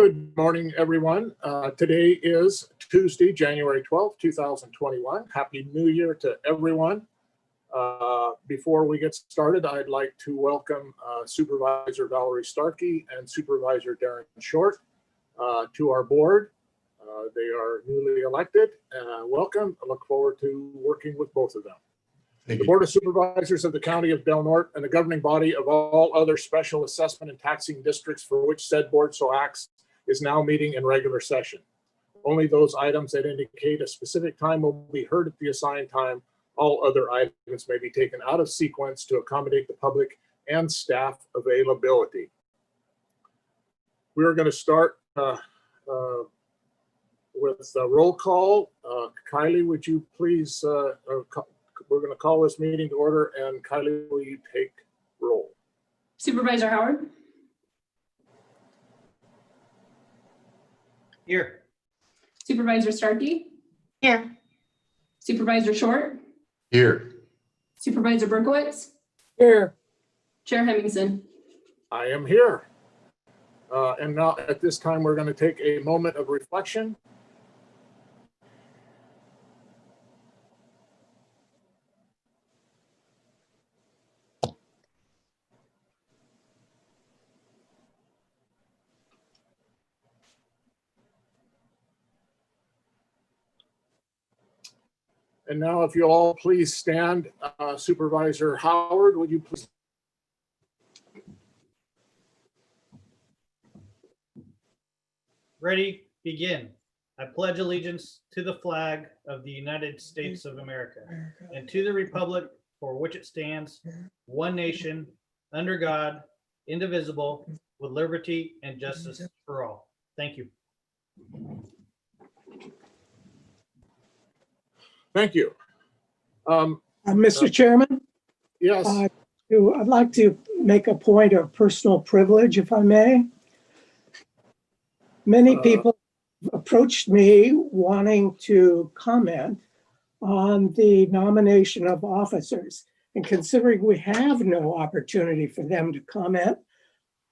Good morning, everyone. Today is Tuesday, January 12th, 2021. Happy New Year to everyone. Before we get started, I'd like to welcome Supervisor Valerie Starkey and Supervisor Darren Short to our board. They are newly elected. Welcome. I look forward to working with both of them. The Board of Supervisors of the County of Del Norte and the governing body of all other special assessment and taxing districts for which said board so acts is now meeting in regular session. Only those items that indicate a specific time will be heard at the assigned time. All other items may be taken out of sequence to accommodate the public and staff availability. We're going to start with a roll call. Kylie, would you please, we're going to call this meeting to order, and Kylie, will you take roll? Supervisor Howard? Here. Supervisor Starkey? Here. Supervisor Short? Here. Supervisor Berkowitz? Here. Chair Hemmingson? I am here. And now at this time, we're going to take a moment of reflection. And now if you'll all please stand, Supervisor Howard, would you please? Ready, begin. I pledge allegiance to the flag of the United States of America and to the republic for which it stands, one nation, under God, indivisible, with liberty and justice for all. Thank you. Thank you. Mr. Chairman, Yes, I'd like to make a point of personal privilege, if I may. Many people approached me wanting to comment on the nomination of officers. And considering we have no opportunity for them to comment,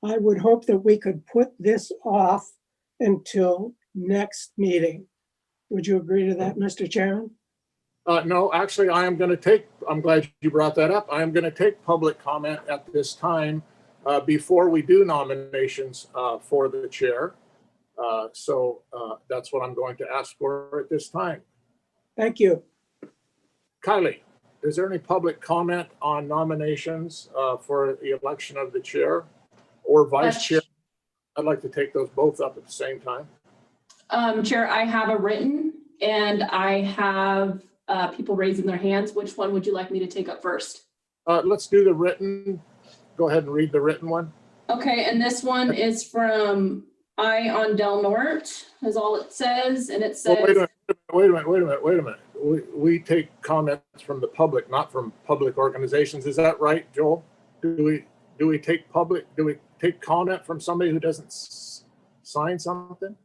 I would hope that we could put this off until next meeting. Would you agree to that, Mr. Chairman? no, actually, I'm glad you brought that up. I am going to take public comment at this time before we do nominations for the chair. So that's what I'm going to ask for at this time. Thank you. Kylie, is there any public comment on nominations for the election of the chair or vice chair? I'd like to take those both up at the same time. Chair, I have a written and I have people raising their hands. Which one would you like me to take up first? Let's do the written. Go ahead and read the written one. Okay, and this one is from I on Del Norte, is all it says, and it says. Oh, wait a minute. We take comments from the public, not from public organizations. Is that right, Joel? Do we take comment from somebody who doesn't sign something?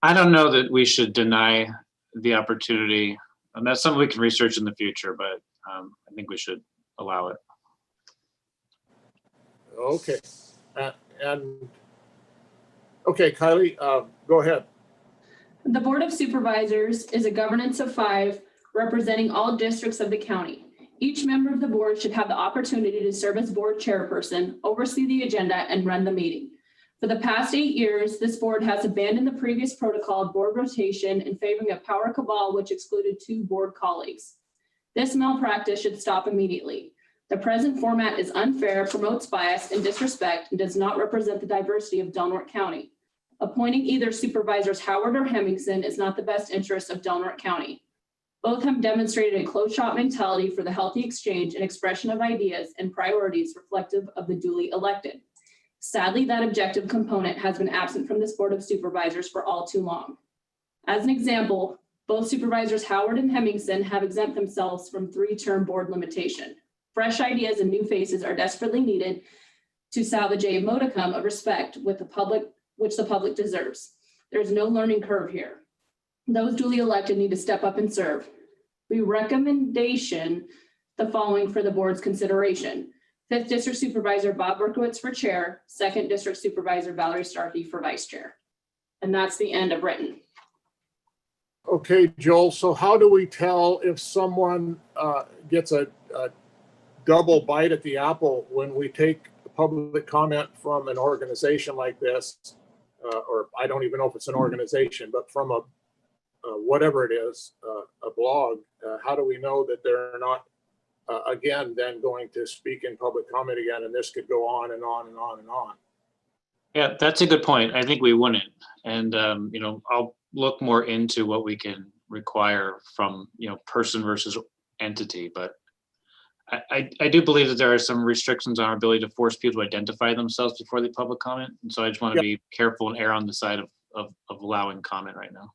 I don't know that we should deny the opportunity. And that's something we can research in the future, but I think we should allow it. Okay. Okay, Kylie, go ahead. The Board of Supervisors is a governance of 5 representing all districts of the county. Each member of the board should have the opportunity to serve as board chairperson, oversee the agenda, and run the meeting. For the past 8 years, this board has abandoned the previous protocol of board rotation in favoring a power cabal which excluded 2 board colleagues. This malpractice should stop immediately. The present format is unfair, promotes bias and disrespect, and does not represent the diversity of Del Norte County. Appointing either Supervisors Howard or Hemmingson is not the best interest of Del Norte County. Both have demonstrated a closed shop mentality for the healthy exchange and expression of ideas and priorities reflective of the duly elected. Sadly, that objective component has been absent from this Board of Supervisors for all too long. As an example, both Supervisors Howard and Hemmingson have exempt themselves from 3-term board limitation. Fresh ideas and new faces are desperately needed to salvage a modicum of respect with the public, which the public deserves. There's no learning curve here. Those duly elected need to step up and serve. We recommendation the following for the board's consideration. 5th District Supervisor Bob Berkowitz for chair, 2nd District Supervisor Valerie Starkey for vice chair. And that's the end of written. Okay, Joel, so how do we tell if someone gets a double bite at the apple when we take public comment from an organization like this? Or I don't even know if it's an organization, but from a whatever it is, a blog, how do we know that they're not, again, then going to speak in public comment again, and this could go on and on and on and on? Yeah, that's a good point. I think we wouldn't. And, you know, I'll look more into what we can require from, you know, person versus entity. But I do believe that there are some restrictions on our ability to force people to identify themselves before they public comment. And so I just want to be careful and err on the side of allowing comment right now.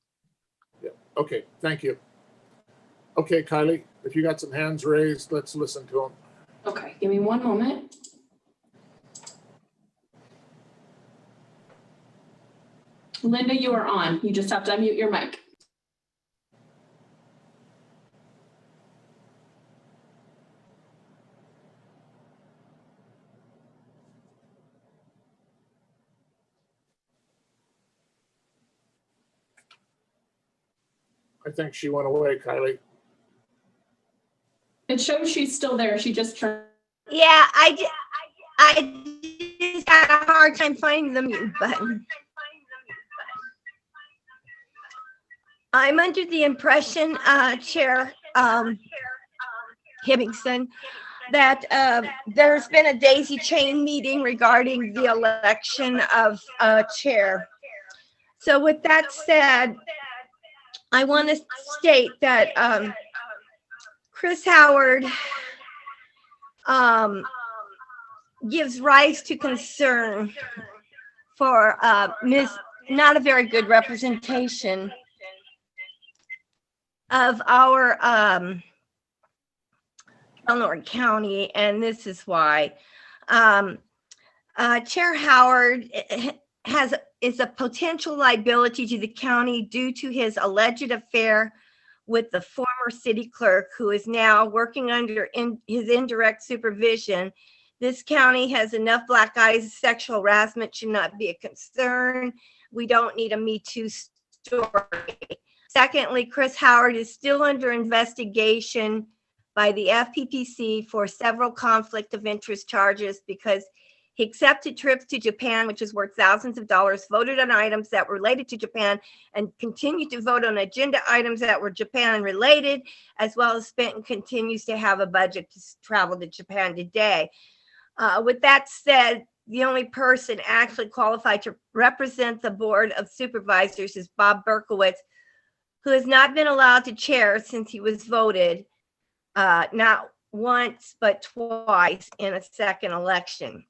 Yeah, okay, thank you. Okay, Kylie, if you got some hands raised, let's listen to them. Okay, give me one moment. Linda, you are on. You just have to unmute your mic. I think she went away, Kylie. It shows she's still there. She just turned. Yeah, I just had a hard time finding the mute button. I'm under the impression, Chair Hibbinkson, that there's been a daisy chain meeting regarding the election of chair. So with that said, I want to state that Chris Howard gives rise to concern for not a very good representation of our Norte County, and this is why. Chair Howard is a potential liability to the county due to his alleged affair with the former city clerk, who is now working under his indirect supervision. This county has enough black eyes. Sexual harassment should not be a concern. We don't need a Me Too story. Secondly, Chris Howard is still under investigation by the FPPC for several conflict of interest charges because he accepted trips to Japan, which is worth thousands of dollars, voted on items that were related to Japan, and continued to vote on agenda items that were Japan related, as well as spent and continues to have a budget to travel to Japan today. With that said, the only person actually qualified to represent the Board of Supervisors is Bob Berkowitz, who has not been allowed to chair since he was voted not once, but twice in a second election.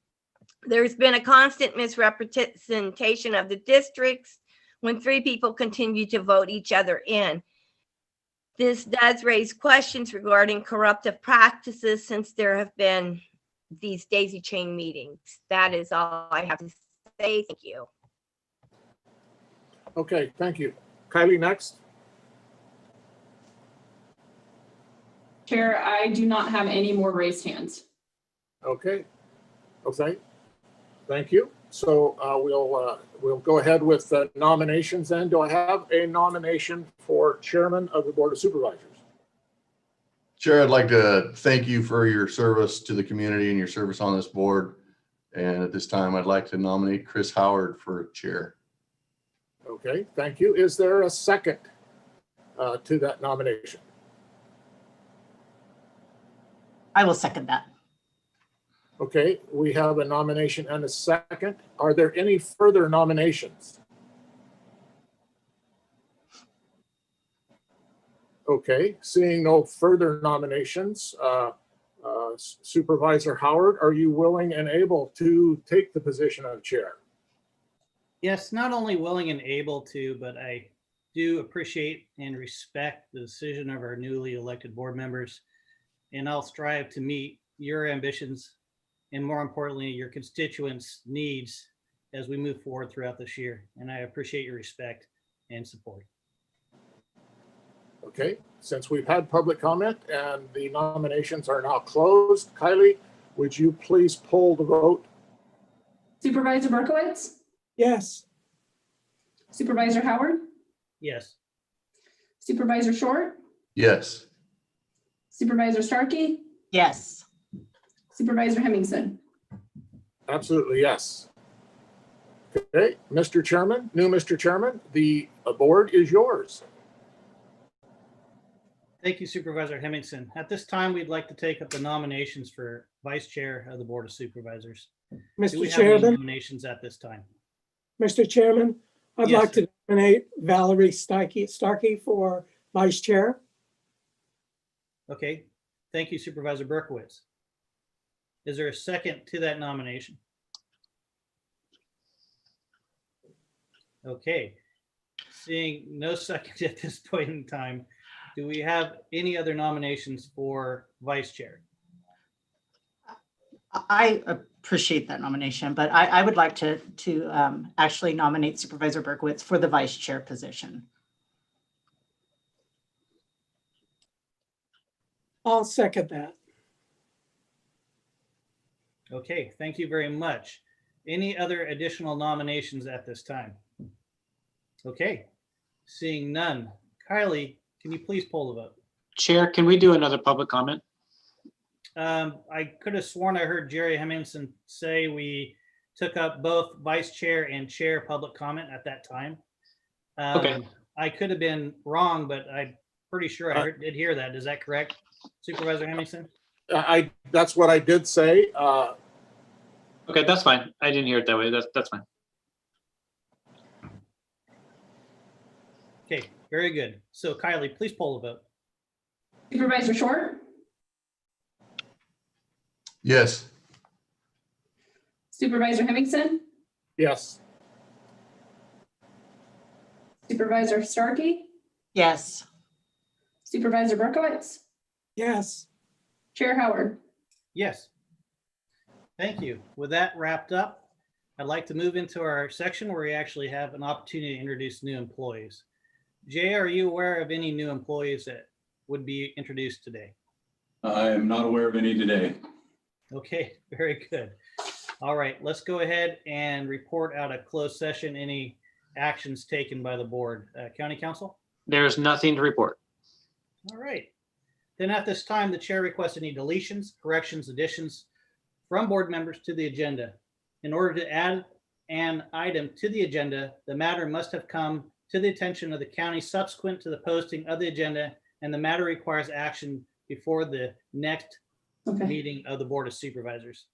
There's been a constant misrepresentation of the districts when 3 people continue to vote each other in. This does raise questions regarding corruptive practices since there have been these daisy chain meetings. That is all I have to say. Thank you. Okay, thank you. Kylie, next. Chair, I do not have any more raised hands. Okay. Okay. Thank you. So we'll go ahead with the nominations then. Do I have a nomination for Chairman of the Board of Supervisors? Chair, I'd like to thank you for your service to the community and your service on this board. And at this time, I'd like to nominate Chris Howard for chair. Okay, thank you. Is there a second to that nomination? I will second that. Okay, we have a nomination and a second. Are there any further nominations? Okay, seeing no further nominations, Supervisor Howard, are you willing and able to take the position of chair? Yes, not only willing and able to, but I do appreciate and respect the decision of our newly elected board members. And I'll strive to meet your ambitions and, more importantly, your constituents' needs as we move forward throughout this year. And I appreciate your respect and support. Okay, since we've had public comment and the nominations are now closed, Kylie, would you please poll the vote? Supervisor Berkowitz, Yes. Supervisor Howard, Yes. Supervisor Short, Yes. Supervisor Starkey, Yes. Supervisor Hemmingson. Absolutely, yes. Okay, Mr. Chairman, new Mr. Chairman, the board is yours. Thank you, Supervisor Hemmingson. At this time, we'd like to take up the nominations for Vice Chair of the Board of Supervisors. Do we Mr. have any Chairman, nominations at this time? Mr. Chairman, I'd Yes, like to nominate Valerie Starkey for vice chair. Okay, thank you, Supervisor Berkowitz. Is there a second to that nomination? Okay, seeing no second at this point in time, do we have any other nominations for Vice Chair? I appreciate that nomination, but I would like to actually nominate Supervisor Berkowitz for the vice chair position. I'll second that. Okay, thank you very much. Any other additional nominations at this time? Okay, seeing none. Kylie, can you please poll the vote? Chair, can we do another public comment? I could have sworn I heard Jerry Hemmingson say we took up both vice chair and chair public comment at that time. Okay. I could have been wrong, but I'm pretty sure I did hear that. Is that correct, Supervisor Hemmingson? That's what I did say. Okay, that's fine. I didn't hear it that way. That's fine. Okay, very good. So Kylie, please poll the vote. Supervisor Short, Yes. Supervisor Hemmingson, Yes. Supervisor Starkey, Yes. Supervisor Berkowitz, Yes. Chair Howard. Yes. Thank you. With that wrapped up, I'd like to move into our section where we actually have an opportunity to introduce new employees. Jay, are you aware of any new employees that would be introduced today? I am not aware of any today. Okay, very good. All right, let's go ahead and report out a closed session, any actions taken by the board. County Council? There's nothing to report. All right. Then at this time, the chair requests any deletions, corrections, additions from board members to the agenda. In order to add an item to the agenda, the matter must have come to the attention of the county subsequent to the posting of the agenda, and the matter requires action before the next Okay. meeting of the Board of Supervisors.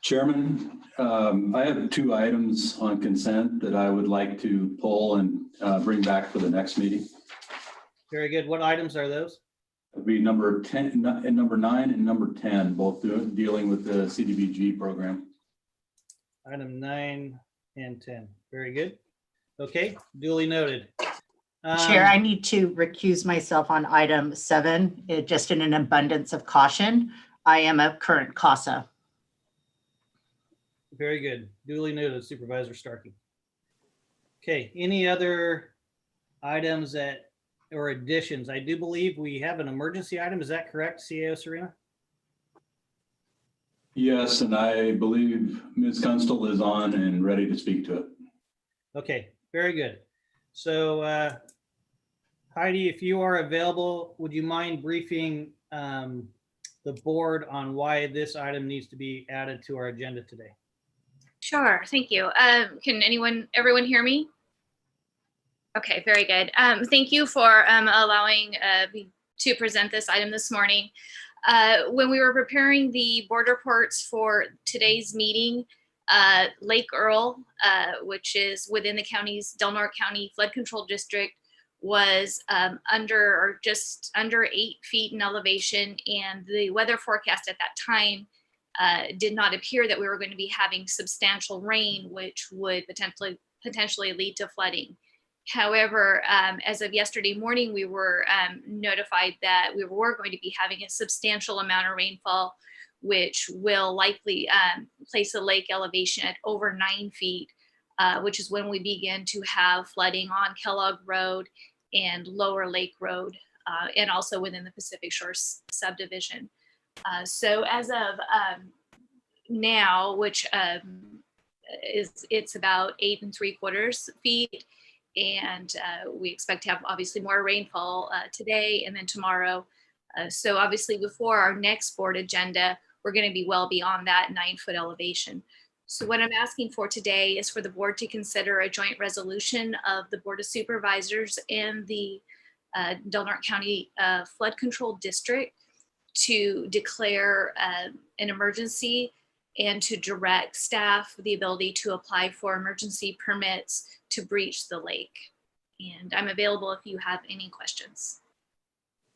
Chairman, I have 2 items on consent that I would like to pull and bring back for the next meeting. Very good. What items are those? It'd be number 10 and number 9 and number 10, both dealing with the CDBG program. Item 9 and 10. Very good. Okay, duly noted. Chair, I need to recuse myself on item 7, just in an abundance of caution. I am a current CASA. Very good. Duly noted, Supervisor Starkey. Okay, any other items that or additions? I do believe we have an emergency item. Is that correct, CAO Serena? Yes, and I believe Ms. Kunstler is on and ready to speak to it. Okay, very good. So Heidi, if you are available, would you mind briefing the board on why this item needs to be added to our agenda today? Sure, thank you. Can everyone hear me? Okay, very good. Thank you for allowing me to present this item this morning. When we were preparing the board reports for today's meeting, Lake Earl, which is within the county's Del Norte County Flood Control District, was just under 8 feet in elevation, and the weather forecast at that time did not appear that we were going to be having substantial rain, which would potentially lead to flooding. However, as of yesterday morning, we were notified that we were going to be having a substantial amount of rainfall, which will likely place the lake elevation at over 9 feet, which is when we begin to have flooding on Kellogg Road and Lower Lake Road, and also within the Pacific Shores subdivision. So as of now, which it's about 8 3/4 feet. And we expect to have obviously more rainfall today and then tomorrow. So obviously before our next board agenda, we're going to be well beyond that 9-foot elevation. So what I'm asking for today is for the board to consider a joint resolution of the Board of Supervisors and the Del Norte County Flood Control District to declare an emergency and to direct staff the ability to apply for emergency permits to breach the lake. And I'm available if you have any questions.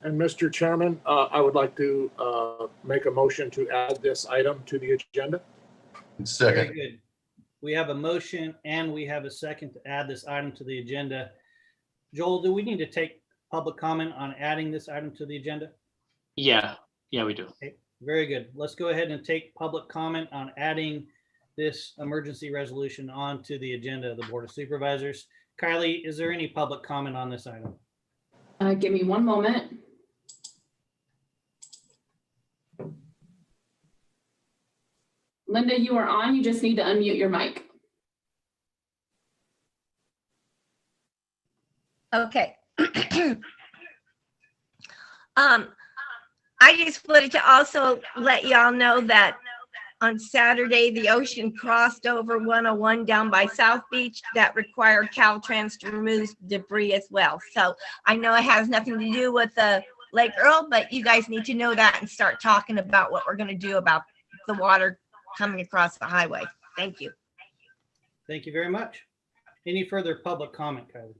And Mr. Chairman, I would like to make a motion to add this item to the agenda. Very Second. good. We have a motion and we have a second to add this item to the agenda. Joel, do we need to take public comment on adding this item to the agenda? Yeah, we do. Okay, very good. Let's go ahead and take public comment on adding this emergency resolution onto the agenda of the Board of Supervisors. Kylie, is there any public comment on this item? Give me one moment. Linda, you are on. You just need to unmute your mic. Okay. I just wanted to also let y'all know that on Saturday, the ocean crossed over 101 down by South Beach. That required Caltrans to remove debris as well. So I know it has nothing to do with the Lake Earl, but you guys need to know that and start talking about what we're going to do about the water coming across the highway. Thank you. Thank you very much. Any further public comment, Kylie?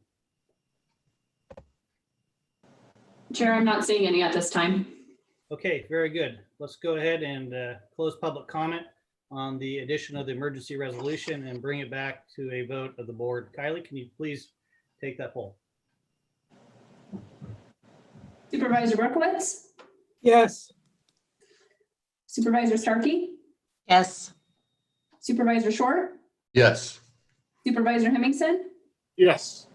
Chair, I'm not seeing any at this time. Okay, very good. Let's go ahead and close public comment on the addition of the emergency resolution and bring it back to a vote of the board. Kylie, can you please take that poll? Supervisor Berkowitz, Yes. Supervisor Starkey, Yes. Supervisor Short, Yes. Supervisor Hemmingson, Yes.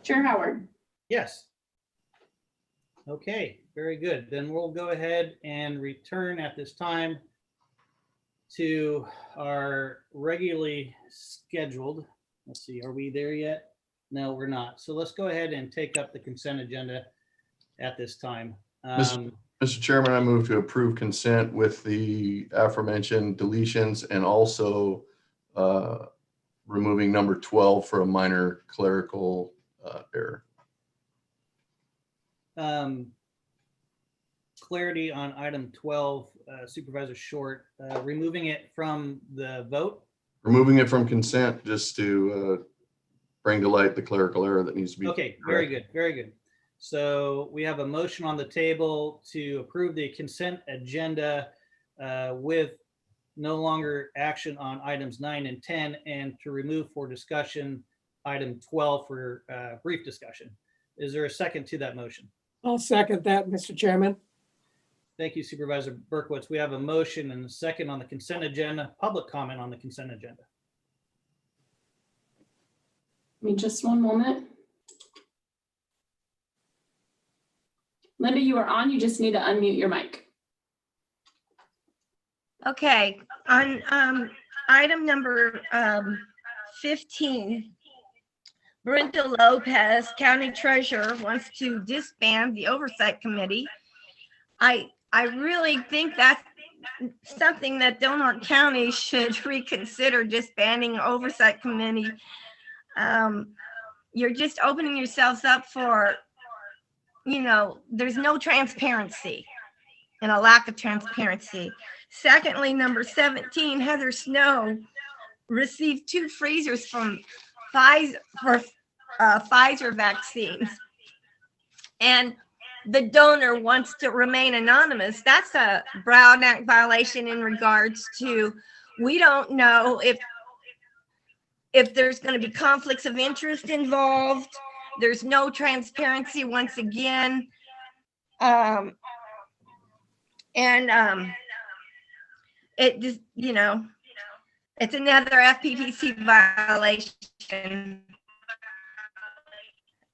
Chair Howard. Yes. Okay, very good. Then we'll go ahead and return at this time to our regularly scheduled. Let's see, are we there yet? No, we're not. So let's go ahead and take up the consent agenda at this time. Mr. Chairman, I move to approve consent with the aforementioned deletions and also removing number 12 for a minor clerical error. Clarity on item 12, Supervisor Short, removing it from the vote. Removing it from consent just to bring to light the clerical error that needs to be. Okay, very good, very good. So we have a motion on the table to approve the consent agenda with no longer action on items 9 and 10 and to remove for discussion item 12 for brief discussion. Is there a second to that motion? I'll second that, Mr. Chairman. Thank you, Supervisor Berkowitz. We have a motion and a second on the consent agenda. Public comment on the consent agenda. Give me just one moment. Linda, you are on. You just need to unmute your mic. Okay, on item number 15, Brenda Lopez, County Treasurer, wants to disband the Oversight Committee. I really think that's something that Del Norte County should reconsider, disbanding Oversight Committee. You're just opening yourselves up for, there's no transparency and a lack of transparency. Secondly, number 17, Heather Snow received 2 freezers from Pfizer for Pfizer vaccines, and the donor wants to remain anonymous. That's a Brown Act violation in regards to, we don't know if there's going to be conflicts of interest involved. There's no transparency once again. It just, it's another FPPC violation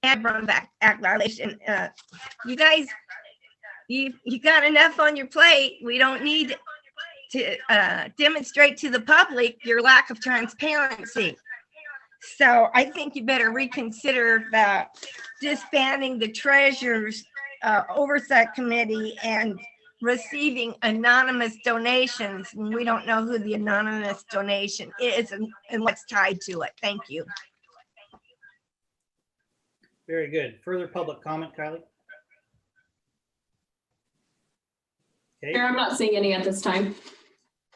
and Brown Act violation. You guys, you got enough on your plate. We don't need to demonstrate to the public your lack of transparency. So I think you better reconsider the disbanding the treasurer's oversight committee and receiving anonymous donations. And we don't know who the anonymous donation is and what's tied to it. Thank you. Very good. Further public comment, Kylie? Okay. Chair, I'm not seeing any at this time.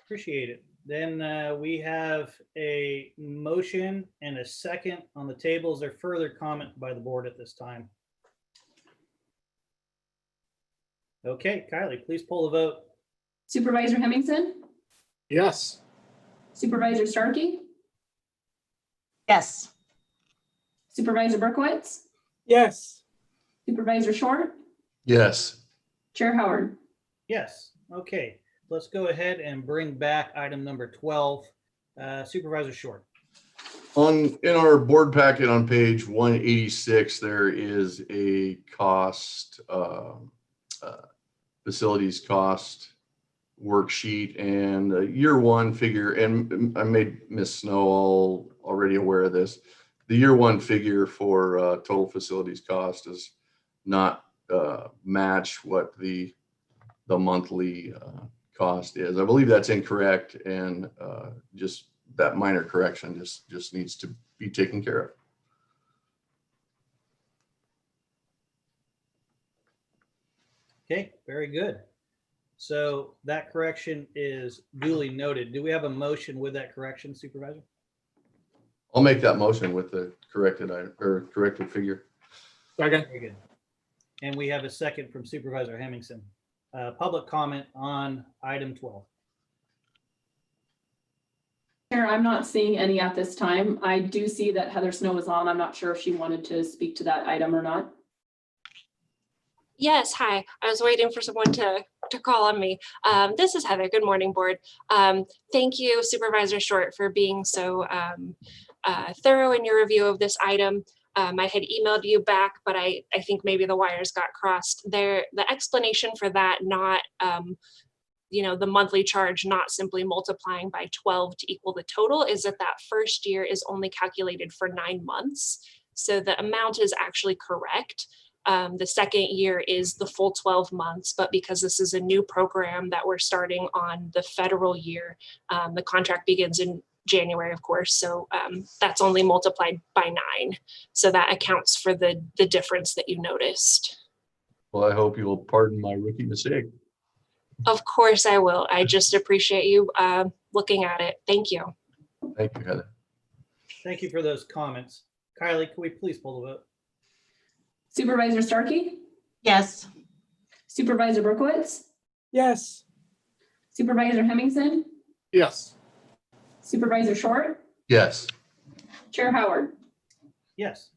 Appreciate it. Then we have a motion and a second on the table. Is there further comment by the board at this time? Okay, Kylie, please poll the vote. Supervisor Hemmingson, Yes. Supervisor Starkey, Yes. Supervisor Berkowitz, Yes. Supervisor Short, Yes. Chair Howard. Yes. Okay, let's go ahead and bring back item number 12. Supervisor Short. In our board packet on page 186, there is a cost, facilities cost worksheet and a year one figure. And I made Ms. Snow already aware of this. The year one figure for total facilities cost does not match what the monthly cost is. I believe that's incorrect, and just that minor correction just needs to be taken care of. Okay, very good. So that correction is duly noted. Do we have a motion with that correction, Supervisor? I'll make that motion with the corrected figure. Second. Very good. And we have a second from Supervisor Hemmingson. Public comment on item 12. Chair, I'm not seeing any at this time. I do see that Heather Snow is on. I'm not sure if she wanted to speak to that item or not. Yes, hi. I was waiting for someone to call on me. This is Heather. Good morning, board. Thank you, Supervisor Short, for being so thorough in your review of this item. I had emailed you back, but I think maybe the wires got crossed there. The explanation for that, not the monthly charge, not simply multiplying by 12 to equal the total, is that first year is only calculated for 9 months. So the amount is actually correct. The second year is the full 12 months, but because this is a new program that we're starting on the federal year, the contract begins in January, of course. So that's only multiplied by 9. So that accounts for the difference that you noticed. Well, I hope you'll pardon my rookie mistake. Of course I will. I just appreciate you looking at it. Thank you. Thank you, Heather. Thank you for those comments. Kylie, can we please pull the vote? Supervisor Starkey, Yes. Supervisor Berkowitz, Yes. Supervisor Hemmingson, Yes. Supervisor Short, Yes. Chair Howard. Yes.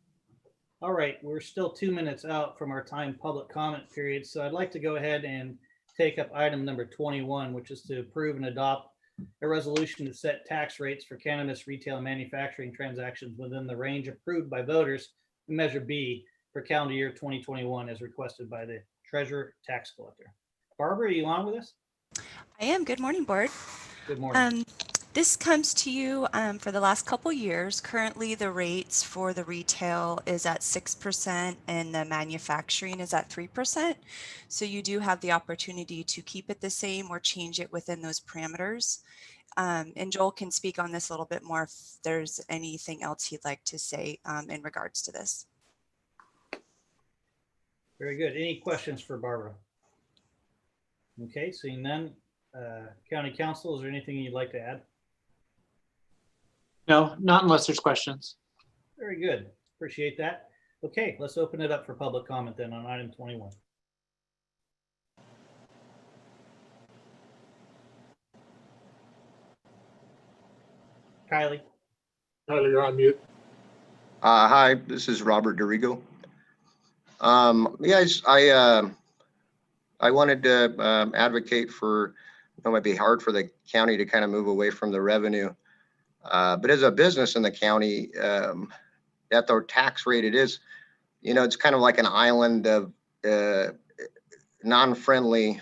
All right, we're still 2 minutes out from our timed public comment period. So I'd like to go ahead and take up item number 21, which is to approve and adopt a resolution to set tax rates for cannabis retail and manufacturing transactions within the range approved by voters in Measure B for calendar year 2021 as requested by the Treasurer Tax Collector. Barbara, are you on with us? I am. Good morning, board. Good morning. This comes to you for the last couple years. Currently, the rates for the retail is at 6% and the manufacturing is at 3%. So you do have the opportunity to keep it the same or change it within those parameters. And Joel can speak on this a little bit more if there's anything else he'd like to say in regards to this. Very good. Any questions for Barbara? Okay, seeing none. County Council, is there anything you'd like to add? No, not unless there's questions. Very good. Appreciate that. Okay, let's open it up for public comment then on item 21. Kylie. Tyler, you're on mute. Hi, this is Robert Dorigo. Guys, I wanted to advocate for, it might be hard for the county to kind of move away from the revenue. But as a business in the county, at the tax rate it is, it's kind of like an island of non-friendly,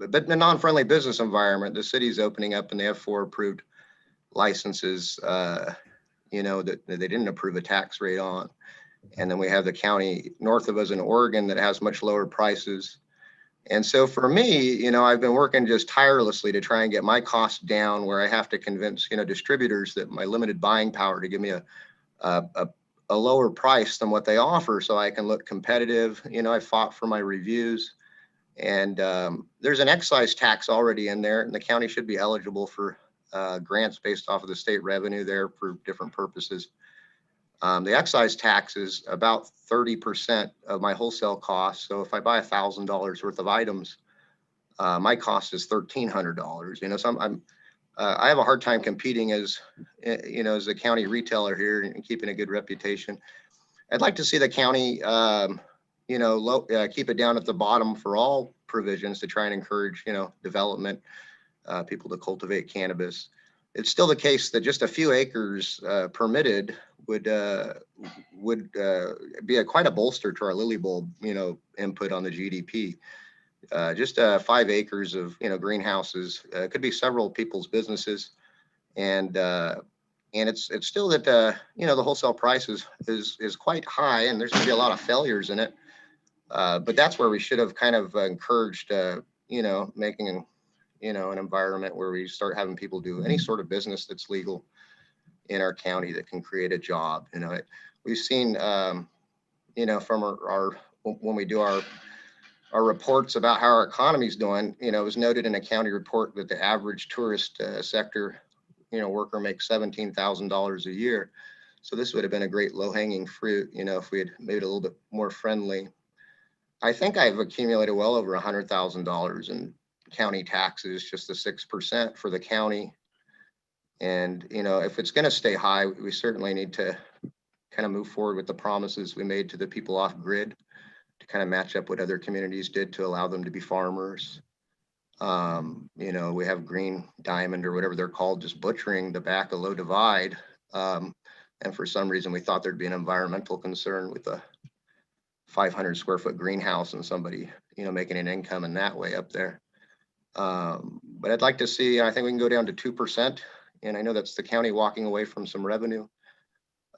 but in a non-friendly business environment, the city's opening up and they have 4 approved licenses, you know, that they didn't approve a tax rate on. And then we have the county north of us in Oregon that has much lower prices. And so for me, you know, I've been working just tirelessly to try and get my costs down where I have to convince, you know, distributors that my limited buying power to give me a lower price than what they offer so I can look competitive. You know, I fought for my reviews, and there's an excise tax already in there, and the county should be eligible for grants based off of the state revenue there for different purposes. The excise tax is about 30% of my wholesale cost. So if I buy $1,000 worth of items, my cost is $1,300. You know, so I have a hard time competing as, you know, as a county retailer here and keeping a good reputation. I'd like to see the county, you know, keep it down at the bottom for all provisions to try and encourage, you know, development, people to cultivate cannabis. It's still the case that just a few acres permitted would be quite a bolster to our lily bulb, you know, input on the GDP. Just 5 acres of, you know, greenhouses could be several people's businesses, and it's still that you know, the wholesale price is quite high, and there's going to be a lot of failures in it. But that's where we should have kind of encouraged, you know, making, you know, an environment where we start having people do any sort of business that's legal in our county that can create a job. You know, we've seen, you know, from our when we do our reports about how our economy's doing, you know, it was noted in a county report that the average tourist sector, you know, worker makes $17,000 a year. So this would have been a great low-hanging fruit, you know, if we had made it a little bit more friendly. I think I've accumulated well over $100,000 in county taxes, just the 6% for the county. And, you know, if it's going to stay high, we certainly need to kind of move forward with the promises we made to the people off grid to kind of match up what other communities did to allow them to be farmers. You know, we have Green Diamond or whatever they're called, just butchering the back of Low Divide. And for some reason, we thought there'd be an environmental concern with a 500 square foot greenhouse and somebody, you know, making an income in that way up there. But I'd like to see, I think we can go down to 2%. And I know that's the county walking away from some revenue.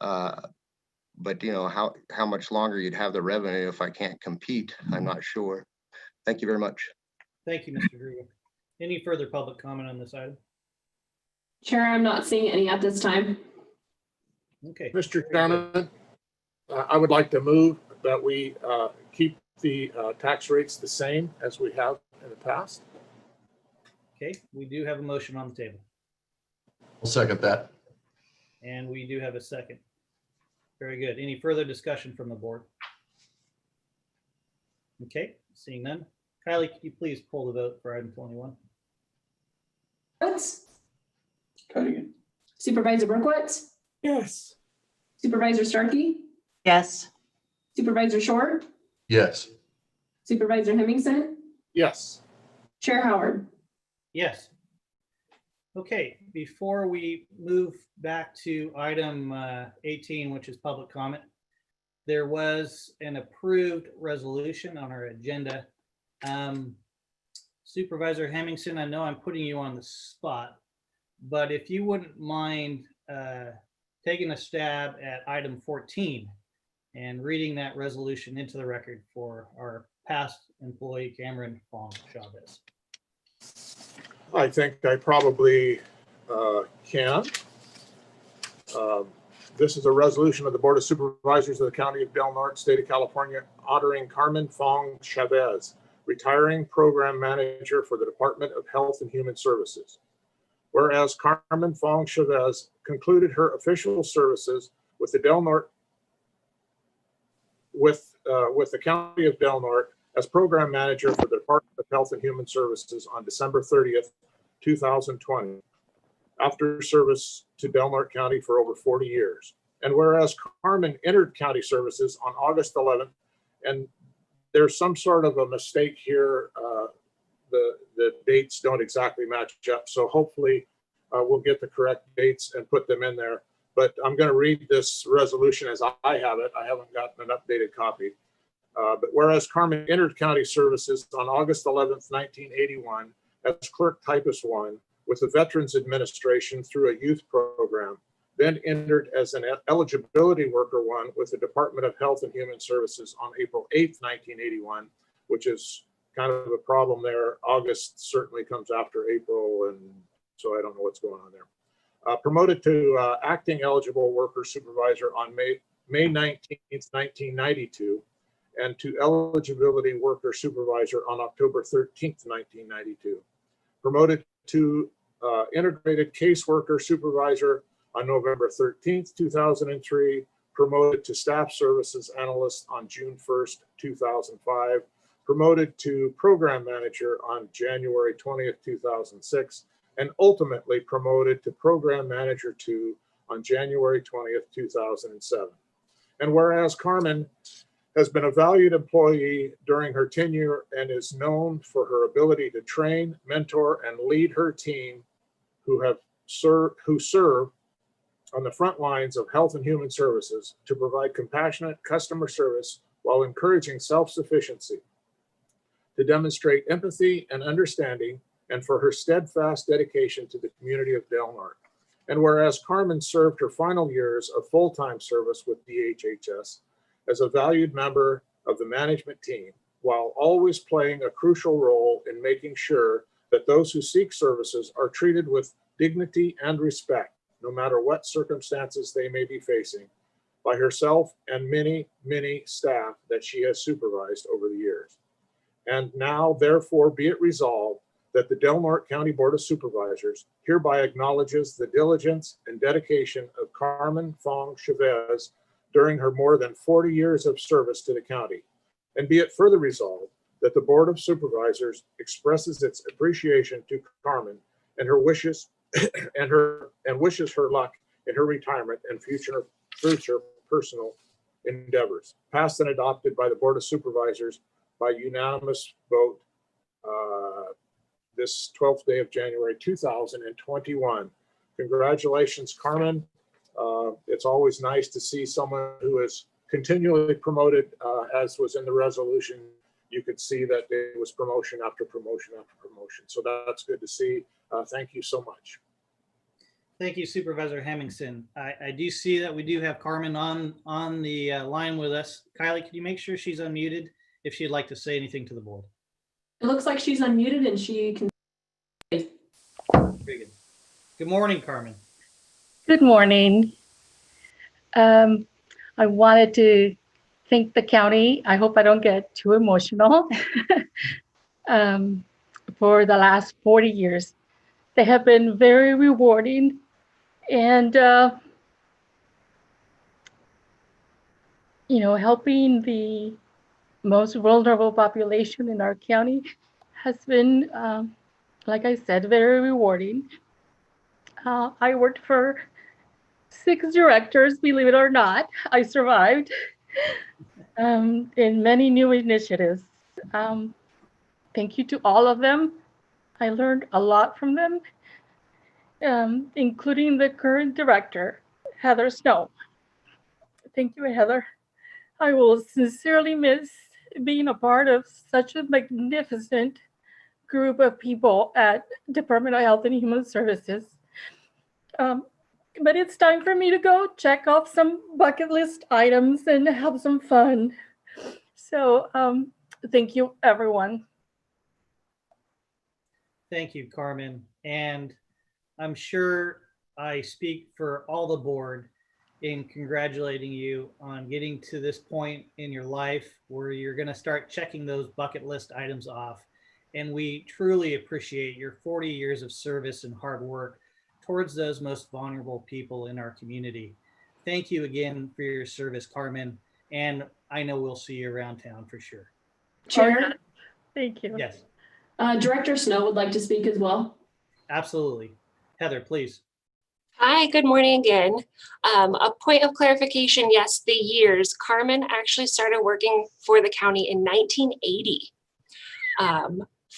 But you know, how much longer you'd have the revenue if I can't compete, I'm not sure. Thank you very much. Thank you, Mr. Druga. Any further public comment on this item? Chair, I'm not seeing any at this time. Okay. Mr. Chairman, I would like to move that we keep the tax rates the same as we have in the past. Okay, we do have a motion on the table. I'll second that. And we do have a second. Very good. Any further discussion from the board? Okay, seeing none. Kylie, could you please pull the vote for item 21? Brooks, Cutting Supervisor Berkowitz, Yes. Supervisor Starkey, Yes. Supervisor Short, Yes. Supervisor Hemmingson, Yes. Chair Howard. Yes. Okay, before we move back to item 18, which is public comment, there was an approved resolution on our agenda. Supervisor Hemmingson, I know I'm putting you on the spot, but if you wouldn't mind taking a stab at item 14 and reading that resolution into the record for our past employee, Cameron Fong Chavez. I think I probably can. This is a resolution of the Board of Supervisors of the County of Del Norte, State of California, honoring Carmen Fong Chavez, retiring program manager for the Department of Health and Human Services. Whereas Carmen Fong Chavez concluded her official services with the Del Norte, with the County of Del Norte as program manager for the Department of Health and Human Services on December 30th, 2020, after service to Del Norte County for over 40 years. And whereas Carmen entered county services on August 11th, and there's some sort of a mistake here, the dates don't exactly match up. So hopefully we'll get the correct dates and put them in there. But I'm going to read this resolution as I have it. I haven't gotten an updated copy. But whereas Carmen entered county services on August 11th, 1981 as clerk typist 1 with the Veterans Administration through a youth program, then entered as an eligibility worker 1 with the Department of Health and Human Services on April 8th, 1981, which is kind of a problem there. August certainly comes after April, and so I don't know what's going on there. Promoted to acting eligible worker supervisor on May 19th, 1992, and to eligibility worker supervisor on October 13th, 1992. Promoted to integrated caseworker supervisor on November 13th, 2003. Promoted to staff services analyst on June 1st, 2005. Promoted to program manager on January 20th, 2006. And ultimately promoted to program manager 2 on January 20th, 2007. And whereas Carmen has been a valued employee during her tenure and is known for her ability to train, mentor, and lead her team who serve on the front lines of health and human services to provide compassionate customer service while encouraging self-sufficiency, to demonstrate empathy and understanding, and for her steadfast dedication to the community of Del Norte. And whereas Carmen served her final years of full-time service with DHHS as a valued member of the management team, while always playing a crucial role in making sure that those who seek services are treated with dignity and respect, no matter what circumstances they may be facing, by herself and many, many staff that she has supervised over the years. And now, therefore, be it resolved that the Del Norte County Board of Supervisors hereby acknowledges the diligence and dedication of Carmen Fong Chavez during her more than 40 years of service to the county. And be it further resolved that the Board of Supervisors expresses its appreciation to Carmen and her wishes and wishes her luck in her retirement and future personal endeavors. Passed and adopted by the Board of Supervisors by unanimous vote this 12th day of January 2021. Congratulations, Carmen. It's always nice to see someone who is continually promoted, as was in the resolution. You could see that there was promotion after promotion after promotion. So that's good to see. Thank you so much. Thank you, Supervisor Hemmingson. I do see that we do have Carmen on the line with us. Kylie, can you make sure she's unmuted if she'd like to say anything to the board? It looks like she's unmuted and she can. Very good. Good morning, Carmen. Good morning. I wanted to thank the county. I hope I don't get too emotional. For the last 40 years. They have been very rewarding, and helping the most vulnerable population in our county has been, like I said, very rewarding. I worked for 6 directors, believe it or not. I survived in many new initiatives. Thank you to all of them. I learned a lot from them, including the current director, Heather Snow. Thank you, Heather. I will sincerely miss being a part of such a magnificent group of people at Department of Health and Human Services. But it's time for me to go check off some bucket list items and have some fun. So thank you, everyone. Thank you, Carmen. And I'm sure I speak for all the board in congratulating you on getting to this point in your life where you're going to start checking those bucket list items off. And we truly appreciate your 40 years of service and hard work towards those most vulnerable people in our community. Thank you again for your service, Carmen. And I know we'll see you around town for sure. Chair, Thank you. Yes, Director Snow would like to speak as well. absolutely. Heather, please. Hi, good morning again. A point of clarification, yes, the years. Carmen actually started working for the county in 1980.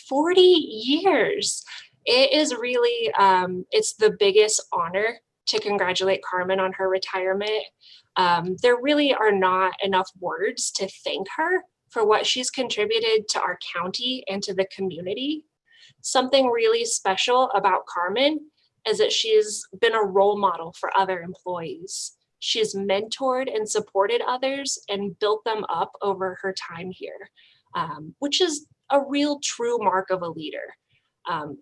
40 years. It is really, it's the biggest honor to congratulate Carmen on her retirement. There really are not enough words to thank her for what she's contributed to our county and to the community. Something really special about Carmen is that she's been a role model for other employees. She's mentored and supported others and built them up over her time here, which is a real true mark of a leader.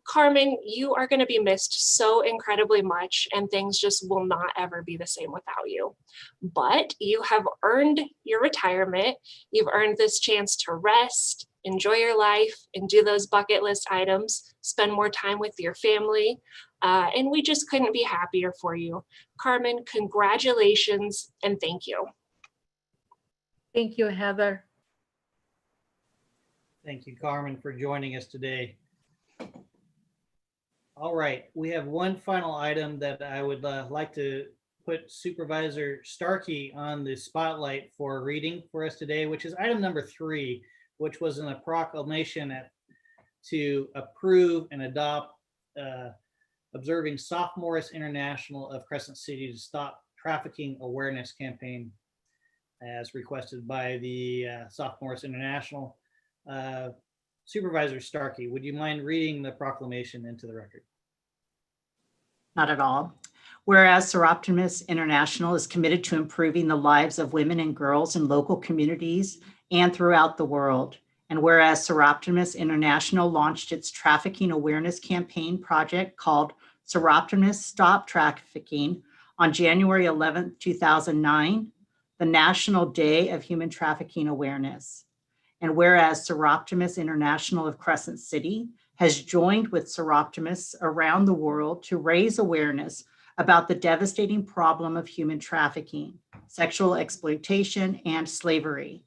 Carmen, you are going to be missed so incredibly much, and things just will not ever be the same without you. But you have earned your retirement. You've earned this chance to rest, enjoy your life, and do those bucket list items, spend more time with your family. And we just couldn't be happier for you. Carmen, congratulations and thank you. Thank you, Heather. Thank you, Carmen, for joining us today. All right, we have one final item that I would like to put Supervisor Starkey on the spotlight for reading for us today, which is item number 3, which was in a proclamation to approve and adopt observing Sophomores International of Crescent City to Stop Trafficking Awareness campaign, as requested by the Sophomores International. Supervisor Starkey, would you mind reading the proclamation into the record? Not at all. Whereas Seroptimus International is committed to improving the lives of women and girls in local communities and throughout the world. And whereas Seroptimus International launched its trafficking awareness campaign project called Seroptimus Stop Trafficking on January 11th, 2009, the National Day of Human Trafficking Awareness. And whereas Seroptimus International of Crescent City has joined with Seroptimus around the world to raise awareness about the devastating problem of human trafficking, sexual exploitation, and slavery.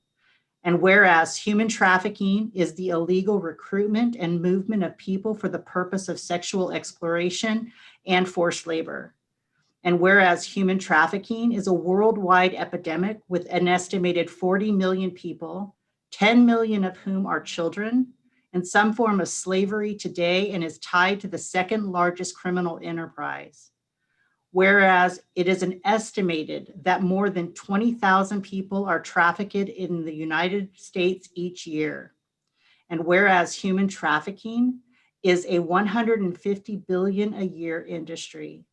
And whereas human trafficking is the illegal recruitment and movement of people for the purpose of sexual exploration and forced labor. And whereas human trafficking is a worldwide epidemic with an estimated 40 million people, 10 million of whom are children, in some form of slavery today and is tied to the second largest criminal enterprise. Whereas it is an estimated that more than 20,000 people are trafficked in the United States each year. And whereas human trafficking is a 150 billion a year industry.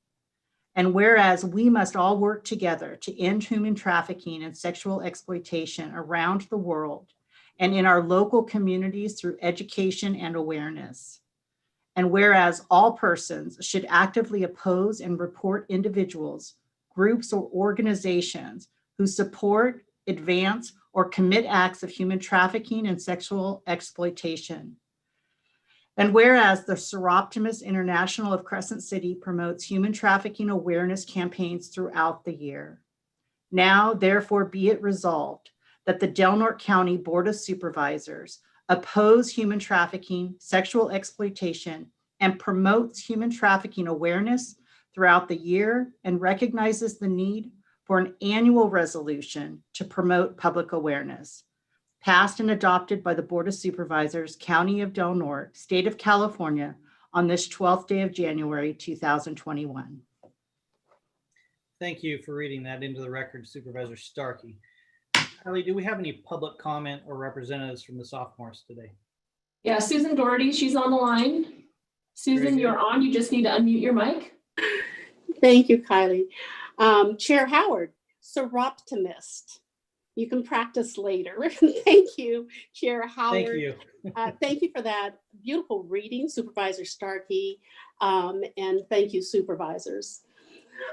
And whereas we must all work together to end human trafficking and sexual exploitation around the world and in our local communities through education and awareness. And whereas all persons should actively oppose and report individuals, groups, or organizations who support, advance, or commit acts of human trafficking and sexual exploitation. And whereas the Seroptimus International of Crescent City promotes human trafficking awareness campaigns throughout the year. Now, therefore, be it resolved that the Del Norte County Board of Supervisors oppose human trafficking, sexual exploitation, and promotes human trafficking awareness throughout the year and recognizes the need for an annual resolution to promote public awareness, passed and adopted by the Board of Supervisors, County of Del Norte, State of California, on this 12th day of January, 2021. Thank you for reading that into the record, Supervisor Starkey. Kylie, do we have any public comment or representatives from the sophomores today? Yeah, Susan Doherty, she's on the line. Susan, you're on. You just need to unmute your mic. Thank you, Kylie. Chair Howard, Seroptimist. You can practice later. Thank you, Chair Howard. Thank you. Thank you for that beautiful reading, Supervisor Starkey, and thank you, supervisors.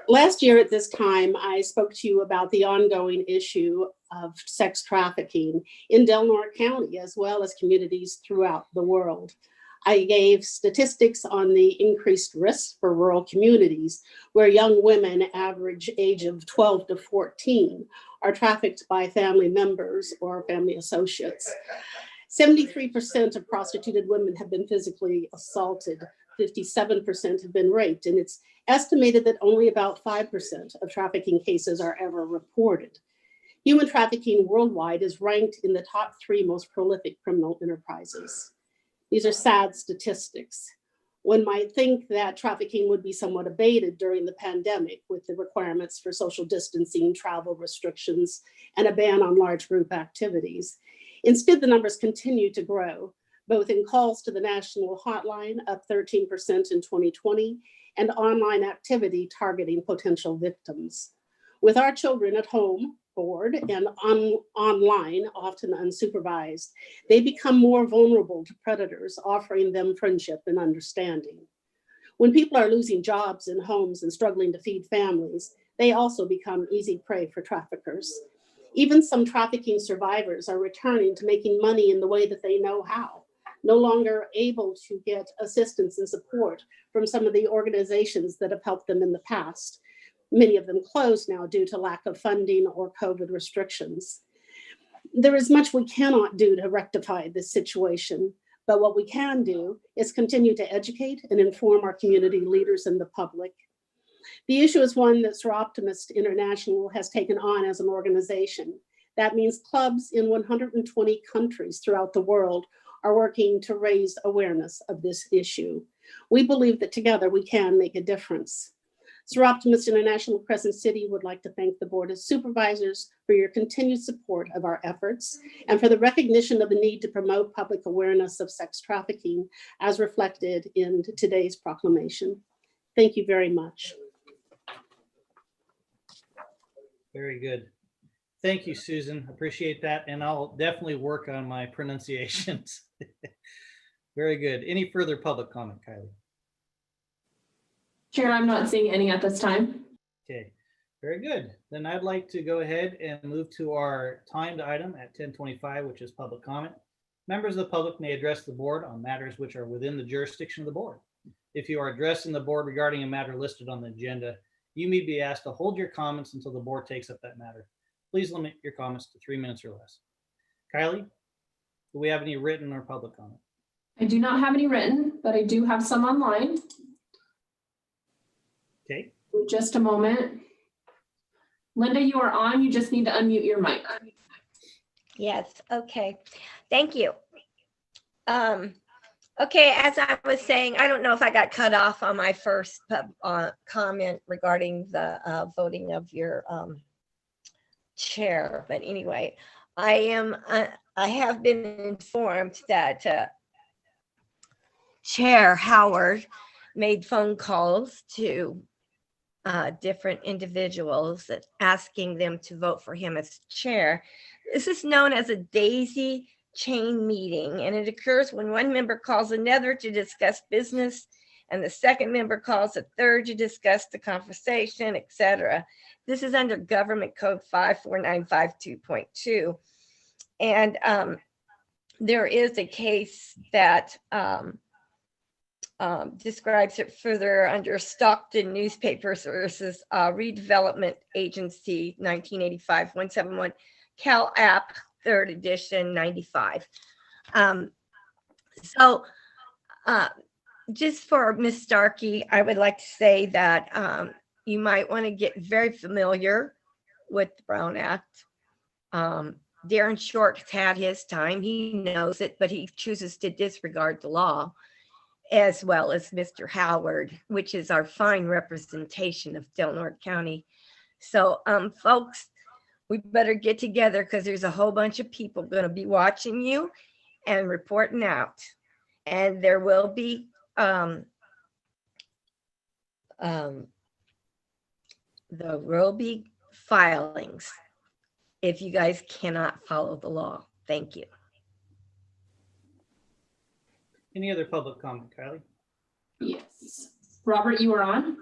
Last year at this time, I spoke to you about the ongoing issue of sex trafficking in Del Norte County, as well as communities throughout the world. I gave statistics on the increased risk for rural communities where young women, average age of 12 to 14, are trafficked by family members or family associates. 73% of prostituted women have been physically assaulted. 57% have been raped, and it's estimated that only about 5% of trafficking cases are ever reported. Human trafficking worldwide is ranked in the top 3 most prolific criminal enterprises. These are sad statistics. One might think that trafficking would be somewhat abated during the pandemic with the requirements for social distancing, travel restrictions, and a ban on large group activities. Instead, the numbers continue to grow, both in calls to the national hotline, up 13% in 2020, and online activity targeting potential victims. With our children at home, bored, and online, often unsupervised, they become more vulnerable to predators, offering them friendship and understanding. When people are losing jobs and homes and struggling to feed families, they also become easy prey for traffickers. Even some trafficking survivors are returning to making money in the way that they know how, no longer able to get assistance and support from some of the organizations that have helped them in the past. Many of them closed now due to lack of funding or COVID restrictions. There is much we cannot do to rectify this situation, but what we can do is continue to educate and inform our community leaders and the public. The issue is one that Seroptimist International has taken on as an organization. That means clubs in 120 countries throughout the world are working to raise awareness of this issue. We believe that together we can make a difference. Seroptimist International Crescent City would like to thank the Board of Supervisors for your continued support of our efforts and for the recognition of the need to promote public awareness of sex trafficking as reflected in today's proclamation. Thank you very much. Very good. Thank you, Susan. Appreciate that. And I'll definitely work on my pronunciations. Very good. Any further public comment, Kylie? Chair, I'm not seeing any at this time. Okay, very good. Then I'd like to go ahead and move to our timed item at 10:25, which is public comment. Members of the public may address the board on matters which are within the jurisdiction of the board. If you are addressing the board regarding a matter listed on the agenda, you may be asked to hold your comments until the board takes up that matter. Please limit your comments to 3 minutes or less. Kylie, do we have any written or public comment? I do not have any written, but I do have some online. Okay. Just a moment. Linda, you are on. You just need to unmute your mic. Yes, okay. Thank you. Okay, as I was saying, I don't know if I got cut off on my first comment regarding the voting of your chair, but anyway, I have been informed that Chair Howard made phone calls to different individuals asking them to vote for him as chair. This is known as a daisy chain meeting, and it occurs when one member calls another to discuss business and the second member calls a third to discuss the conversation, etc. This is under Government Code 54952.2. And there is a case that describes it further under Stockton Newspapers versus Redevelopment Agency 1985-171, Cal App 3rd edition 95. Just for Ms. Starkey, I would like to say that you might want to get very familiar with the Brown Act. Darren Short's had his time, he knows it, but he chooses to disregard the law, as well as Mr. Howard, which is our fine representation of Del Norte County. So folks, we better get together because there's a whole bunch of people going to be watching you and reporting out. And there will be filings if you guys cannot follow the law. Thank you. Any other public comment, Kylie? Yes. Robert, you are on.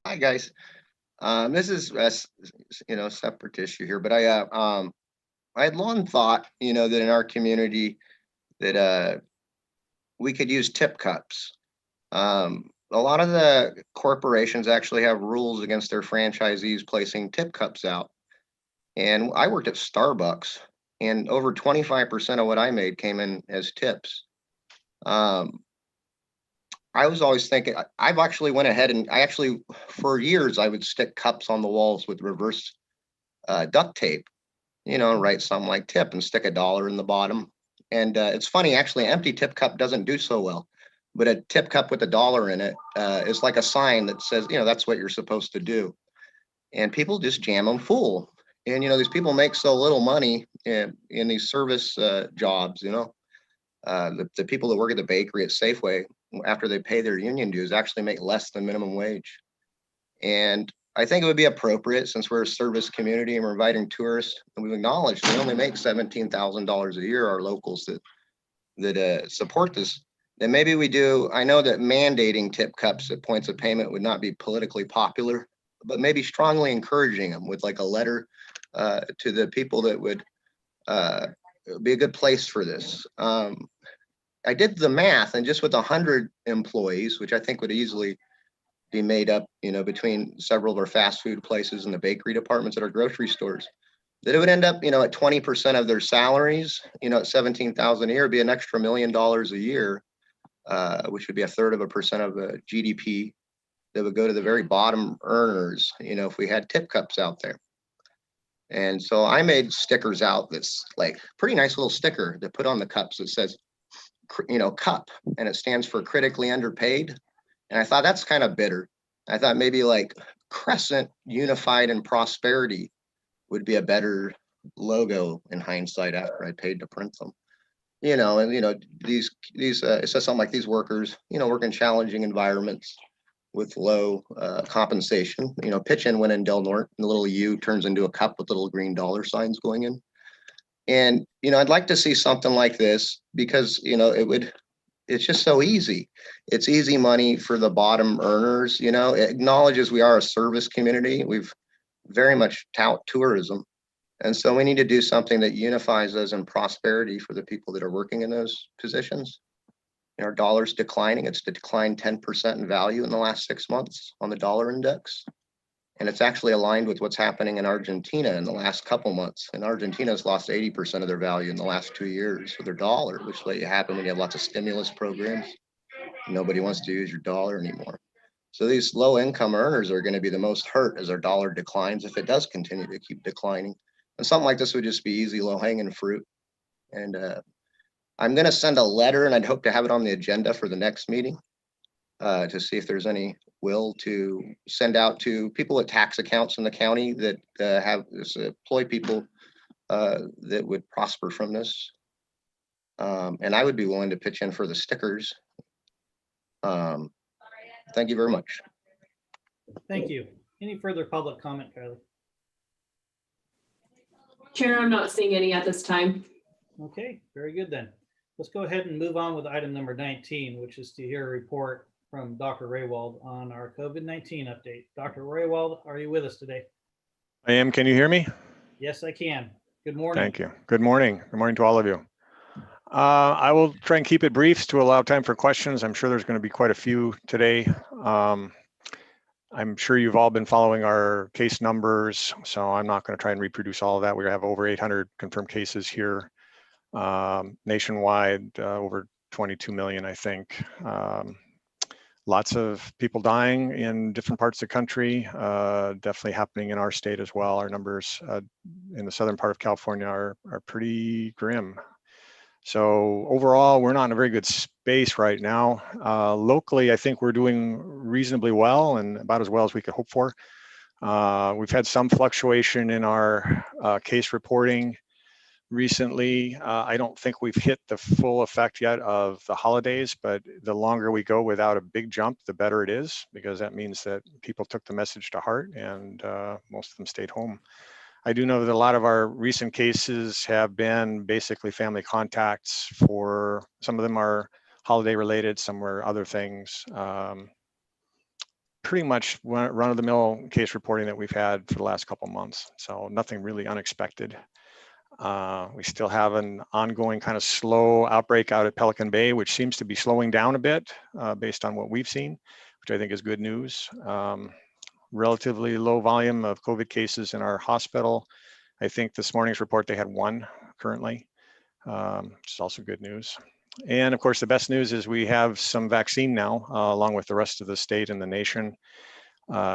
Hi, guys. This is a separate issue here, but I had long thought, that in our community that we could use tip cups. A lot of the corporations actually have rules against their franchisees placing tip cups out. And I worked at Starbucks, and over 25% of what I made came in as tips. I was always thinking, I've actually went ahead and for years, I would stick cups on the walls with reverse duct tape, and write something like tip and stick $1 in the bottom. And it's funny, actually, an empty tip cup doesn't do so well, but a tip cup with $1 in it is like a sign that says, that's what you're supposed to do. And people just jam them full. And, these people make so little money in these service jobs, the people that work at the bakery at Safeway, after they pay their union dues, actually make less than minimum wage. And I think it would be appropriate, since we're a service community and we're inviting tourists, and we've acknowledged they only make $17,000 a year, our locals that support this, then maybe we do. I know that mandating tip cups at points of payment would not be politically popular, but maybe strongly encouraging them with like a letter to the people that would be a good place for this. I did the math, and just with 100 employees, which I think would easily be made up, between several of our fast food places and the bakery departments at our grocery stores, that it would end up, at 20% of their salaries, at 17,000 a year, be an extra $1 million a year, which would be 1/3% of the GDP that would go to the very bottom earners, if we had tip cups out there. And so I made stickers out that's like pretty nice little sticker to put on the cups that says, cup, and it stands for critically underpaid. And I thought that's kind of bitter. I thought maybe like Crescent Unified and Prosperity would be a better logo in hindsight after I paid to print them. These it says something like these workers, work in challenging environments with low compensation. Pitch in when in Del Norte, and the little U turns into a cup with little green dollar signs going in. And, I'd like to see something like this because, it's just so easy. It's easy money for the bottom earners. It acknowledges we are a service community. We've very much tout tourism. And so we need to do something that unifies us in prosperity for the people that are working in those positions. Our dollar's declining. It's declined 10% in value in the last 6 months on the dollar index. And it's actually aligned with what's happening in Argentina in the last couple months. And Argentina's lost 80% of their value in the last 2 years with their dollar, which let you happen when you have lots of stimulus programs. Nobody wants to use your dollar anymore. So these low income earners are going to be the most hurt as our dollar declines, if it does continue to keep declining. And something like this would just be easy, low hanging fruit. And I'm going to send a letter, and I'd hope to have it on the agenda for the next meeting to see if there's any will to send out to people with tax accounts in the county that employ people that would prosper from this. And I would be willing to pitch in for the stickers. Thank you very much. Thank you. Any further public comment, Kylie? Chair, I'm not seeing any at this time. Okay, very good then. Let's go ahead and move on with item number 19, which is to hear a report from Dr. Raywald on our COVID-19 update. Dr. Raywald, are you with us today? I am. Can you hear me? Yes, I can. Good morning. Thank you. Good morning. Good morning to all of you. I will try and keep it brief to allow time for questions. I'm sure there's going to be quite a few today. I'm sure you've all been following our case numbers, so I'm not going to try and reproduce all of that. We have over 800 confirmed cases here nationwide, over 22 million, I think. Lots of people dying in different parts of the country, definitely happening in our state as well. Our numbers in the southern part of California are pretty grim. So overall, we're not in a very good space right now. Locally, I think we're doing reasonably well, and about as well as we could hope for. We've had some fluctuation in our case reporting recently. I don't think we've hit the full effect yet of the holidays, but the longer we go without a big jump, the better it is, because that means that people took the message to heart and most of them stayed home. I do know that a lot of our recent cases have been basically family contacts. For some of them are holiday related, some were other things. Pretty much run-of-the-mill case reporting that we've had for the last couple of months. So nothing really unexpected. We still have an ongoing kind of slow outbreak out at Pelican Bay, which seems to be slowing down a bit based on what we've seen, which I think is good news. Relatively low volume of COVID cases in our hospital. I think this morning's report, they had 1 currently, which is also good news. And of course, the best news is we have some vaccine now, along with the rest of the state and the nation.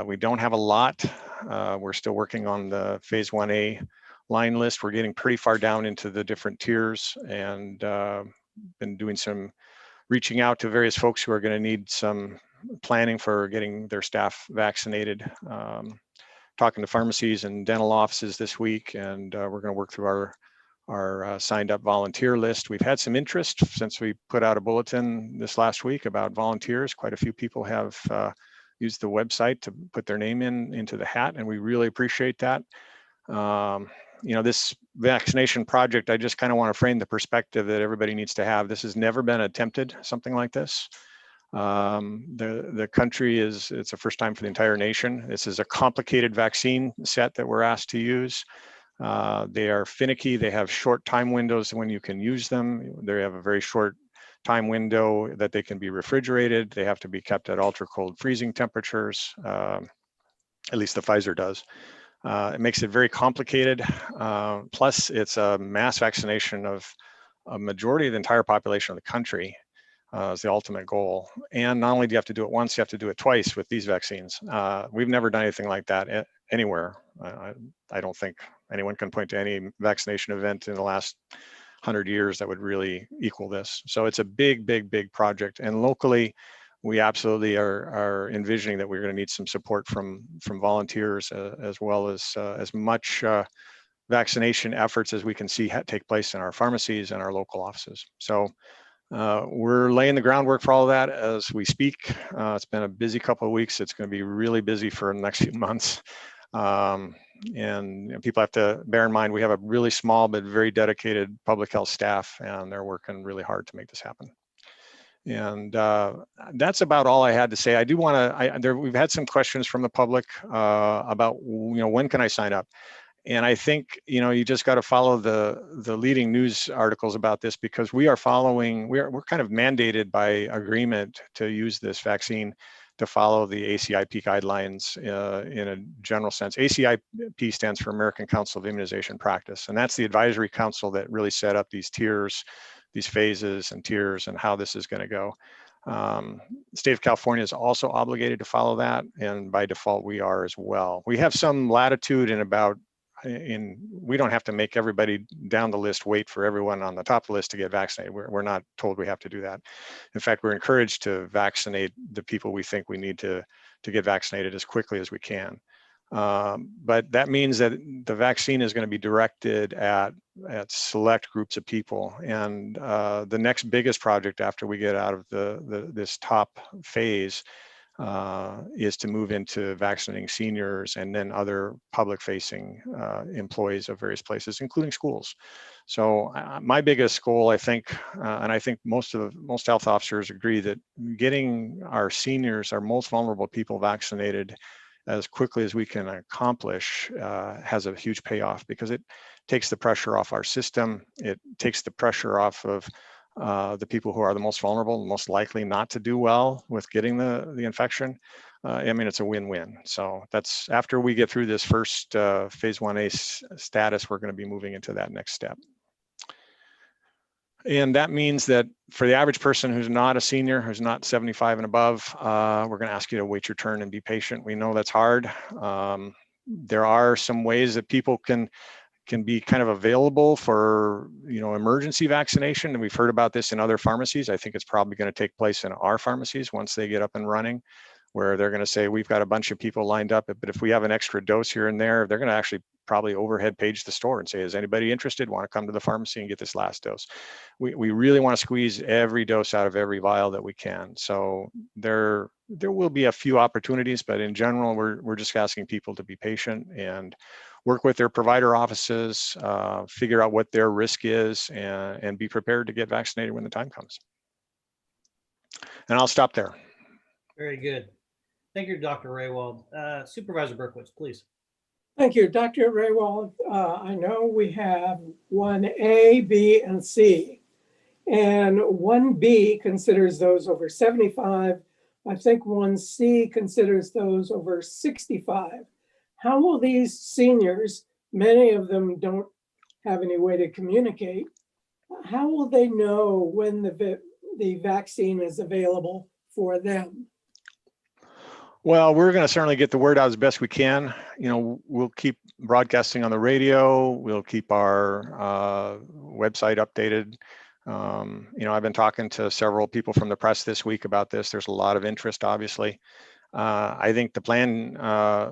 We don't have a lot. We're still working on the phase 1A line list. We're getting pretty far down into the different tiers, and been doing some reaching out to various folks who are going to need some planning for getting their staff vaccinated, talking to pharmacies and dental offices this week, and we're going to work through our signed up volunteer list. We've had some interest since we put out a bulletin this last week about volunteers. Quite a few people have used the website to put their name into the hat, and we really appreciate that. This vaccination project, I just kind of want to frame the perspective that everybody needs to have. This has never been attempted, something like this. The country it's the first time for the entire nation. This is a complicated vaccine set that we're asked to use. They are finicky. They have short time windows when you can use them. They have a very short time window that they can be refrigerated. They have to be kept at ultra cold freezing temperatures. At least the Pfizer does. It makes it very complicated. Plus, it's a mass vaccination of a majority of the entire population of the country is the ultimate goal. And not only do you have to do it once, you have to do it twice with these vaccines. We've never done anything like that anywhere. I don't think anyone can point to any vaccination event in the last 100 years that would really equal this. So it's a big, big, big project. And locally, we absolutely are envisioning that we're going to need some support from volunteers as well as much vaccination efforts as we can see take place in our pharmacies and our local offices. So we're laying the groundwork for all of that as we speak. It's been a busy couple of weeks. It's going to be really busy for the next few months. And people have to bear in mind, we have a really small but very dedicated public health staff, and they're working really hard to make this happen. And that's about all I had to say. I do want to, we've had some questions from the public about, when can I sign up? And I think, you just got to follow the leading news articles about this, because we're kind of mandated by agreement to use this vaccine to follow the ACIP guidelines in a general sense. ACIP stands for American Council of Immunization Practice, and that's the advisory council that really set up these tiers, these phases and tiers, and how this is going to go. The state of California is also obligated to follow that, and by default we are as well. We have some latitude we don't have to make everybody down the list wait for everyone on the top of the list to get vaccinated. We're not told we have to do that. In fact, we're encouraged to vaccinate the people we think we need to get vaccinated as quickly as we can. But that means that the vaccine is going to be directed at select groups of people. And the next biggest project after we get out of this top phase is to move into vaccinating seniors and then other public-facing employees of various places, including schools. So my biggest goal, I think, and I think most health officers agree, that getting our seniors, our most vulnerable people, vaccinated as quickly as we can accomplish has a huge payoff, because it takes the pressure off our system. It takes the pressure off of the people who are the most vulnerable, most likely not to do well with getting the infection. It's a win-win. So that's, after we get through this first phase 1A status, we're going to be moving into that next step. And that means that for the average person who's not a senior, who's not 75 and above, we're going to ask you to wait your turn and be patient. We know that's hard. There are some ways that people can be kind of available for, emergency vaccination. And we've heard about this in other pharmacies. I think it's probably going to take place in our pharmacies once they get up and running, where they're going to say, we've got a bunch of people lined up, but if we have an extra dose here and there, they're going to actually probably overhead page the store and say, is anybody interested? Want to come to the pharmacy and get this last dose? We really want to squeeze every dose out of every vial that we can. So there will be a few opportunities, but in general, we're just asking people to be patient and work with their provider offices, figure out what their risk is, and be prepared to get vaccinated when the time comes. And I'll stop there. Very good. Thank you, Dr. Raywald. Supervisor Berkowitz, please. Thank you, Dr. Raywald. I know we have 1A, B, and C. And 1B considers those over 75. I think 1C considers those over 65. How will these seniors, many of them don't have any way to communicate, how will they know when the vaccine is available for them? Well, we're going to certainly get the word out as best we can. We'll keep broadcasting on the radio. We'll keep our website updated. I've been talking to several people from the press this week about this. There's a lot of interest, obviously. I think the plan,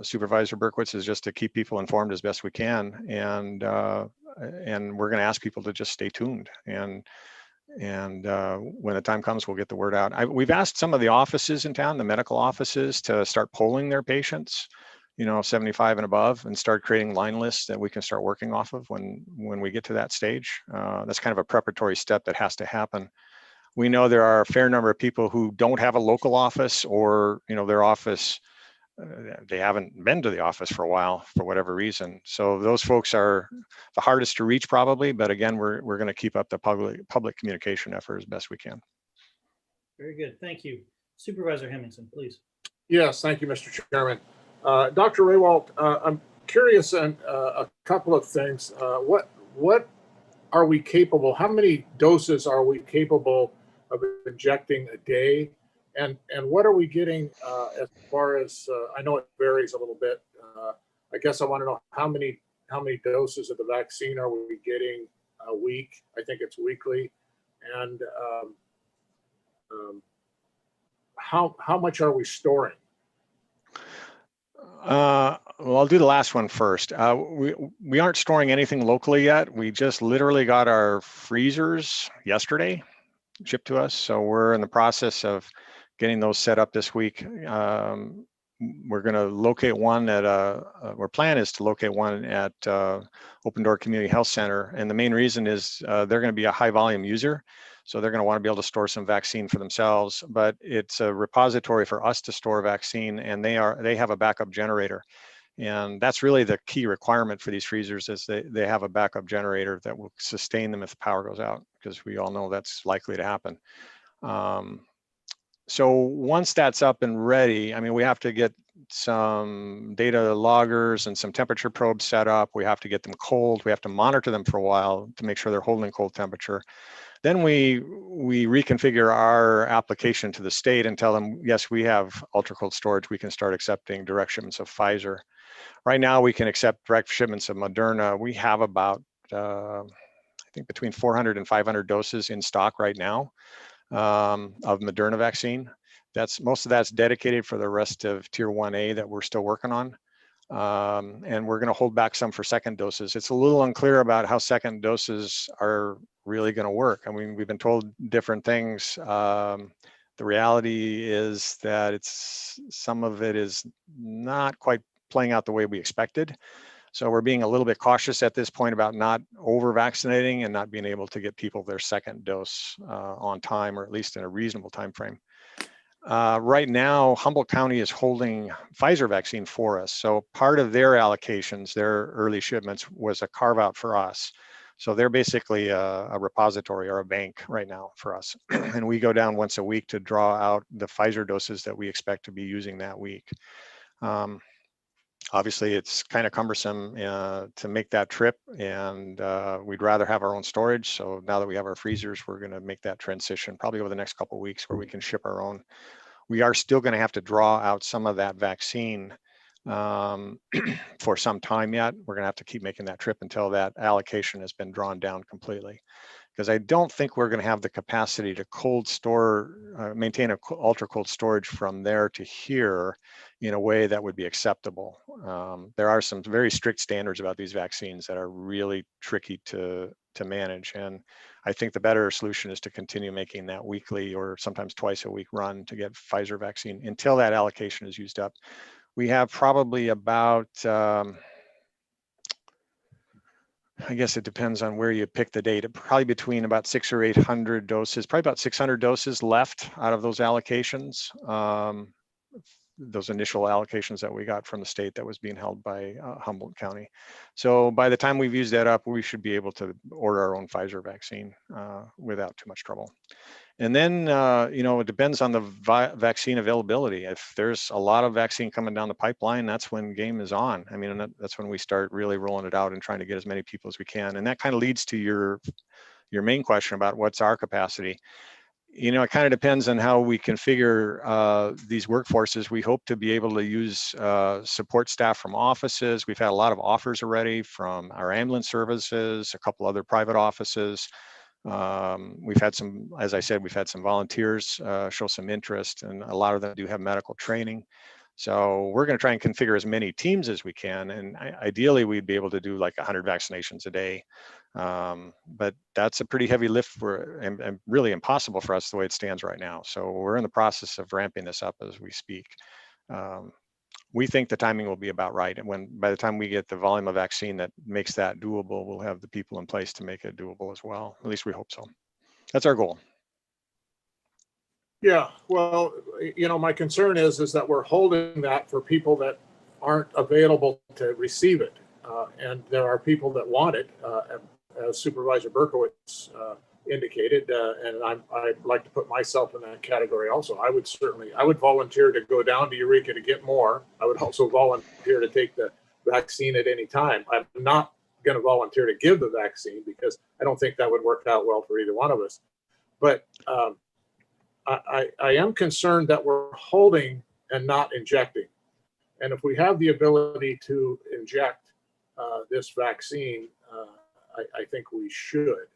Supervisor Berkowitz, is just to keep people informed as best we can, and we're going to ask people to just stay tuned. And when the time comes, we'll get the word out. We've asked some of the offices in town, the medical offices, to start polling their patients, 75 and above, and start creating line lists that we can start working off of when we get to that stage. That's kind of a preparatory step that has to happen. We know there are a fair number of people who don't have a local office, or their office, they haven't been to the office for a while for whatever reason. So those folks are the hardest to reach probably, but again, we're going to keep up the public communication effort as best we can. Very good, thank you. Supervisor Hemmingson, please. Yes, thank you, Mr. Chairman. Dr. Raywalt, I'm curious on a couple of things. What are we capable? How many doses are we capable of injecting a day? And what are we getting as far as, I know it varies a little bit. I guess I want to know how many doses of the vaccine are we getting a week? I think it's weekly. And how much are we storing? Well, I'll do the last one first. We aren't storing anything locally yet. We just literally got our freezers yesterday shipped to us. So we're in the process of getting those set up this week. We're going to locate one at our plan is to locate one at Open Door Community Health Center. And the main reason is they're going to be a high volume user. So they're going to want to be able to store some vaccine for themselves, but it's a repository for us to store vaccine, and they have a backup generator. And that's really the key requirement for these freezers, is they have a backup generator that will sustain them if the power goes out, because we all know that's likely to happen. So once that's up and ready, I mean, we have to get some data loggers and some temperature probes set up. We have to get them cold. We have to monitor them for a while to make sure they're holding cold temperature. Then we reconfigure our application to the state and tell them, yes, we have ultra cold storage. We can start accepting direct shipments of Pfizer. Right now, we can accept direct shipments of Moderna. We have about, I think, between 400 and 500 doses in stock right now of Moderna vaccine. Most of that's dedicated for the rest of Tier 1A that we're still working on. And we're going to hold back some for second doses. It's a little unclear about how second doses are really going to work. I mean, we've been told different things. The reality is that some of it is not quite playing out the way we expected. So we're being a little bit cautious at this point about not over vaccinating and not being able to get people their second dose on time, or at least in a reasonable time frame. Right now, Humboldt County is holding Pfizer vaccine for us. So part of their allocations, their early shipments, was a carve out for us. So they're basically a repository or a bank right now for us. And we go down once a week to draw out the Pfizer doses that we expect to be using that week. Obviously, it's kind of cumbersome to make that trip, and we'd rather have our own storage. So now that we have our freezers, we're going to make that transition probably over the next couple of weeks, where we can ship our own. We are still going to have to draw out some of that vaccine for some time yet. We're going to have to keep making that trip until that allocation has been drawn down completely, because I don't think we're going to have the capacity to cold store, maintain a ultra cold storage from there to here in a way that would be acceptable. There are some very strict standards about these vaccines that are really tricky to manage. And I think the better solution is to continue making that weekly or sometimes twice a week run to get Pfizer vaccine until that allocation is used up. We have probably about, I guess it depends on where you pick the date, probably between about 600 or 800 doses, probably about 600 doses left out of those allocations, those initial allocations that we got from the state that was being held by Humboldt County. So by the time we've used that up, we should be able to order our own Pfizer vaccine without too much trouble. And then, it depends on the vaccine availability. If there's a lot of vaccine coming down the pipeline, that's when game is on. I mean, that's when we start really rolling it out and trying to get as many people as we can. And that kind of leads to your main question about what's our capacity. It kind of depends on how we configure these workforces. We hope to be able to use support staff from offices. We've had a lot of offers already from our ambulance services, a couple other private offices. We've had some, as I said, we've had some volunteers show some interest, and a lot of them do have medical training. So we're going to try and configure as many teams as we can. And ideally, we'd be able to do like 100 vaccinations a day. But that's a pretty heavy lift for, and really impossible for us the way it stands right now. So we're in the process of ramping this up as we speak. We think the timing will be about right. And by the time we get the volume of vaccine that makes that doable, we'll have the people in place to make it doable as well. At least we hope so. That's our goal. Yeah, well, my concern is that we're holding that for people that aren't available to receive it. And there are people that want it, as Supervisor Berkowitz indicated, and I'd like to put myself in that category also. I would volunteer to go down to Eureka to get more. I would also volunteer to take the vaccine at any time. I'm not going to volunteer to give the vaccine because I don't think that would work out well for either one of us. But I am concerned that we're holding and not injecting. And if we have the ability to inject this vaccine, I think we should.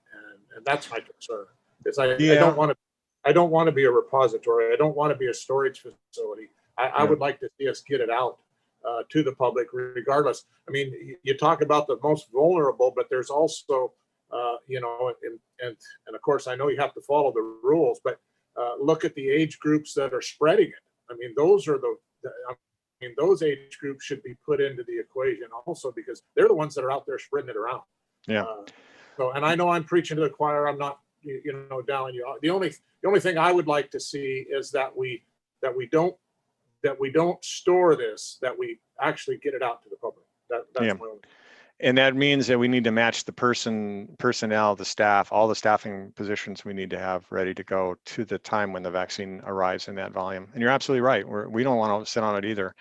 And that's my concern. Is I don't want to be a repository. I don't want to be a storage facility. I would like to see us get it out to the public regardless. I mean, you talk about the most vulnerable, but there's also, and of course, I know you have to follow the rules, but look at the age groups that are spreading it. I mean, those age groups should be put into the equation also because they're the ones that are out there spreading it around. Yeah. And I know I'm preaching to the choir. I'm not, downing you. The only thing I would like to see is that we don't store this, that we actually get it out to the public. That's my only. And that means that we need to match the personnel, the staff, all the staffing positions we need to have ready to go to the time when the vaccine arrives in that volume. And you're absolutely right. We don't want to sit on it either.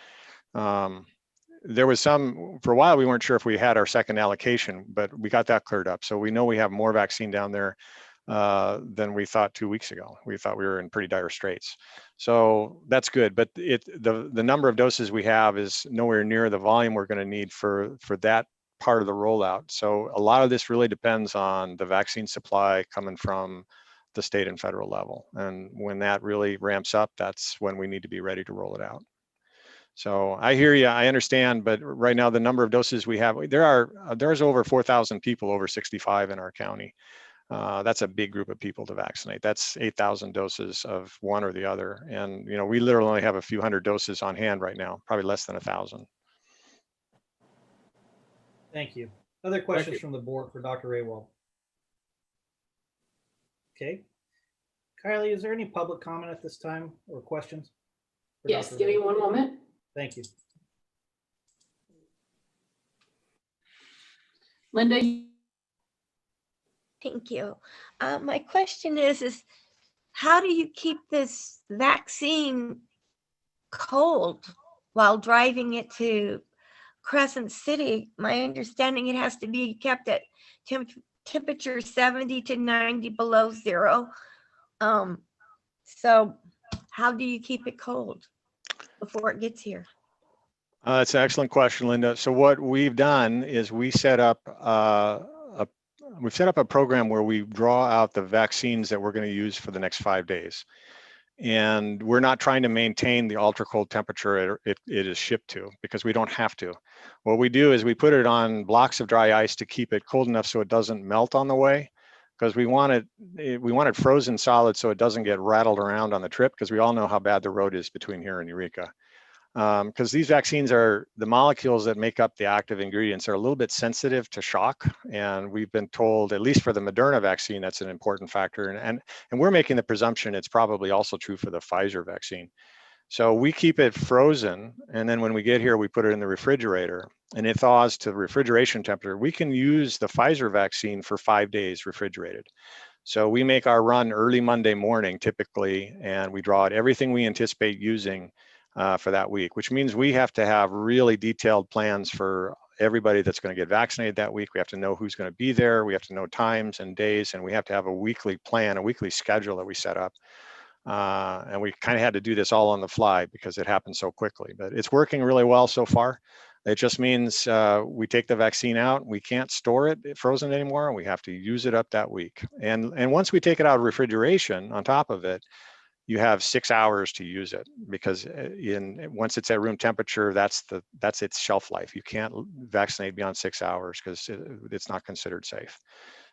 There was for a while, we weren't sure if we had our second allocation, but we got that cleared up. So we know we have more vaccine down there than we thought 2 weeks ago. We thought we were in pretty dire straits. So that's good. But the number of doses we have is nowhere near the volume we're going to need for that part of the rollout. So a lot of this really depends on the vaccine supply coming from the state and federal level. And when that really ramps up, that's when we need to be ready to roll it out. So I hear you, I understand, but right now the number of doses we have, there's over 4,000 people over 65 in our county. That's a big group of people to vaccinate. That's 8,000 doses of one or the other. And we literally only have a few hundred doses on hand right now, probably less than 1,000. Thank you. Other questions from the board for Dr. Raywald? Okay. Kylie, is there any public comment at this time or questions? Yes, give me one moment. Thank you. Linda. Thank you. My question is how do you keep this vaccine cold while driving it to Crescent City? My understanding, it has to be kept at temperature 70 to 90 below zero. So how do you keep it cold before it gets here? That's an excellent question, Linda. So what we've done is we've set up a program where we draw out the vaccines that we're going to use for the next 5 days. And we're not trying to maintain the ultra cold temperature it is shipped to, because we don't have to. What we do is we put it on blocks of dry ice to keep it cold enough so it doesn't melt on the way, because we want it frozen solid so it doesn't get rattled around on the trip, because we all know how bad the road is between here and Eureka. Because these vaccines the molecules that make up the active ingredients are a little bit sensitive to shock. And we've been told, at least for the Moderna vaccine, that's an important factor. And we're making the presumption it's probably also true for the Pfizer vaccine. So we keep it frozen. And then when we get here, we put it in the refrigerator and it thaws to refrigeration temperature. We can use the Pfizer vaccine for 5 days refrigerated. So we make our run early Monday morning typically, and we draw out everything we anticipate using for that week, which means we have to have really detailed plans for everybody that's going to get vaccinated that week. We have to know who's going to be there. We have to know times and days, and we have to have a weekly plan, a weekly schedule that we set up. And we kind of had to do this all on the fly because it happened so quickly, but it's working really well so far. It just means we take the vaccine out, we can't store it frozen anymore, and we have to use it up that week. And once we take it out of refrigeration on top of it, you have 6 hours to use it, because once it's at room temperature, that's its shelf life. You can't vaccinate beyond 6 hours because it's not considered safe.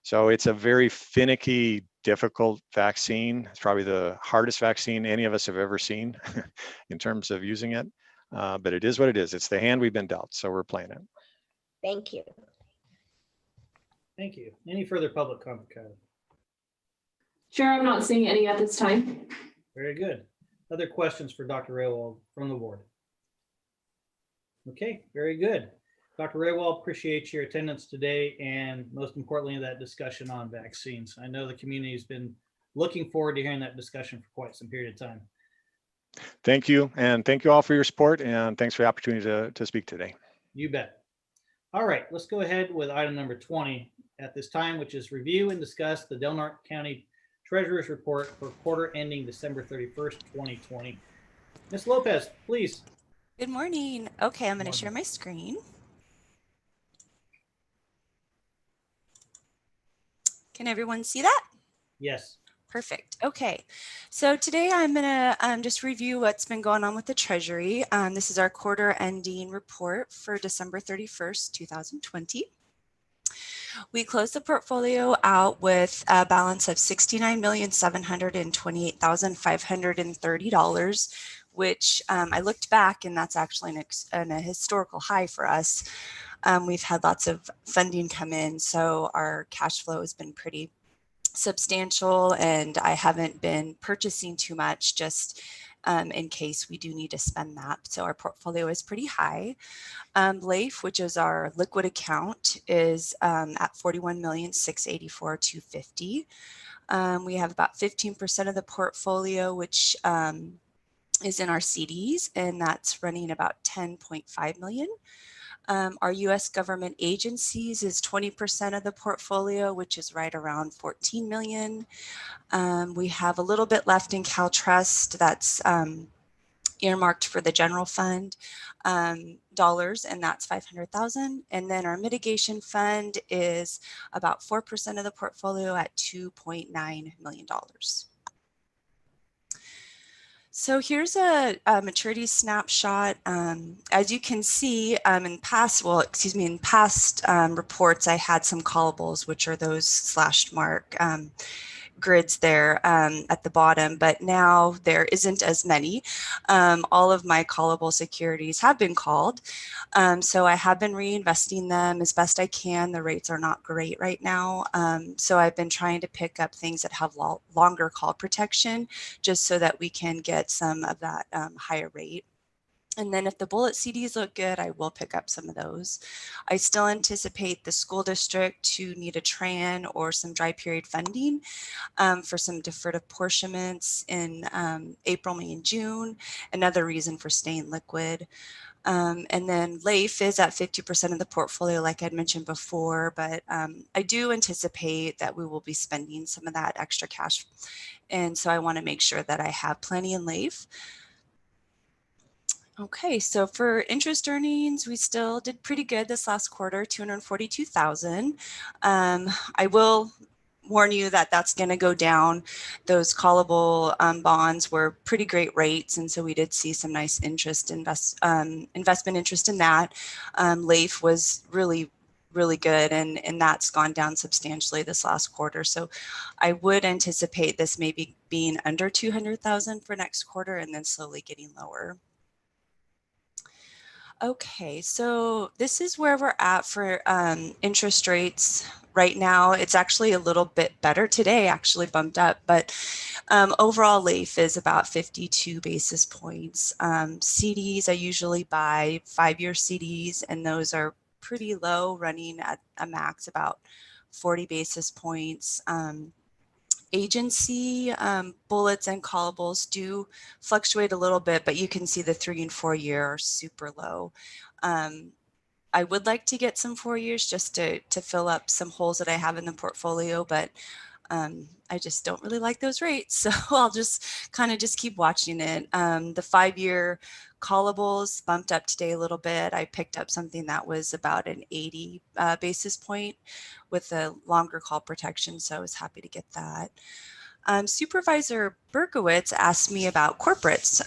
So it's a very finicky, difficult vaccine. It's probably the hardest vaccine any of us have ever seen in terms of using it. But it is what it is. It's the hand we've been dealt, so we're playing it. Thank you. Thank you. Any further public comment, Kylie? Chair, I'm not seeing any at this time. Very good. Other questions for Dr. Raywald from the board? Okay, very good. Dr. Raywald, appreciate your attendance today, and most importantly, that discussion on vaccines. I know the community has been looking forward to hearing that discussion for quite some period of time. Thank you, and thank you all for your support, and thanks for the opportunity to speak today. You bet. All right, let's go ahead with item number 20 at this time, which is review and discuss the Del Norte County Treasurer's Report for quarter ending December 31st, 2020. Ms. Lopez, please. Good morning. Okay, I'm going to share my screen. Can everyone see that? Yes. Perfect. Okay, so today I'm going to just review what's been going on with the Treasury. This is our quarter ending report for December 31st, 2020. We closed the portfolio out with a balance of $69,728,530, which I looked back, and that's actually a historical high for us. We've had lots of funding come in, so our cash flow has been pretty substantial, and I haven't been purchasing too much, just in case we do need to spend that. So our portfolio is pretty high. LAIF, which is our liquid account, is at $41,684,250. We have about 15% of the portfolio, which is in our CDs, and that's running about $10.5 million. Our U.S. government agencies is 20% of the portfolio, which is right around $14 million. We have a little bit left in CalTrust that's earmarked for the general fund dollars, and that's $500,000. And then our mitigation fund is about 4% of the portfolio at $2.9 million. So here's a maturity snapshot. As you can see, in past reports, I had some callables, which are those slashed mark grids there at the bottom, but now there isn't as many. All of my callable securities have been called. So I have been reinvesting them as best I can. The rates are not great right now. So I've been trying to pick up things that have longer call protection, just so that we can get some of that higher rate. And then if the bullet CDs look good, I will pick up some of those. I still anticipate the school district to need a TRAN or some dry period funding for some deferred apportionments in April, May, and June. Another reason for staying liquid. And then LAIF is at 50% of the portfolio, like I'd mentioned before, but I do anticipate that we will be spending some of that extra cash. And so I want to make sure that I have plenty in LAIF. Okay, so for interest earnings, we still did pretty good this last quarter, $242,000. I will warn you that that's going to go down. Those callable bonds were pretty great rates, and so we did see some nice investment interest in that. LAIF was really good, and that's gone down substantially this last quarter. So I would anticipate this maybe being under $200,000 for next quarter, and then slowly getting lower. Okay, so this is where we're at for interest rates right now. It's actually a little bit better today, actually bumped up, but overall LAIF is about 52 basis points. CDs, I usually buy 5-year CDs, and those are pretty low, running at a max about 40 basis points. Agency bullets and callables do fluctuate a little bit, but you can see the 3 and 4 year are super low. I would like to get some 4 years just to fill up some holes that I have in the portfolio, but I just don't really like those rates. So I'll just kind of just keep watching it. The 5-year callables bumped up today a little bit. I picked up something that was about an 80 basis point with a longer call protection. So I was happy to get that. Supervisor Berkowitz asked me about corporates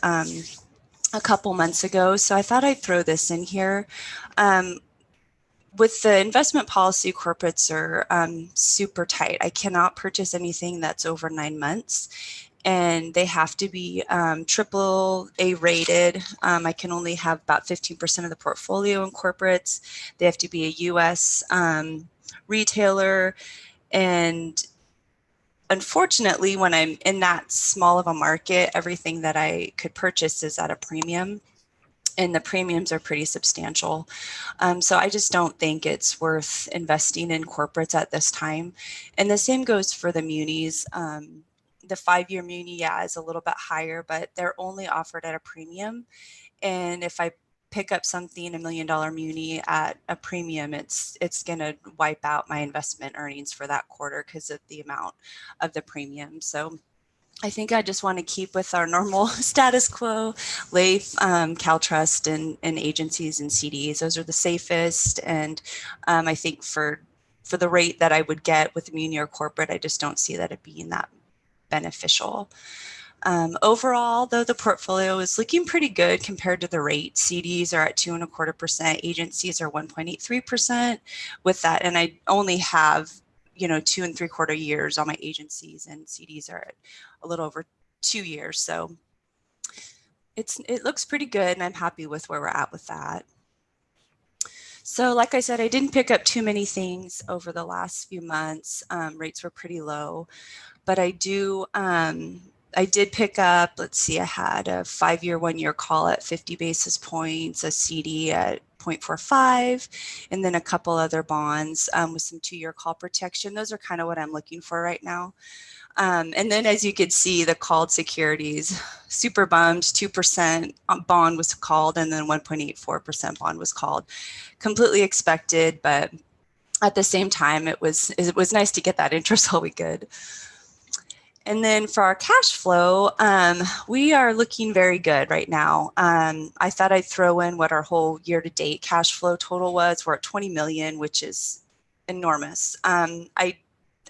a couple months ago. So I thought I'd throw this in here. With the investment policy, corporates are super tight. I cannot purchase anything that's over 9 months, and they have to be AAA rated. I can only have about 15% of the portfolio in corporates. They have to be a US retailer. And unfortunately, when I'm in that small of a market, everything that I could purchase is at a premium. And the premiums are pretty substantial. So I just don't think it's worth investing in corporates at this time. And the same goes for the munis. The 5-year muni, yeah, is a little bit higher, but they're only offered at a premium. And if I pick up something, $1 million muni at a premium, it's going to wipe out my investment earnings for that quarter because of the amount of the premium. So I think I just want to keep with our normal status quo, LAIF, CalTrust, and agencies and CDs. Those are the safest. And I think for the rate that I would get with muni or corporate, I just don't see that it being that beneficial. Overall, though, the portfolio is looking pretty good compared to the rate. CDs are at 2.25%, agencies are 1.83% with that. And I only have 2.75 years on my agencies, and CDs are at a little over 2 years. So it looks pretty good, and I'm happy with where we're at with that. So like I said, I didn't pick up too many things over the last few months. Rates were pretty low, but I did pick up, let's see, I had a 5-year, 1-year call at 50 basis points, a CD at 0.45, and then a couple other bonds with some 2-year call protection. Those are kind of what I'm looking for right now. And then as you could see, the called securities, super bummed, 2% bond was called, and then 1.84% bond was called. Completely expected, but at the same time, it was nice to get that interest while we could. And then for our cash flow, we are looking very good right now. I thought I'd throw in what our whole year-to-date cash flow total was. We're at 20 million, which is enormous.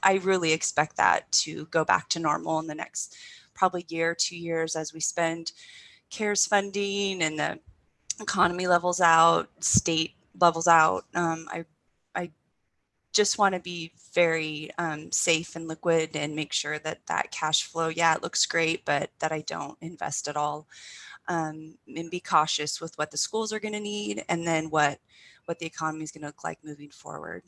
I really expect that to go back to normal in the next probably year, 2 years as we spend CARES funding and the economy levels out, state levels out. I just want to be very safe and liquid and make sure that that cash flow, yeah, it looks great, but that I don't invest at all, and be cautious with what the schools are going to need and then what the economy is going to look like moving forward.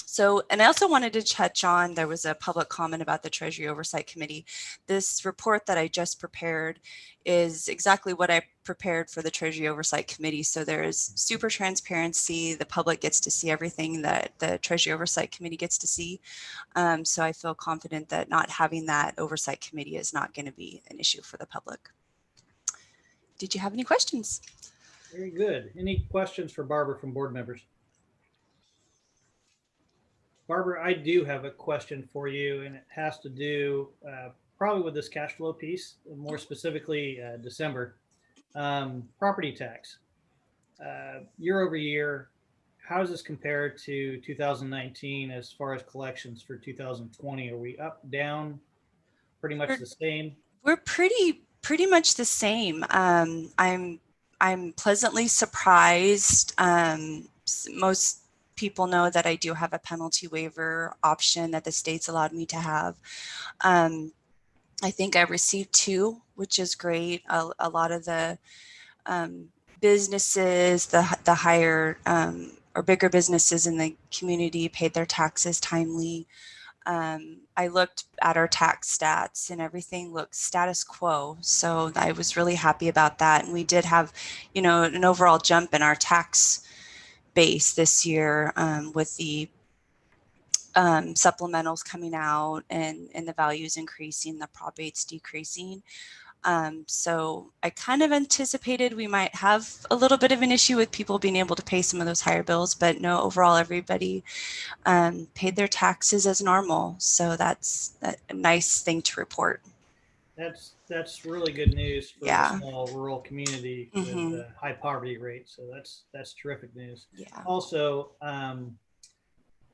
So, and I also wanted to touch on, there was a public comment about the Treasury Oversight Committee. This report that I just prepared is exactly what I prepared for the Treasury Oversight Committee. So there's super transparency. The public gets to see everything that the Treasury Oversight Committee gets to see. So I feel confident that not having that Oversight Committee is not going to be an issue for the public. Did you have any questions? Very good. Any questions for Barbara from board members? Barbara, I do have a question for you, and it has to do probably with this cash flow piece, more specifically December. Property tax. Year over year, how does this compare to 2019 as far as collections for 2020? Are we up, down, pretty much the same? We're pretty much the same. I'm pleasantly surprised. Most people know that I do have a penalty waiver option that the state's allowed me to have. I think I received 2, which is great. A lot of the businesses, the higher or bigger businesses in the community paid their taxes timely. I looked at our tax stats and everything looked status quo. So I was really happy about that. And we did have, an overall jump in our tax base this year with the supplementals coming out and the values increasing, the probates decreasing. So I kind of anticipated we might have a little bit of an issue with people being able to pay some of those higher bills, but no, overall, everybody paid their taxes as normal. So that's a nice thing to report. That's really good news for a Yeah. small rural community with Mhm. a high poverty rate. So that's terrific news. Yeah. Also,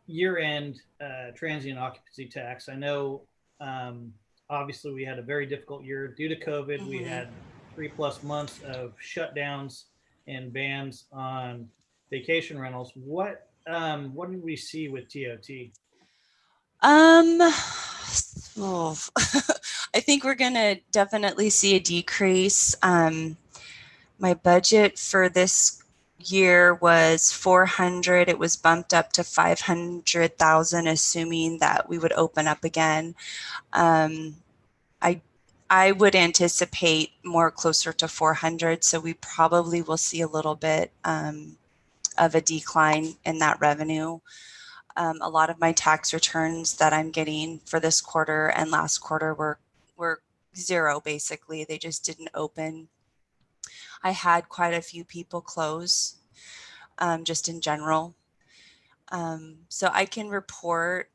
year-end transient occupancy tax. I know, obviously, we had a very difficult year due to COVID. We Mhm. had 3+ months of shutdowns and bans on vacation rentals. What did we see with TOT? Oh, I think we're gonna definitely see a decrease. My budget for this year was 400. It was bumped up to 500,000, assuming that we would open up again. Um, I would anticipate more closer to 400, so we probably will see a little bit of a decline in that revenue. A lot of my tax returns that I'm getting for this quarter and last quarter were zero, basically. They just didn't open. I had quite a few people close, just in general. So I can report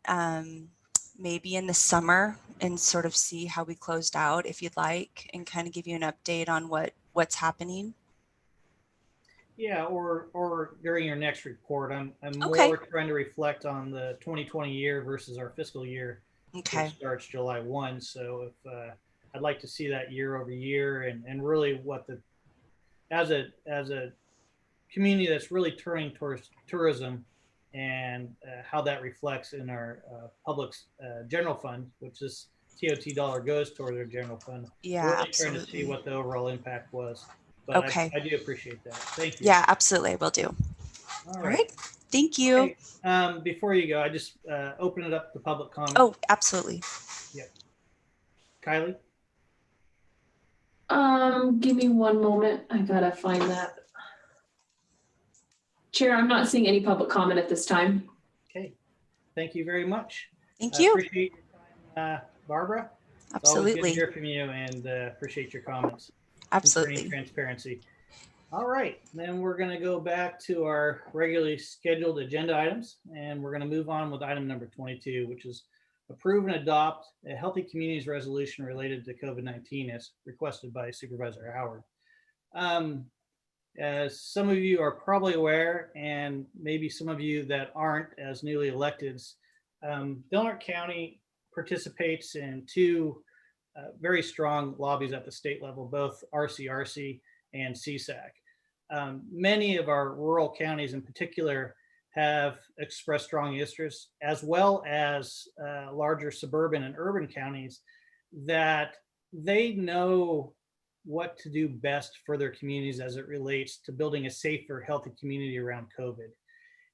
maybe in the summer and sort of see how we closed out, if you'd like, and kind of give you an update on what's happening. Yeah, or during your next report. I'm Okay. more trying to reflect on the 2020 year versus our fiscal year, Okay. which starts July 1. So if I'd like to see that year over year and really what the as a community that's really turning towards tourism and how that reflects in our public general fund, which this TOT dollar goes toward their general fund. Yeah, Really trying to see absolutely. what the overall impact was. But Okay. I do appreciate that. Thank you. Yeah, absolutely. I will do. All All right. right. Thank you. Okay. Before you go, I just open it up to public comment. Oh, absolutely. Yep. Kylie? Give me one moment. I gotta find that. Chair, I'm not seeing any public comment at this time. Okay. Thank you very much. Thank you. Appreciate your time, Barbara. It's always good to Absolutely. hear from you and appreciate your comments. Absolutely. Concerning transparency. All right, then we're going to go back to our regularly scheduled agenda items, and we're going to move on with item number 22, which is approve and adopt a Healthy Communities resolution related to COVID-19 as requested by Supervisor Howard. As some of you are probably aware, and maybe some of you that aren't as newly electeds, Del Norte County participates in two very strong lobbies at the state level, both RCRC and CSAC. Many of our rural counties in particular have expressed strong interest, as well as larger suburban and urban counties, that they know what to do best for their communities as it relates to building a safer, healthy community around COVID.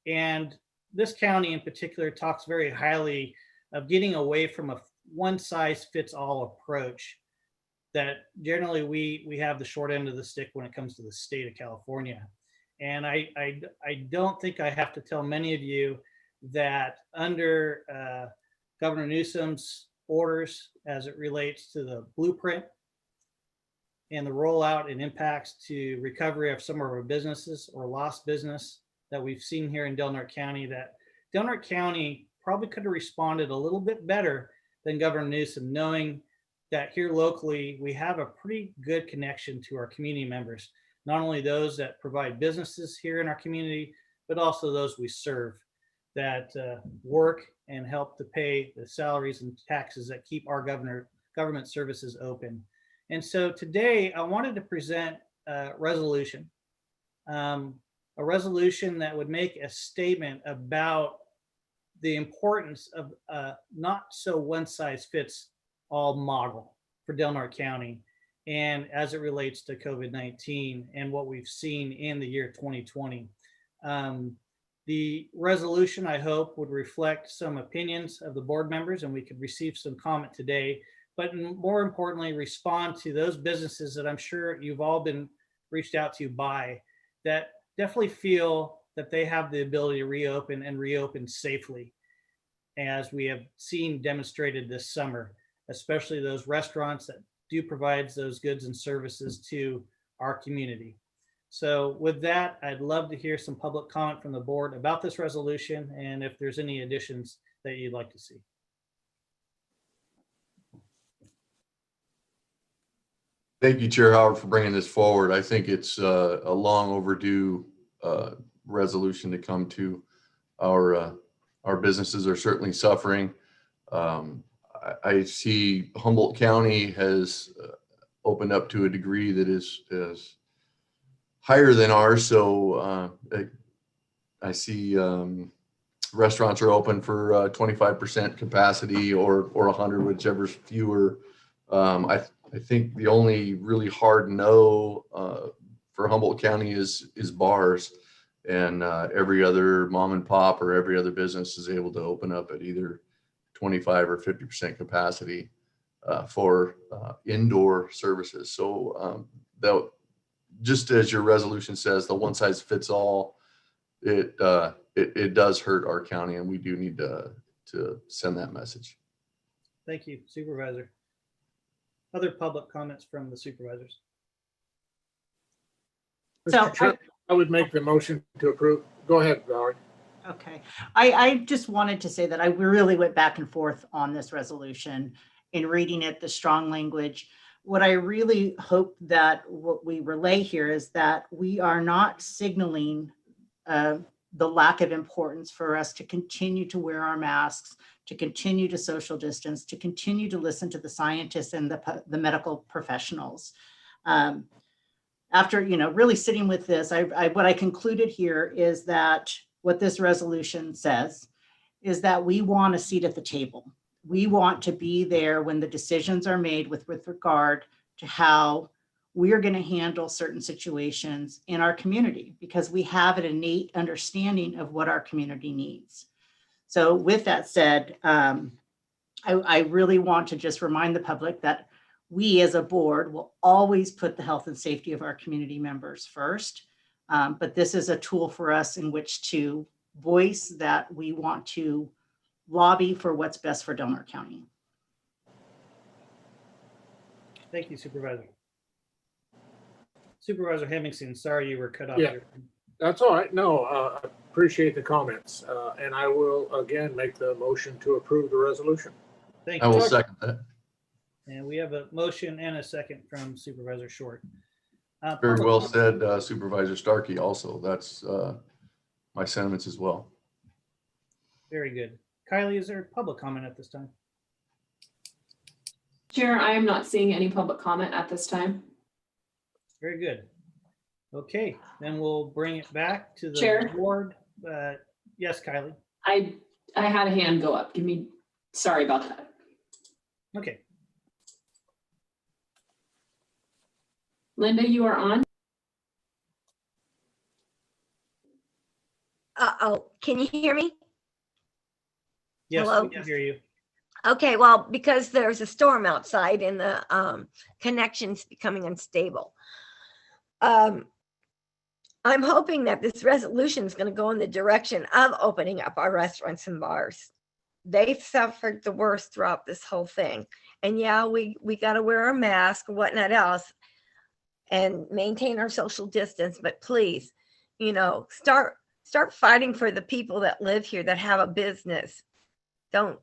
And this county in particular talks very highly of getting away from a one size fits all approach that generally we have the short end of the stick when it comes to the state of California. And I don't think I have to tell many of you that under Governor Newsom's orders as it relates to the blueprint and the rollout and impacts to recovery of some of our businesses or lost business that we've seen here in Del Norte County, that Del Norte County probably could have responded a little bit better than Governor Newsom, knowing that here locally, we have a pretty good connection to our community members, not only those that provide businesses here in our community, but also those we serve that work and help to pay the salaries and taxes that keep our government services open. And so today I wanted to present a resolution that would make a statement about the importance of not so one size fits all model for Del Norte County, and as it relates to COVID-19 and what we've seen in the year 2020. The resolution, I hope, would reflect some opinions of the board members, and we could receive some comment today, but more importantly, respond to those businesses that I'm sure you've all been reached out to by, that definitely feel that they have the ability to reopen and reopen safely, as we have seen demonstrated this summer, especially those restaurants that do provides those goods and services to our community. So with that, I'd love to hear some public comment from the board about this resolution and if there's any additions that you'd like to see. Thank you, Chair Howard, for bringing this forward. I think it's a long overdue resolution to come to. Our businesses are certainly suffering. I see Humboldt County has opened up to a degree that is higher than ours. So I see restaurants are open for 25% capacity or 100, whichever's fewer. I think the only really hard no for Humboldt County is bars, and every other mom and pop or every other business is able to open up at either 25 or 50% capacity for indoor services. So that, just as your resolution says, the one size fits all, it does hurt our county, and we do need to send that message. Thank you, Supervisor. Other public comments from the supervisors? So Mr. Chair, I would make the motion to approve. Go ahead, Valerie. Okay, I just wanted to say that I really went back and forth on this resolution in reading it, the strong language. What I really hope that what we relay here is that we are not signaling the lack of importance for us to continue to wear our masks, to continue to social distance, to continue to listen to the scientists and the medical professionals. After really sitting with this, what I concluded here is that what this resolution says is that we want a seat at the table. We want to be there when the decisions are made with regard to how we're going to handle certain situations in our community, because we have an innate understanding of what our community needs. So with that said, I really want to just remind the public that we as a board will always put the health and safety of our community members first. But this is a tool for us in which to voice that we want to lobby for what's best for Del Norte County. Thank you, Supervisor. Supervisor Hemmingson, sorry you were cut off. Yeah. Here. That's all right. No, I appreciate the comments. And I will again make the motion to approve the resolution. Thank I you. will second that. And we have a motion and a second from Supervisor Short. Very public well comment. said, Supervisor Starkey. Also, that's my sentiments as well. Very good. Kylie, is there public comment at this time? Chair, I am not seeing any public comment at this time. Very good. Okay, then we'll bring it back to the Chair? board. Yes, Kylie. I had a hand go up. Sorry about that. Okay. Linda, you are on. Uh-oh, can you hear me? Yes, Hello? we can hear you. Okay, well, because there's a storm outside and the connection's becoming unstable. I'm hoping that this resolution is going to go in the direction of opening up our restaurants and bars. They've suffered the worst throughout this whole thing. And yeah, we got to wear a mask and whatnot else and maintain our social distance. But please, start fighting for the people that live here that have a business. Don't.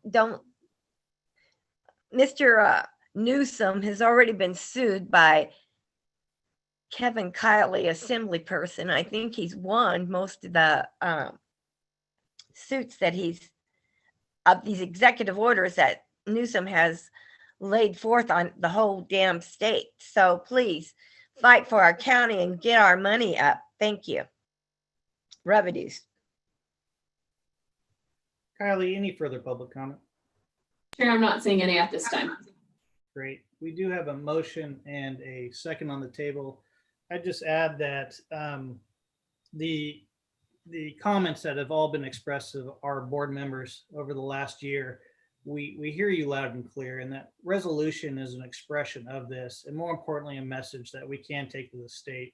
Mr. Newsom has already been sued by Kevin Kiley, assembly person. I think he's won most of the suits that of these executive orders that Newsom has laid forth on the whole damn state. So please fight for our county and get our money up. Thank you. Revenues. Kylie, any further public comment? Chair, I'm not seeing any at this time. Great. We do have a motion and a second on the table. I'd just add that the comments that have all been expressed of our board members over the last year, we hear you loud and clear, and that resolution is an expression of this, and more importantly, a message that we can take to the state.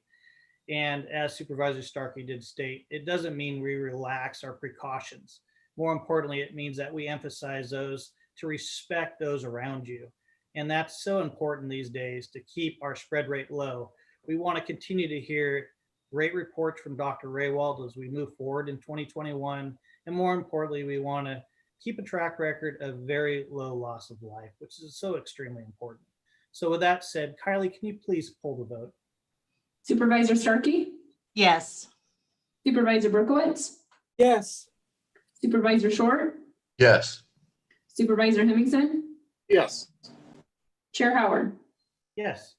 And as Supervisor Starkey did state, it doesn't mean we relax our precautions. More importantly, it means that we emphasize those to respect those around you. And that's so important these days to keep our spread rate low. We want to continue to hear great reports from Dr. Raywald as we move forward in 2021. And more importantly, we want to keep a track record of very low loss of life, which is so extremely important. So with that said, Kylie, can you please pull the vote? Supervisor Starkey, Yes. Supervisor Berkowitz, Yes. Supervisor Short, Yes. Supervisor Hemmingson, Yes. Chair Howard. Yes.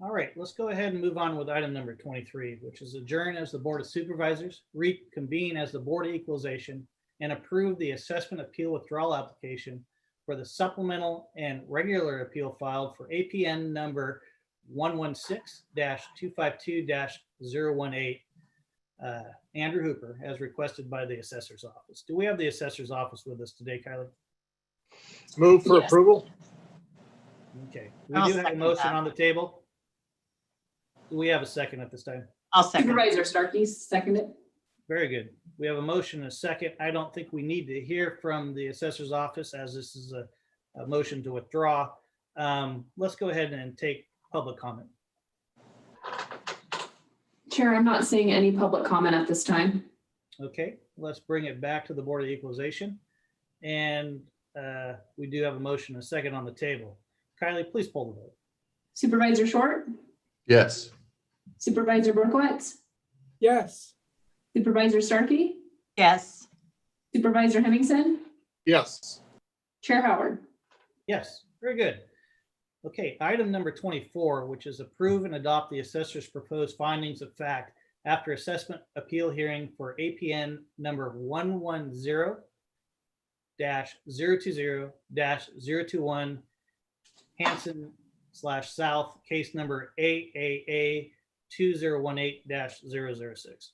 All right, let's go ahead and move on with item number 23, which is adjourn as the Board of Supervisors, reconvene as the Board of Equalization, and approve the assessment appeal withdrawal application for the supplemental and regular appeal filed for APN number 116-252-018, Andrew Hooper, as requested by the assessor's office. Do we have the assessor's office with us today, Kylie? Move for Yes. approval? Okay, we I'll do have a second motion that. on the table. Do we have a second at this time? I'll second. Supervisor Starkey, seconded. Very good. We have a motion and a second. I don't think we need to hear from the assessor's office as this is a motion to withdraw. Let's go ahead and take public comment. Chair, I'm not seeing any public comment at this time. Okay, let's bring it back to the Board of Equalization. And we do have a motion and a second on the table. Kylie, please pull the vote. Supervisor Short, Yes. Supervisor Berkowitz, Yes. Supervisor Starkey, Yes. Supervisor Hemmingson, Yes. Chair Howard. Yes, very good. Okay, item number 24, which is approve and adopt the assessor's proposed findings of fact after assessment appeal hearing for APN number 110-020-021 Hanson/South, case number AAA 2018-006.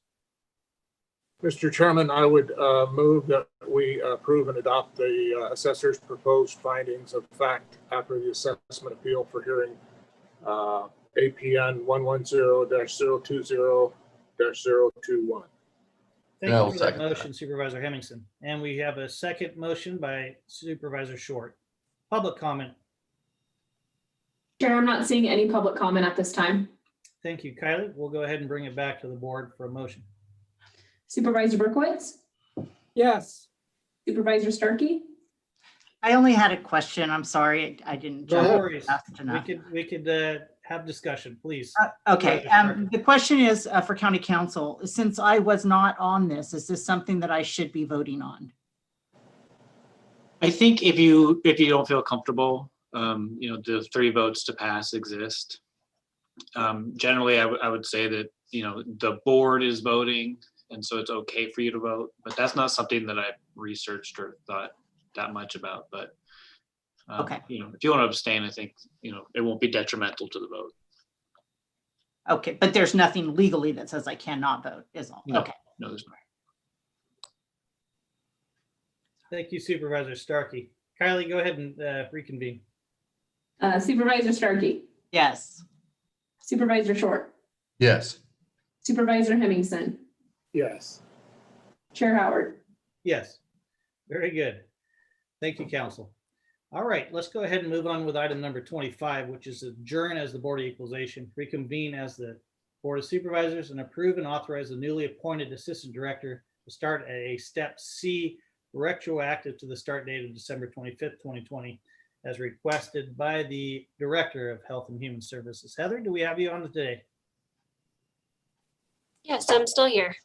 Mr. Chairman, I would move that we approve and adopt the assessor's proposed findings of fact after the assessment appeal for hearing APN 110-020-021. Thank I'll you for that second that. motion, Supervisor Hemmingson. And we have a second motion by Supervisor Short. Public comment. Chair, I'm not seeing any public comment at this time. Thank you, Kylie. We'll go ahead and bring it back to the board for a motion. Supervisor Berkowitz, Yes. Supervisor Starkey, I only had a question. I'm sorry. I didn't No jump worries. fast We enough. could have discussion, please. Okay, Supervisor Starkey. the question is for county council, since I was not on this, is this something that I should be voting on? I think if you don't feel comfortable, the 3 votes to pass exist. Generally, I would say that, the board is voting, and so it's okay for you to vote, but that's not something that I've researched or thought that much about, but Okay. if you want to abstain, I think, it won't be detrimental to the vote. Okay, but there's nothing legally that says I cannot vote, is all? No. Okay. No, there's not. Thank you, Supervisor Starkey. Kylie, go ahead and reconvene. Supervisor Starkey, Yes. Supervisor Short, Yes. Supervisor Hemmingson, Yes. Chair Howard. Yes, very good. Thank you, council. All right, let's go ahead and move on with item number 25, which is adjourn as the Board of Equalization, reconvene as the Board of Supervisors, and approve and authorize the newly appointed Assistant Director to start at a Step C, retroactive to the start date of December 25th, 2020, as requested by the Director of Health and Human Services. Heather, do we have you on today? Yes, I'm still here.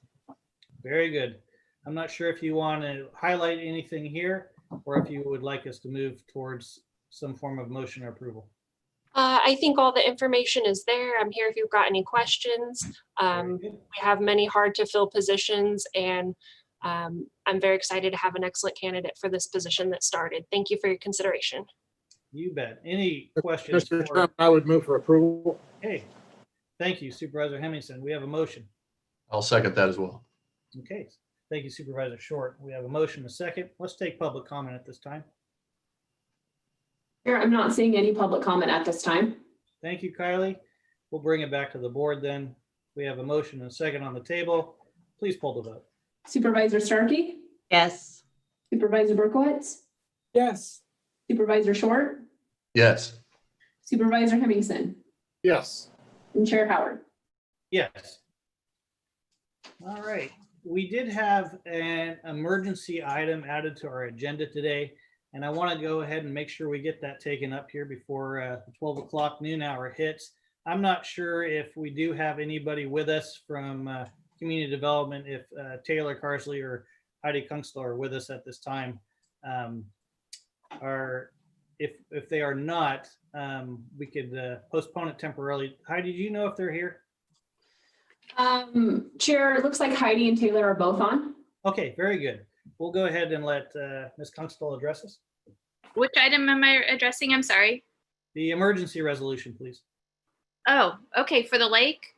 Very good. I'm not sure if you want to highlight anything here or if you would like us to move towards some form of motion or approval. I think all the information is there. I'm here if you've got any questions. Very good. We have many hard to fill positions, and I'm very excited to have an excellent candidate for this position that started. Thank you for your consideration. You bet. Any questions? Mr. for- Chairman, I would move for approval. Hey, thank you, Supervisor Hemmingson. We have a motion. I'll second that as well. Okay, thank you, Supervisor Short. We have a motion, a second. Let's take public comment at this time. Chair, I'm not seeing any public comment at this time. Thank you, Kylie. We'll bring it back to the board then. We have a motion and a second on the table. Please pull the vote. Supervisor Starkey, Yes. Supervisor Berkowitz, Yes. Supervisor Short, Yes. Supervisor Hemmingson, Yes. and Chair Howard. Yes. All right. We did have an emergency item added to our agenda today, and I want to go ahead and make sure we get that taken up here before the 12 o'clock noon hour hits. I'm not sure if we do have anybody with us from community development, if Taylor Carsley or Heidi Kunstler are with us at this time. If they are not, we could postpone it temporarily. Heidi, do you know if they're here? Chair, it looks like Heidi and Taylor are both on. Okay, very good. We'll go ahead and let Ms. Kunstler address us. Which item am I addressing? I'm sorry. The emergency resolution, please. Oh, okay, for the lake?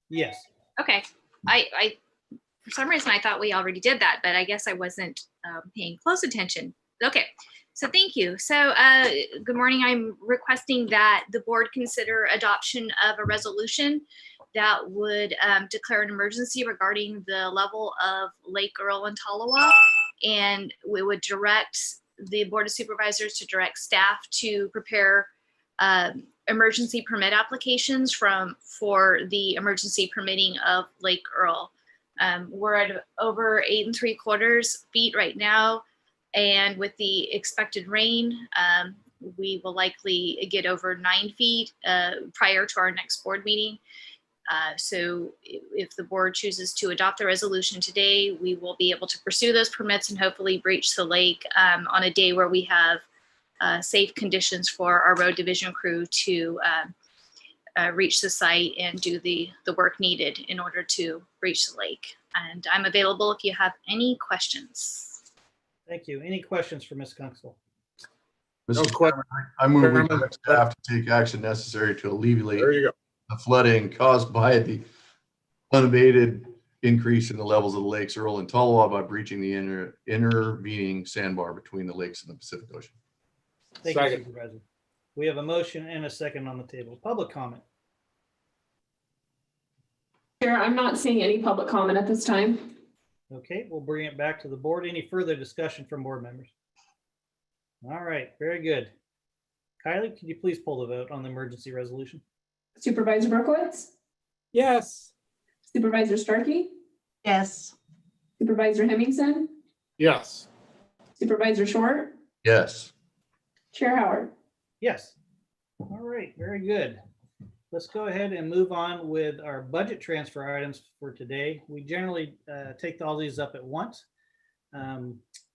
Yes. Okay. I for some reason I thought we already did that, but I guess I wasn't paying close attention. Okay, so thank you. So good morning. I'm requesting that the board consider adoption of a resolution that would declare an emergency regarding the level of Lake Earl and Tolowa. And we would direct the Board of Supervisors to direct staff to prepare emergency permit applications for the emergency permitting of Lake Earl. We're at over 8 3/4 feet right now. And with the expected rain, we will likely get over 9 feet prior to our next board meeting. So if the board chooses to adopt the resolution today, we will be able to pursue those permits and hopefully breach the lake on a day where we have safe conditions for our road division crew to reach the site and do the work needed in order to breach the lake. And I'm available if you have any questions. Thank you. Any questions for Ms. Kunstler? No Mr. question. Chairman, I move we Chairman, direct staff to take action necessary to alleviate There you go. the flooding caused by the unabated increase in the levels of the lakes Earl and Tolowa by breaching the intervening sandbar between the lakes and the Pacific Ocean. Thank you, Second. Supervisor. We have a motion and a second on the table. Public comment. Chair, I'm not seeing any public comment at this time. Okay, we'll bring it back to the board. Any further discussion from board members? All right, very good. Kylie, could you please pull the vote on the emergency resolution? Supervisor Berkowitz, Yes. Supervisor Starkey, Yes. Supervisor Hemmingson, Yes. Supervisor Short, Yes. Chair Howard. Yes. All right, very good. Let's go ahead and move on with our budget transfer items for today. We generally take all these up at once.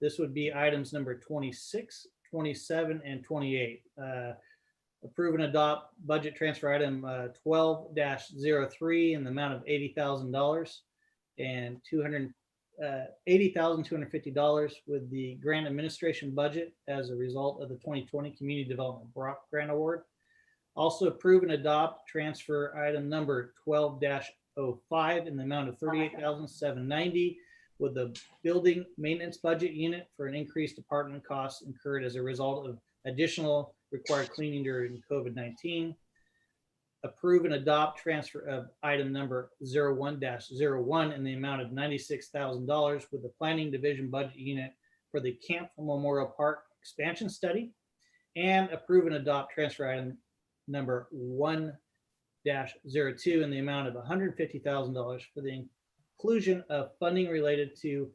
This would be items number 26, 27, and 28. Approve and adopt budget transfer item 12-03 in the amount of $80,000 and $80,250 with the grant administration budget as a result of the 2020 Community Development Block Grant Award. Also approve and adopt transfer item number 12-05 in the amount of $38,790 with the building maintenance budget unit for an increased department costs incurred as a result of additional required cleaning during COVID-19. Approve and adopt transfer of item number 01-01 in the amount of $96,000 with the planning division budget unit for the Camp Memorial Park expansion study. And approve and adopt transfer item number 1-02 in the amount of $150,000 for the inclusion of funding related to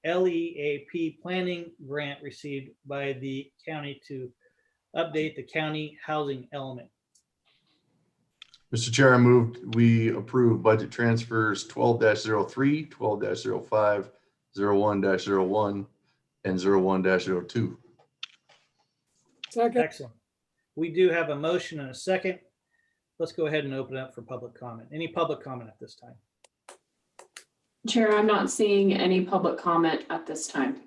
LEAP planning grant received by the county to update the county housing element. Mr. Chair, I moved we approve budget transfers 12-03, 12-05, 01-01, and 01-02. Second. Excellent. We do have a motion and a second. Let's go ahead and open up for public comment. Any public comment at this time? Chair, I'm not seeing any public comment at this time.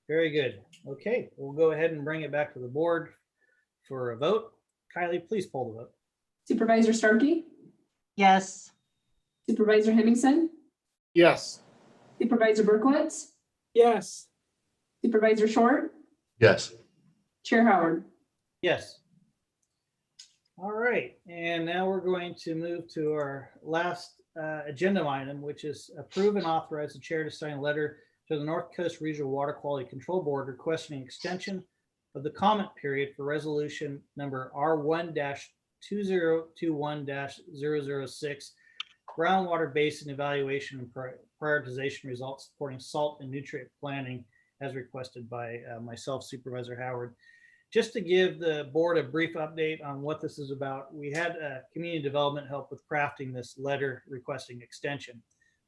Very good. Okay, we'll go ahead and bring it back to the board for a vote. Kylie, please poll the vote. Supervisor Starkey, Yes. Supervisor Hemmingson, Yes. Supervisor Berkowitz, Yes. Supervisor Short, Yes. Chair Howard. Yes. All right, and now we're going to move to our last agenda item, which is approve and authorize the chair to sign a letter to the North Coast Regional Water Quality Control Board requesting extension of the comment period for resolution number R1-2021-006, groundwater basin evaluation and prioritization results supporting salt and nutrient planning as requested by myself, Supervisor Howard. Just to give the board a brief update on what this is about, we had community development help with crafting this letter requesting extension.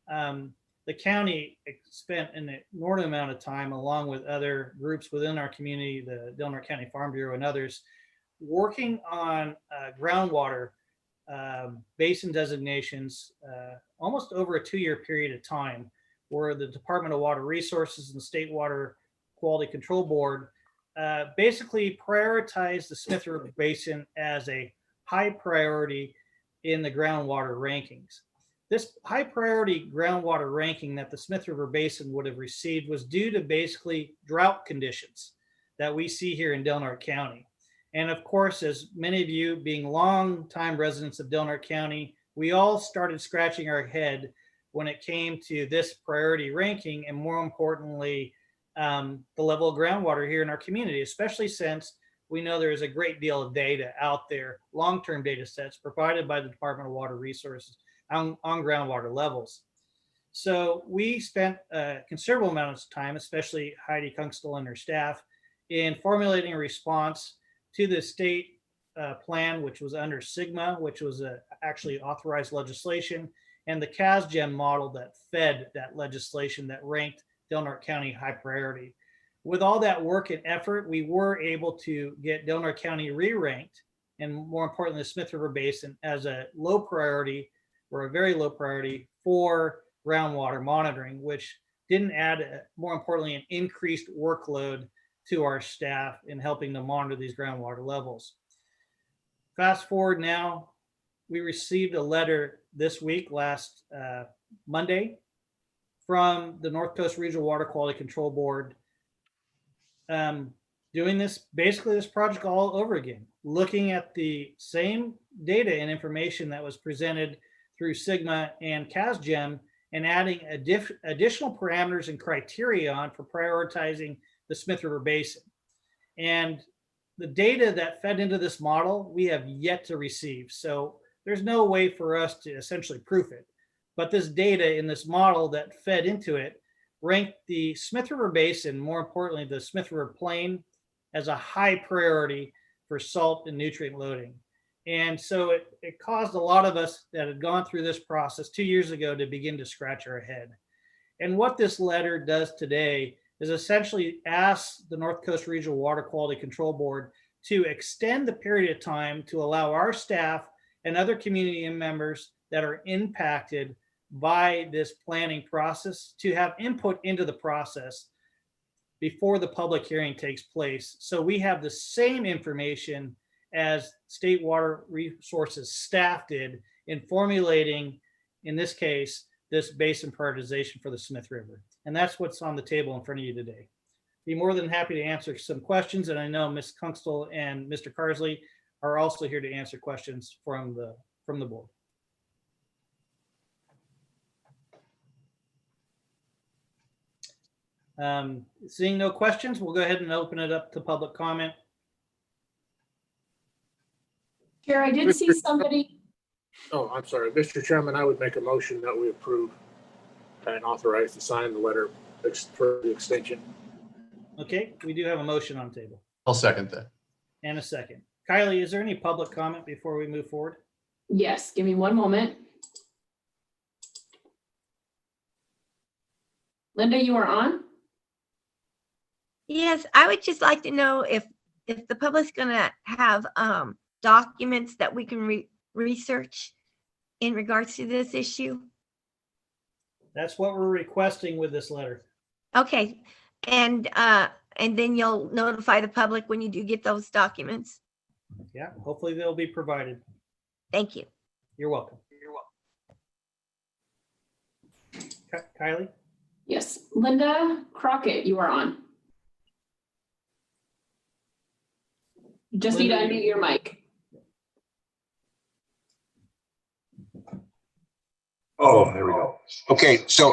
The county spent an inordinate amount of time, along with other groups within our community, the Del Norte County Farm Bureau and others, working on groundwater basin designations almost over a 2-year period of time, where the Department of Water Resources and State Water Quality Control Board basically prioritized the Smith River Basin as a high priority in the groundwater rankings. This high priority groundwater ranking that the Smith River Basin would have received was due to basically drought conditions that we see here in Del Norte County. And of course, as many of you being long-time residents of Del Norte County, we all started scratching our head when it came to this priority ranking, and more importantly, the level of groundwater here in our community, especially since we know there is a great deal of data out there, long-term data sets provided by the Department of Water Resources on groundwater levels. So we spent a considerable amount of time, especially Heidi Kunkstel and her staff, in formulating a response to the state plan, which was under SGMA, which was actually authorized legislation, and the CASGEM model that fed that legislation that ranked Del Norte County high priority. With all that work and effort, we were able to get Del Norte County re-ranked, and more importantly, the Smith River Basin as a low priority, or a very low priority for groundwater monitoring, which didn't add, more importantly, an increased workload to our staff in helping to monitor these groundwater levels. Fast forward now, we received a letter this week, last Monday, from the North Coast Regional Water Quality Control Board, doing this project all over again, looking at the same data and information that was presented through SGMA and CASGEM, and adding additional parameters and criteria on for prioritizing the Smith River Basin. And the data that fed into this model, we have yet to receive. So there's no way for us to essentially proof it. But this data in this model that fed into it ranked the Smith River Basin, more importantly, the Smith River Plain, as a high priority for salt and nutrient loading. And so it caused a lot of us that had gone through this process 2 years ago to begin to scratch our head. And what this letter does today is essentially ask the North Coast Regional Water Quality Control Board to extend the period of time to allow our staff and other community members that are impacted by this planning process to have input into the process before the public hearing takes place. So we have the same information as State Water Resources staff did in formulating, in this case, this basin prioritization for the Smith River. And that's what's on the table in front of you today. Be more than happy to answer some questions. And I know Ms. Kunkstel and Mr. Carsley are also here to answer questions from the board. Seeing no questions, we'll go ahead and open it up to public comment. Chair, I did see somebody. Oh, I'm sorry, Mr. Chairman, I would make a motion that we approve and authorize to sign the letter for the extension. Okay, we do have a motion on the table. I'll second that. And a second. Kylie, is there any public comment before we move forward? Yes, give me one moment. Linda, you are on. Yes, I would just like to know if the public's gonna have documents that we can research in regards to this issue. That's what we're requesting with this letter. Okay, and then you'll notify the public when you do get those documents. Yeah, hopefully they'll be provided. Thank you. You're welcome. Kylie? Yes, Linda Crockett, you are on. You just need to unmute your mic. Oh, there we go. Okay, so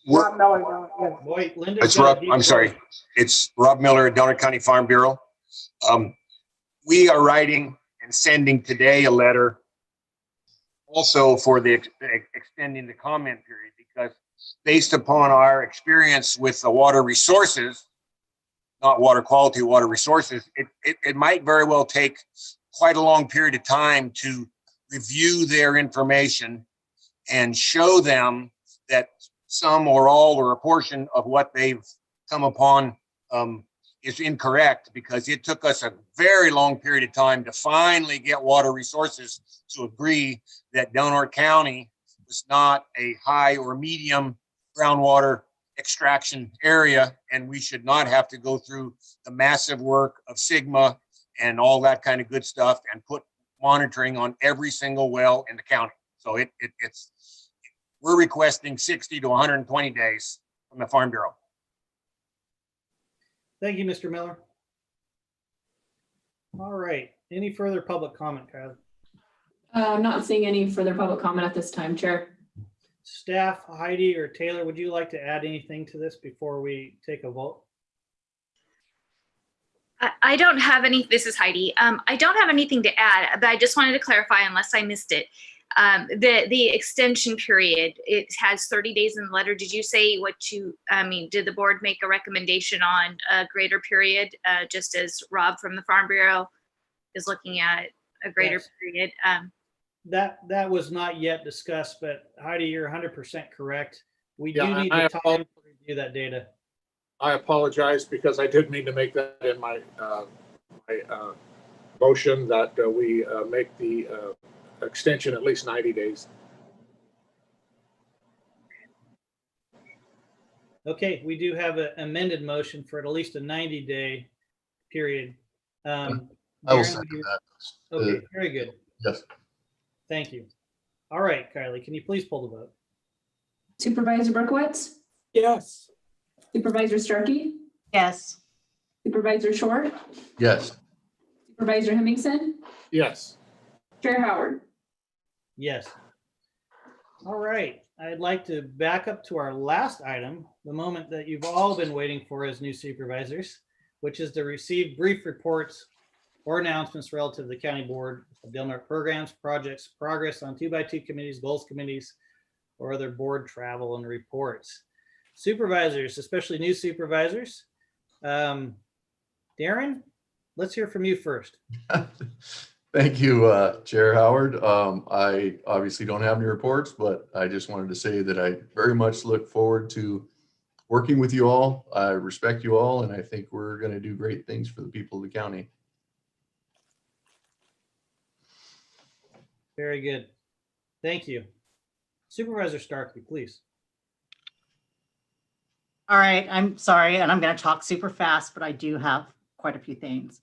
Boy, Linda. it's Rob. I'm sorry. It's Rob Miller at Del Norte County Farm Bureau. We are writing and sending today a letter also for the extending the comment period, because based upon our experience with the water resources, not water quality, water resources, it might very well take quite a long period of time to review their information and show them that some or all or a portion of what they've come upon is incorrect, because it took us a very long period of time to finally get water resources to agree that Del Norte County was not a high or medium groundwater extraction area, and we should not have to go through the massive work of Sigma and all that kind of good stuff and put monitoring on every single well in the county. So we're requesting 60 to 120 days from the Farm Bureau. Thank you, Mr. Miller. All right. Any further public comment, Kylie? I'm not seeing any further public comment at this time, Chair. Staff, Heidi or Taylor, would you like to add anything to this before we take a vote? I don't have any, this is Heidi. I don't have anything to add, but I just wanted to clarify, unless I missed it. The extension period, it has 30 days in the letter. Did you say did the board make a recommendation on a greater period, just as Rob from the Farm Bureau is looking at a greater Yes. period? That was not yet discussed, but Heidi, you're 100% correct. We do Yeah, need I the time to review that data. I apologize, because I did mean to make that in my motion that we make the extension at least 90 days. Okay, we do have an amended motion for at least a 90-day period. I will Darren, second that. Okay, very good. Yes. Thank you. All right, Kylie, can you please pull the vote? Supervisor Berkowitz, Yes. Supervisor Starkey, Yes. Supervisor Short, Yes. Supervisor Hemmingson, Yes. Chair Howard. Yes. All right, I'd like to back up to our last item, the moment that you've all been waiting for as new supervisors, which is to receive brief reports or announcements relative to the County Board of Del Norte programs, projects, progress on 2x2 committees, goals committees, or other board travel and reports. Supervisors, especially new supervisors. Darren, let's hear from you first. Thank you, Chair Howard. I obviously don't have any reports, but I just wanted to say that I very much look forward to working with you all. I respect you all, and I think we're going to do great things for the people of the county. Very good. Thank you. Supervisor Starkey, please. All right, I'm sorry, and I'm going to talk super fast, but I do have quite a few things.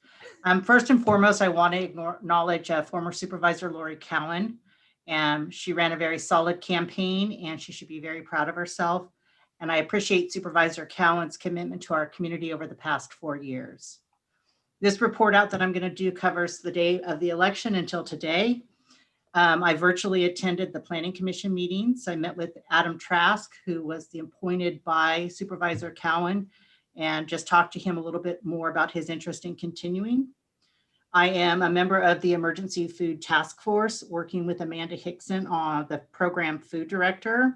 First and foremost, I want to acknowledge former Supervisor Lori Cowan. She ran a very solid campaign, and she should be very proud of herself. And I appreciate Supervisor Cowan's commitment to our community over the past 4 years. This report out that I'm going to do covers the day of the election until today. I virtually attended the Planning Commission meetings. I met with Adam Trask, who was appointed by Supervisor Cowan, and just talked to him a little bit more about his interest in continuing. I am a member of the Emergency Food Task Force, working with Amanda Hickson, the program food director.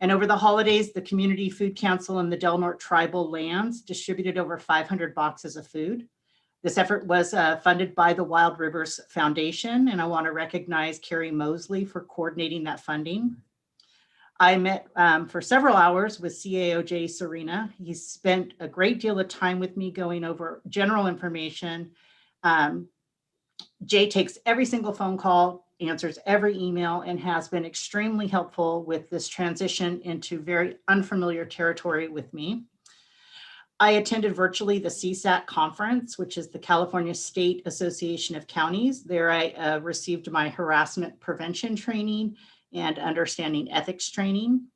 And over the holidays, the Community Food Council and the Del Norte Tribal Lands distributed over 500 boxes of food. This effort was funded by the Wild Rivers Foundation, and I want to recognize Carrie Mosley for coordinating that funding. I met for several hours with CAOJ Serena. He spent a great deal of time with me going over general information. Jay takes every single phone call, answers every email, and has been extremely helpful with this transition into very unfamiliar territory with me. I attended virtually the CSAC conference, which is the California State Association of Counties. There I received my harassment prevention training and understanding ethics training.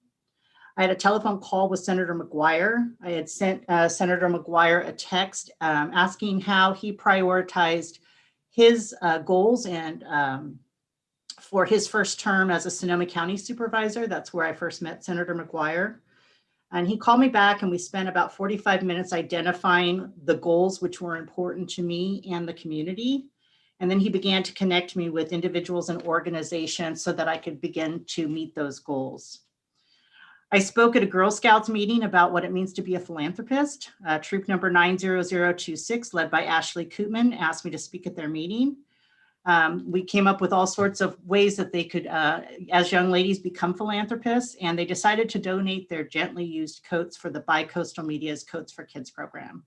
I had a telephone call with Senator McGuire. I had sent Senator McGuire a text asking how he prioritized his goals and for his first term as a Sonoma County supervisor. That's where I first met Senator McGuire. And he called me back and we spent about 45 minutes identifying the goals which were important to me and the community. And then he began to connect me with individuals and organizations so that I could begin to meet those goals. I spoke at a Girl Scouts meeting about what it means to be a philanthropist. Troop number 90026, led by Ashley Kootman, asked me to speak at their meeting. We came up with all sorts of ways that they could, as young ladies, become philanthropists, and they decided to donate their gently used coats for the Bi-Coastal Media's Coats for Kids program.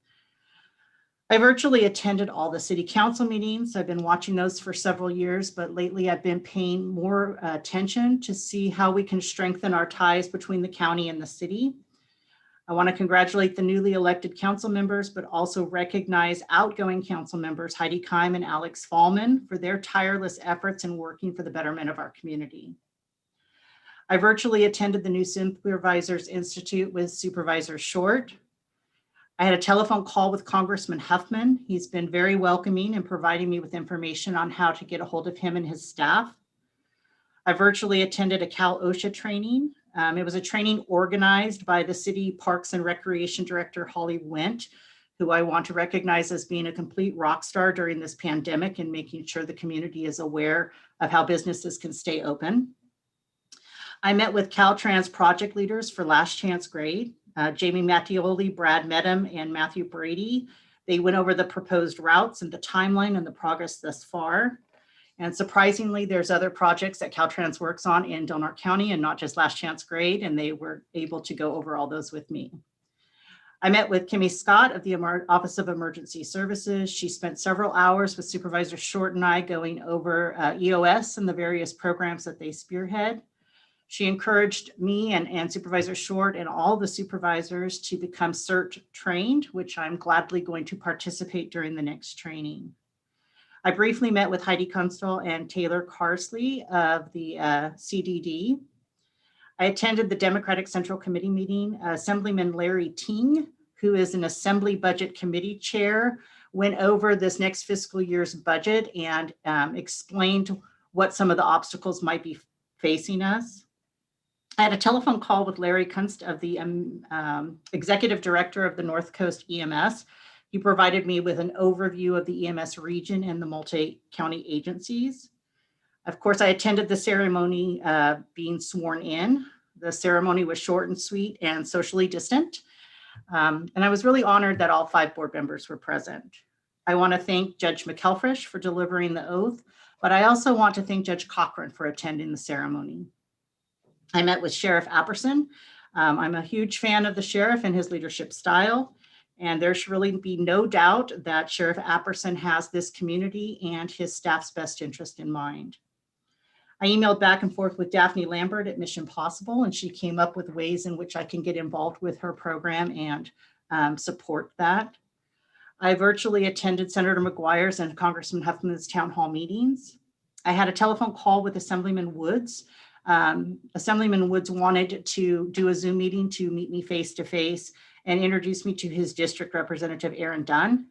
I virtually attended all the city council meetings. I've been watching those for several years, but lately I've been paying more attention to see how we can strengthen our ties between the county and the city. I want to congratulate the newly elected council members, but also recognize outgoing council members Heidi Keim and Alex Fallman for their tireless efforts in working for the betterment of our community. I virtually attended the new Supervisors Institute with Supervisor Short. I had a telephone call with Congressman Huffman. He's been very welcoming and providing me with information on how to get a hold of him and his staff. I virtually attended a Cal OSHA training. It was a training organized by the City Parks and Recreation Director, Holly Wendt, who I want to recognize as being a complete rock star during this pandemic and making sure the community is aware of how businesses can stay open. I met with Caltrans project leaders for Last Chance Grade. Jamie Mattioli, Brad Medham, and Matthew Brady. They went over the proposed routes and the timeline and the progress thus far. And surprisingly, there's other projects that Caltrans works on in Del Norte County and not just Last Chance Grade, and they were able to go over all those with me. I met with Kimmy Scott of the Office of Emergency Services. She spent several hours with Supervisor Short and I going over EOS and the various programs that they spearhead. She encouraged me and Supervisor Short and all the supervisors to become CERT trained, which I'm gladly going to participate during the next training. I briefly met with Heidi Kunstl and Taylor Carsley of the CDD. I attended the Democratic Central Committee meeting. Assemblyman Larry Ting, who is an Assembly Budget Committee chair, went over this next fiscal year's budget and explained what some of the obstacles might be facing us. I had a telephone call with Larry Kunst of the Executive Director of the North Coast EMS. He provided me with an overview of the EMS region and the multi-county agencies. Of course, I attended the ceremony being sworn in. The ceremony was short and sweet and socially distant. And I was really honored that all 5 board members were present. I want to thank Judge McElfresh for delivering the oath, but I also want to thank Judge Cochran for attending the ceremony. I met with Sheriff Apperson. I'm a huge fan of the sheriff and his leadership style, and there should really be no doubt that Sheriff Apperson has this community and his staff's best interest in mind. I emailed back and forth with Daphne Lambert at Mission Possible, and she came up with ways in which I can get involved with her program and support that. I virtually attended Senator McGuire's and Congressman Huffman's town hall meetings. I had a telephone call with Assemblyman Woods. Assemblyman Woods wanted to do a Zoom meeting to meet me face-to-face and introduce me to his district representative, Aaron Dunn.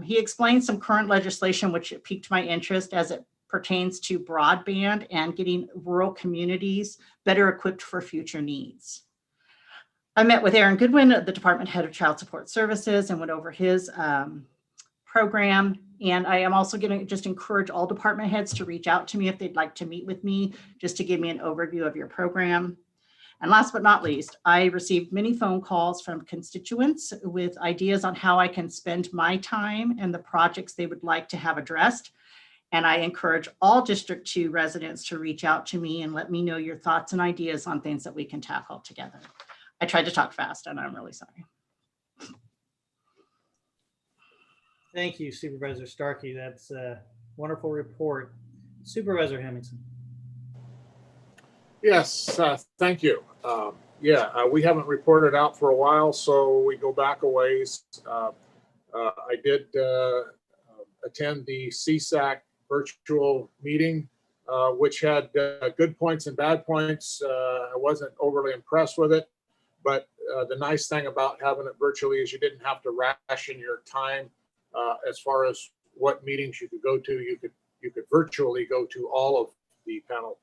He explained some current legislation which piqued my interest as it pertains to broadband and getting rural communities better equipped for future needs. I met with Aaron Goodwin, the Department Head of Child Support Services, and went over his program. And I am also going to just encourage all department heads to reach out to me if they'd like to meet with me, just to give me an overview of your program. And last but not least, I received many phone calls from constituents with ideas on how I can spend my time and the projects they would like to have addressed. And I encourage all District 2 residents to reach out to me and let me know your thoughts and ideas on things that we can tackle together. I tried to talk fast and I'm really sorry. Thank you, Supervisor Starkey. That's a wonderful report. Supervisor Hemmingson. Yes, thank you. We haven't reported out for a while, so we go back a ways. I did attend the CSAC virtual meeting, which had good points and bad points. I wasn't overly impressed with it, but the nice thing about having it virtually is you didn't have to ration your time as far as what meetings you could go to. You could virtually go to all of the panel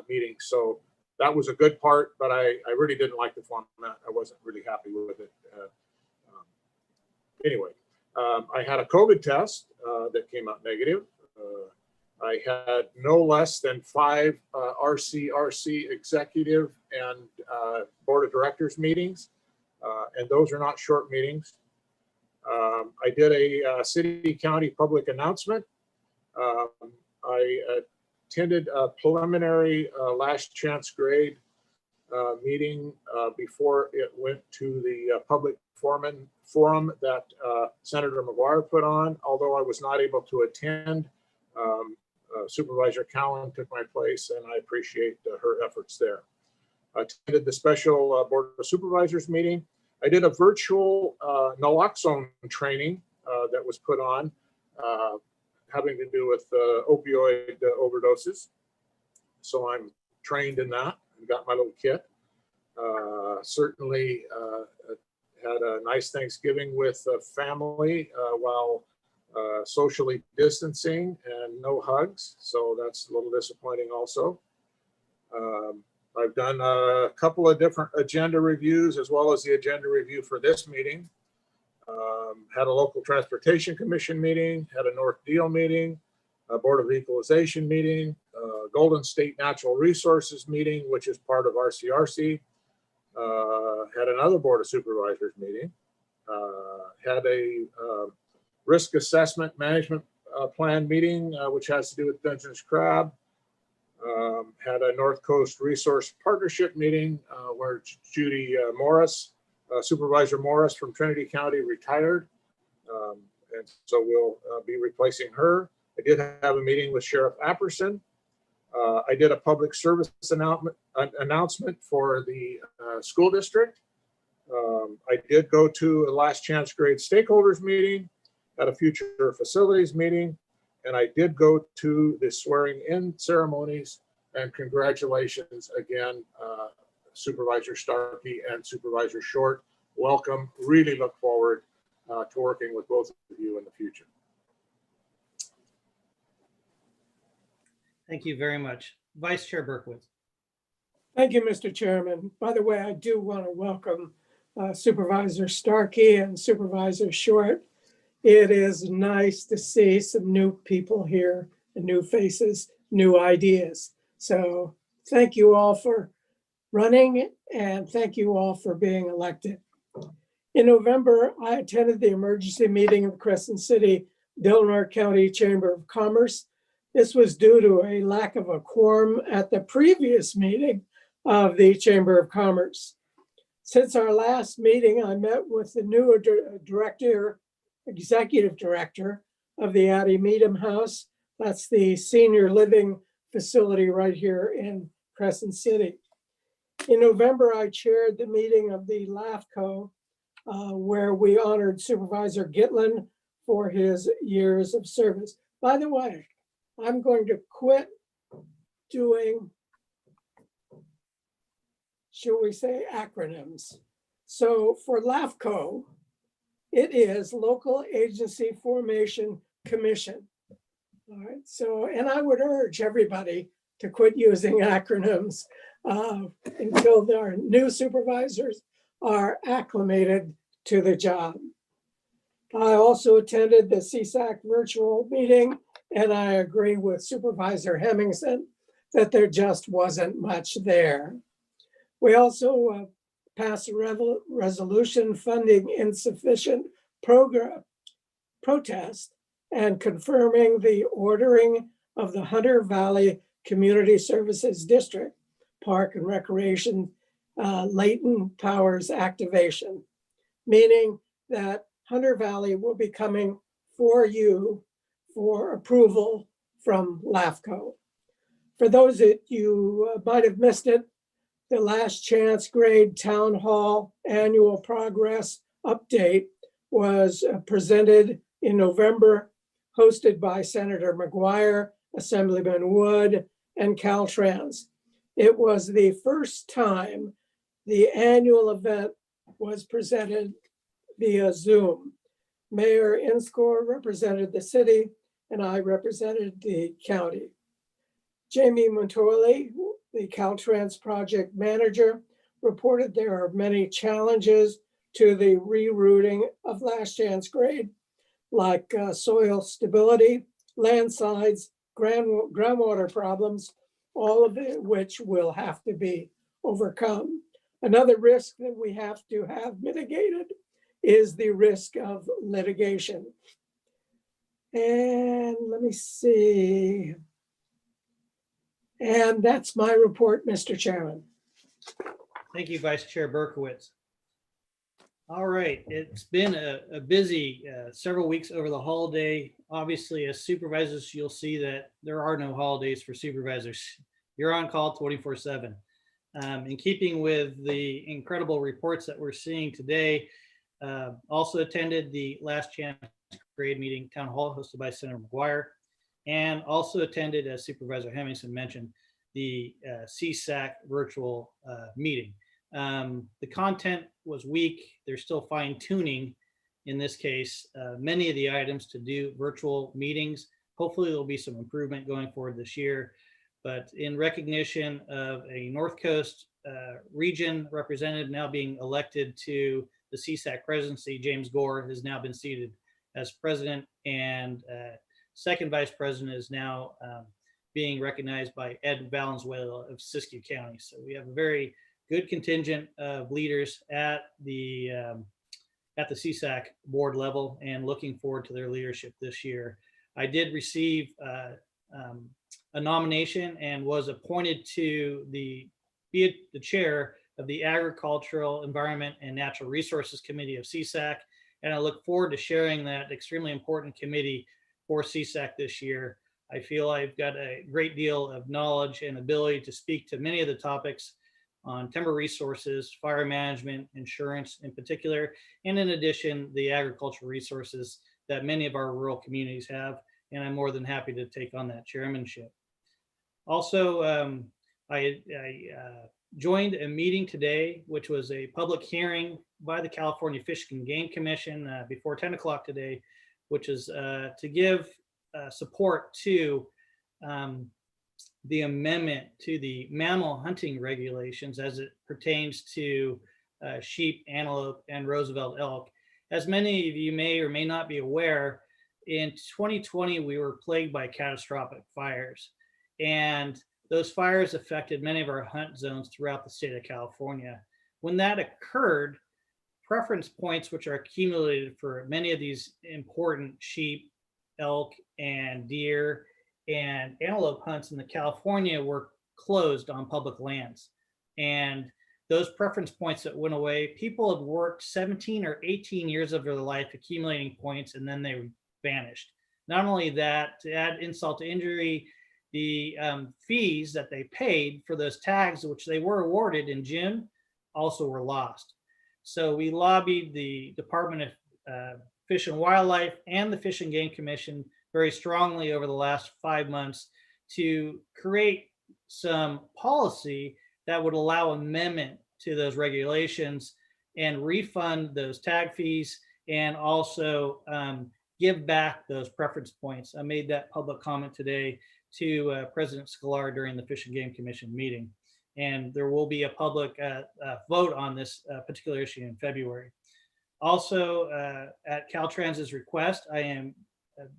meetings. So that was a good part, but I really didn't like the format. I wasn't really happy with it. Anyway, I had a COVID test that came out negative. I had no less than 5 RCRC executive and board of directors meetings, and those are not short meetings. I did a city county public announcement. I attended a preliminary last chance grade meeting before it went to the public forum that Senator McGuire put on. Although I was not able to attend, Supervisor Cowan took my place, and I appreciate her efforts there. I attended the special Board of Supervisors meeting. I did a virtual naloxone training that was put on, having to do with opioid overdoses. So I'm trained in that and got my little kit. Certainly had a nice Thanksgiving with family while socially distancing and no hugs. So that's a little disappointing also. I've done a couple of different agenda reviews as well as the agenda review for this meeting. Had a local transportation commission meeting, had a North Deal meeting, a Board of Equalization meeting, Golden State Natural Resources meeting, which is part of RCRC. Had another Board of Supervisors meeting. Had a risk assessment management plan meeting, which has to do with Dungeness crab. Had a North Coast Resource Partnership meeting where Judy Morris, Supervisor Morris from Trinity County retired. And so we'll be replacing her. I did have a meeting with Sheriff Apperson. I did a public service announcement for the school district. I did go to a last chance grade stakeholders meeting, at a future facilities meeting, and I did go to the swearing in ceremonies. And congratulations again, Supervisor Starkey and Supervisor Short. Welcome. Really look forward to working with both of you in the future. Thank you very much. Vice Chair Berkowitz. Thank you, Mr. Chairman. By the way, I do want to welcome Supervisor Starkey and Supervisor Short. It is nice to see some new people here, and new faces, new ideas. So thank you all for running, and thank you all for being elected. In November, I attended the emergency meeting of Crescent City, Delaware County Chamber of Commerce. This was due to a lack of a quorum at the previous meeting of the Chamber of Commerce. Since our last meeting, I met with the new executive director of the Addie Meadham House. That's the senior living facility right here in Crescent City. In November, I chaired the meeting of the LAFCO, where we honored Supervisor Gitlin for his years of service. By the way, I'm going to quit doing, shall we say, acronyms. So for LAFCO, it is Local Agency Formation Commission. All right, so, and I would urge everybody to quit using acronyms until our new supervisors are acclimated to the job. I also attended the CSAC virtual meeting, and I agree with Supervisor Hemmingson that there just wasn't much there. We also passed a resolution funding insufficient protest and confirming the ordering of the Hunter Valley Community Services District Park and Recreation latent powers activation, meaning that Hunter Valley will be coming for you for approval from LAFCO. For those that you might have missed it, the last chance grade town hall annual progress update was presented in November, hosted by Senator McGuire, Assemblyman Wood, and Caltrans. It was the first time the annual event was presented via Zoom. Mayor Inscore represented the city, and I represented the county. Jamie Montoli, the Caltrans project manager, reported there are many challenges to the rerouting of last chance grade, like soil stability, landslides, groundwater problems, all of it which will have to be overcome. Another risk that we have to have mitigated is the risk of litigation. And let me see. And that's my report, Mr. Chairman. Thank you, Vice Chair Berkowitz. All right, it's been a busy several weeks over the holiday. Obviously, as supervisors, you'll see that there are no holidays for supervisors. You're on call 24/7. In keeping with the incredible reports that we're seeing today, also attended the last chance grade meeting town hall hosted by Senator McGuire, and also attended, as Supervisor Hemmingson mentioned, the CSAC virtual meeting. The content was weak. They're still fine tuning, in this case, many of the items to do virtual meetings. Hopefully there'll be some improvement going forward this year. But in recognition of a North Coast region representative now being elected to the CSAC presidency, James Gore has now been seated as president, and second vice president is now being recognized by Ed Valenzuela of Siskiyou County. So we have a very good contingent of leaders at the CSAC board level, and looking forward to their leadership this year. I did receive a nomination and was appointed to be the chair of the Agricultural, Environment, and Natural Resources Committee of CSAC. And I look forward to sharing that extremely important committee for CSAC this year. I feel I've got a great deal of knowledge and ability to speak to many of the topics on timber resources, fire management, insurance in particular, and in addition, the agricultural resources that many of our rural communities have. And I'm more than happy to take on that chairmanship. Also, I joined a meeting today, which was a public hearing by the California Fish and Game Commission before 10 o'clock today, which is to give support to the amendment to the mammal hunting regulations as it pertains to sheep, antelope, and Roosevelt elk. As many of you may or may not be aware, in 2020, we were plagued by catastrophic fires. And those fires affected many of our hunt zones throughout the state of California. When that occurred, preference points, which are accumulated for many of these important sheep, elk, and deer and antelope hunts in the California, were closed on public lands. And those preference points that went away, people had worked 17 or 18 years of their life accumulating points, and then they vanished. Not only that, to add insult to injury, the fees that they paid for those tags, which they were awarded in June, also were lost. So we lobbied the Department of Fish and Wildlife and the Fish and Game Commission very strongly over the last 5 months to create some policy that would allow amendment to those regulations and refund those tag fees, and also give back those preference points. I made that public comment today to President Sklar during the Fish and Game Commission meeting. And there will be a public vote on this particular issue in February. Also, at Caltrans's request, I am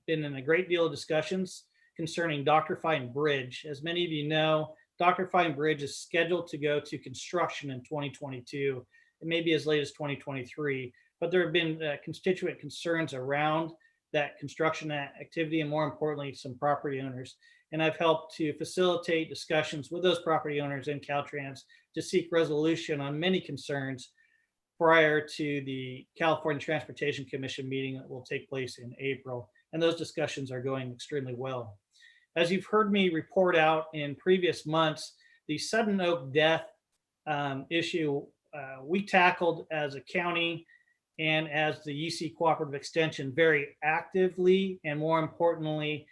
been in a great deal of discussions concerning Dr. Fine Bridge. As many of you know, Dr. Fine Bridge is scheduled to go to construction in 2022, and maybe as late as 2023. But there have been constituent concerns around that construction activity, and more importantly, some property owners. And I've helped to facilitate discussions with those property owners in Caltrans to seek resolution on many concerns prior to the California Transportation Commission meeting that will take place in April. And those discussions are going extremely well. As you've heard me report out in previous months, the sudden oak death issue we tackled as a county and as the UC Cooperative Extension very actively, and more importantly,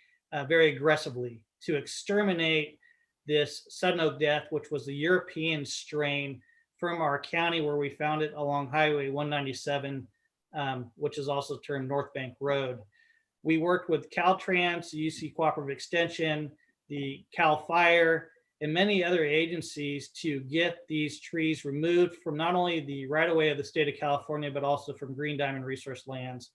very aggressively, to exterminate this sudden oak death, which was the European strain from our county, where we found it along Highway 197, which is also termed North Bank Road. We worked with Caltrans, the UC Cooperative Extension, the CAL FIRE, and many other agencies to get these trees removed from not only the right of way of the state of California, but also from Green Diamond Resource lands.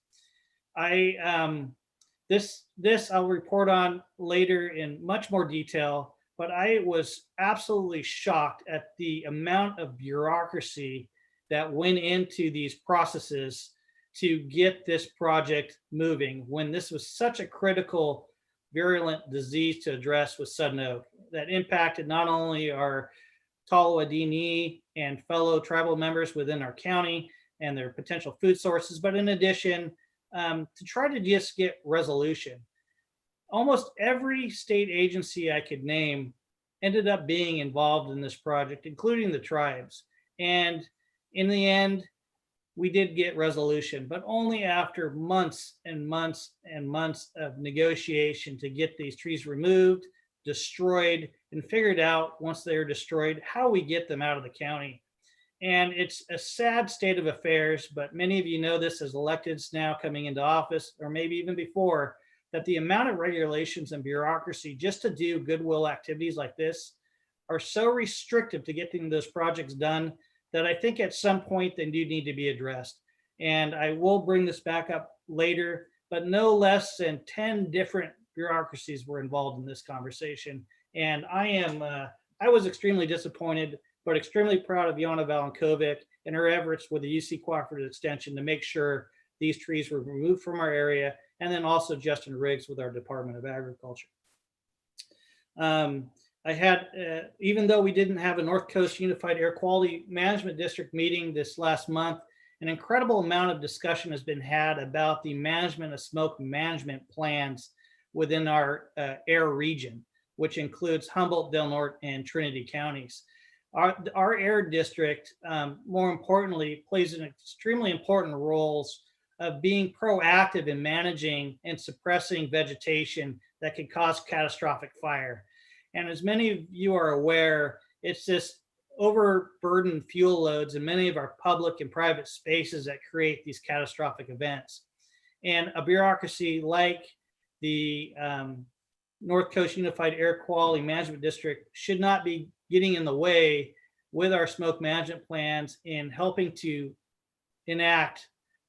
This I'll report on later in much more detail, but I was absolutely shocked at the amount of bureaucracy that went into these processes to get this project moving when this was such a critical virulent disease to address with sudden oak that impacted not only our Tolowa Dini and fellow tribal members within our county and their potential food sources, but in addition, to try to just get resolution. Almost every state agency I could name ended up being involved in this project, including the tribes. And in the end, we did get resolution, but only after months and months and months of negotiation to get these trees removed, destroyed, and figured out once they were destroyed, how we get them out of the county. And it's a sad state of affairs, but many of you know this as electeds now coming into office, or maybe even before, that the amount of regulations and bureaucracy just to do goodwill activities like this are so restrictive to getting those projects done that I think at some point they do need to be addressed. And I will bring this back up later, but no less than 10 different bureaucracies were involved in this conversation. And I was extremely disappointed, but extremely proud of Yana Valenkovic and her efforts with the UC Cooperative Extension to make sure these trees were removed from our area, and then also Justin Riggs with our Department of Agriculture. I had, even though we didn't have a North Coast Unified Air Quality Management District meeting this last month, an incredible amount of discussion has been had about the management of smoke management plans within our air region, which includes Humboldt, Del Norte, and Trinity counties. Our air district, more importantly, plays an extremely important role of being proactive in managing and suppressing vegetation that could cause catastrophic fire. And as many of you are aware, it's just overburdened fuel loads in many of our public and private spaces that create these catastrophic events. And a bureaucracy like the North Coast Unified Air Quality Management District should not be getting in the way with our smoke management plans in helping to enact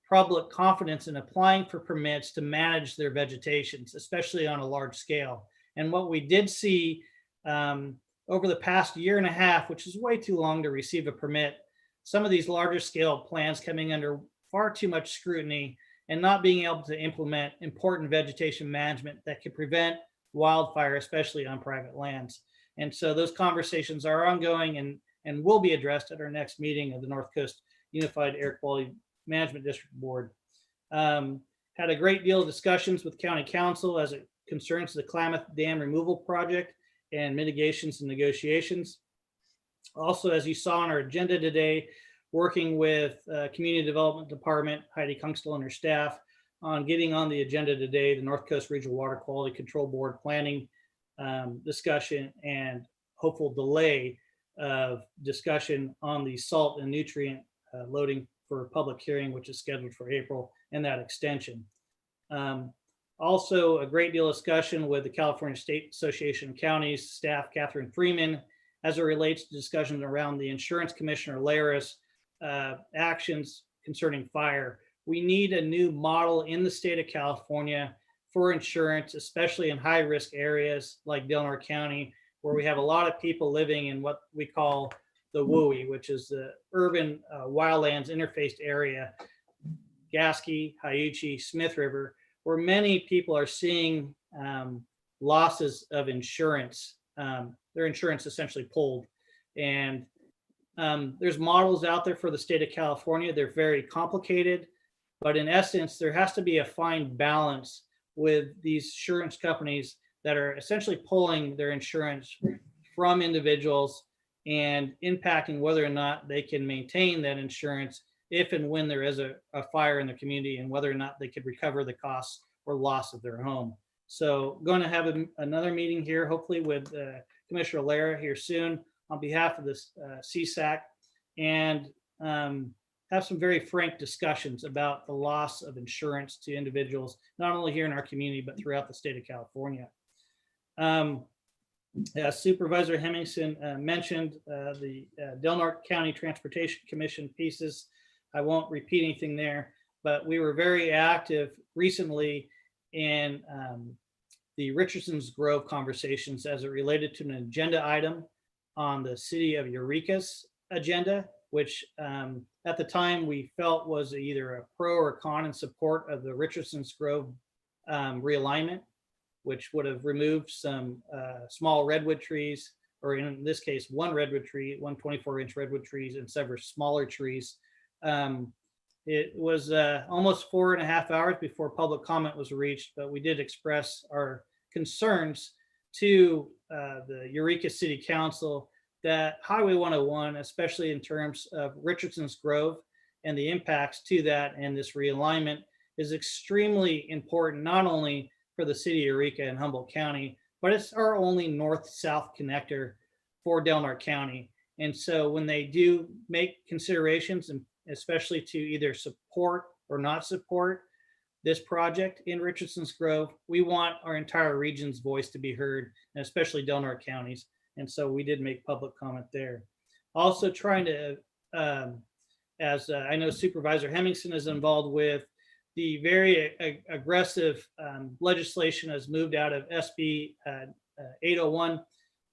public confidence in applying for permits to manage their vegetations, especially on a large scale. And what we did see over the past year and a half, which is way too long to receive a permit, some of these larger scale plans coming under far too much scrutiny and not being able to implement important vegetation management that could prevent wildfire, especially on private lands. And so those conversations are ongoing and will be addressed at our next meeting of the North Coast Unified Air Quality Management District Board. Had a great deal of discussions with County Council as it concerns the Klamath Dam removal project and mitigations and negotiations. Also, as you saw on our agenda today, working with Community Development Department, Heidi Kunkstel and her staff on getting on the agenda today, the North Coast Regional Water Quality Control Board planning discussion and hopeful delay of discussion on the salt and nutrient loading for public hearing, which is scheduled for April, and that extension. Also, a great deal of discussion with the California State Association of Counties staff, Catherine Freeman, as it relates to discussions around the Insurance Commissioner Lara's actions concerning fire. We need a new model in the state of California for insurance, especially in high-risk areas like Del Norte County, where we have a lot of people living in what we call the WUI, which is the urban wildlands interfaced area, Gasky, Hyuchi, Smith River, where many people are seeing losses of insurance, their insurance essentially pulled. And there's models out there for the state of California. They're very complicated, but in essence, there has to be a fine balance with these insurance companies that are essentially pulling their insurance from individuals and impacting whether or not they can maintain that insurance if and when there is a fire in the community, and whether or not they could recover the costs or loss of their home. So going to have another meeting here, hopefully with Commissioner Lara here soon on behalf of this CSAC, and have some very frank discussions about the loss of insurance to individuals, not only here in our community, but throughout the state of California. As Supervisor Hemmingson mentioned, the Del Norte County Transportation Commission pieces, I won't repeat anything there, but we were very active recently in the Richardson's Grove conversations as it related to an agenda item on the city of Eureka's agenda, which at the time we felt was either a pro or con in support of the Richardson's Grove realignment, which would have removed some small redwood trees, or in this case, one redwood tree, one 24-inch redwood trees and several smaller trees. It was almost 4.5 hours before public comment was reached, but we did express our concerns to the Eureka City Council that Highway 101, especially in terms of Richardson's Grove and the impacts to that and this realignment, is extremely important, not only for the city of Eureka and Humboldt County, but it's our only north-south connector for Del Norte County. And so when they do make considerations, and especially to either support or not support this project in Richardson's Grove, we want our entire region's voice to be heard, and especially Del Norte counties. And so we did make public comment there. Also trying to, as I know Supervisor Hemmingson is involved with, the very aggressive legislation has moved out of SB 801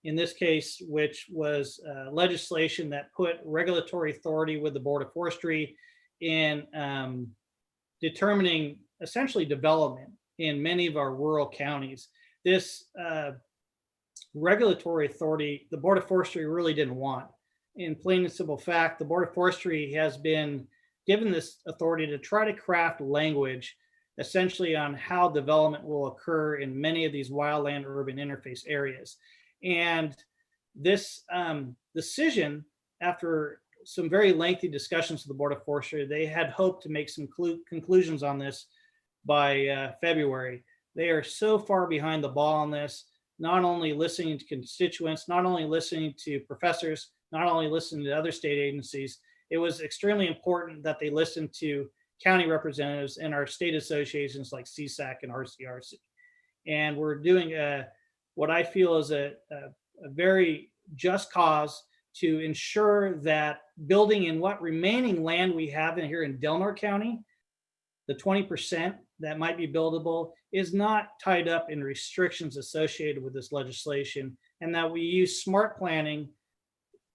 in this case, which was legislation that put regulatory authority with the Board of Forestry in determining essentially development in many of our rural counties. This regulatory authority, the Board of Forestry really didn't want. In plain and simple fact, the Board of Forestry has been given this authority to try to craft language essentially on how development will occur in many of these wildland urban interface areas. And this decision, after some very lengthy discussions with the Board of Forestry, they had hoped to make some conclusions on this by February. They are so far behind the ball on this, not only listening to constituents, not only listening to professors, not only listening to other state agencies. It was extremely important that they listened to county representatives and our state associations like CSAC and RCRC. And we're doing what I feel is a very just cause to ensure that building in what remaining land we have in here in Del Norte County, the 20% that might be buildable, is not tied up in restrictions associated with this legislation, and that we use smart planning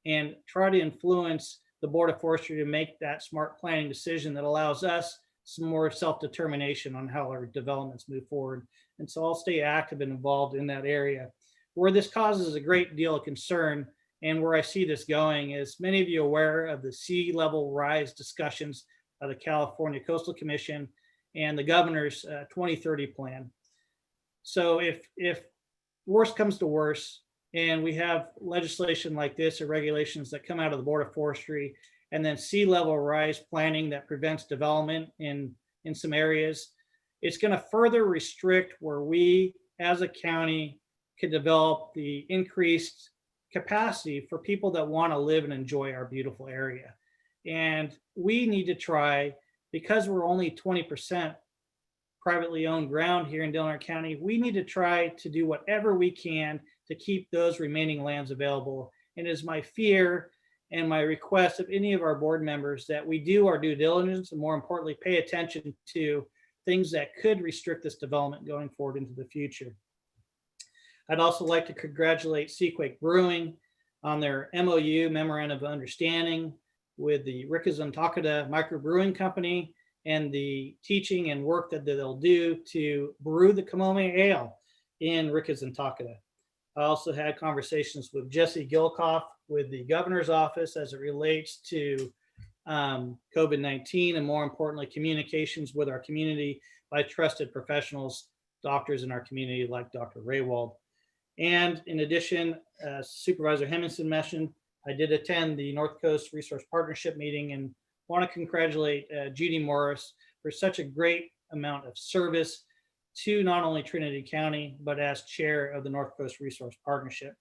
and try to influence the Board of Forestry to make that smart planning decision that allows us some more self-determination on how our developments move forward. And so I'll stay active and involved in that area. Where this causes a great deal of concern and where I see this going is, many of you are aware of the sea level rise discussions of the California Coastal Commission and the governor's 2030 plan. So if worse comes to worse, and we have legislation like this or regulations that come out of the Board of Forestry, and then sea level rise planning that prevents development in some areas, it's going to further restrict where we as a county could develop the increased capacity for people that want to live and enjoy our beautiful area. And we need to try, because we're only 20% privately owned ground here in Del Norte County, we need to try to do whatever we can to keep those remaining lands available. And it is my fear and my request of any of our board members that we do our due diligence, and more importantly, pay attention to things that could restrict this development going forward into the future. I'd also like to congratulate Seaquake Brewing on their MOU, Memorandum of Understanding, with the Rickenson-Takeda Microbrewing Company, and the teaching and work that they'll do to brew the Kamome Ale in Rickenson-Takeda. I also had conversations with Jesse Gilkoff with the governor's office as it relates to COVID-19, and more importantly, communications with our community by trusted professionals, doctors in our community like Dr. Raywald. And in addition, Supervisor Hemmingson mentioned, I did attend the North Coast Resource Partnership meeting and want to congratulate Judy Morris for such a great amount of service to not only Trinity County, but as chair of the North Coast Resource Partnership.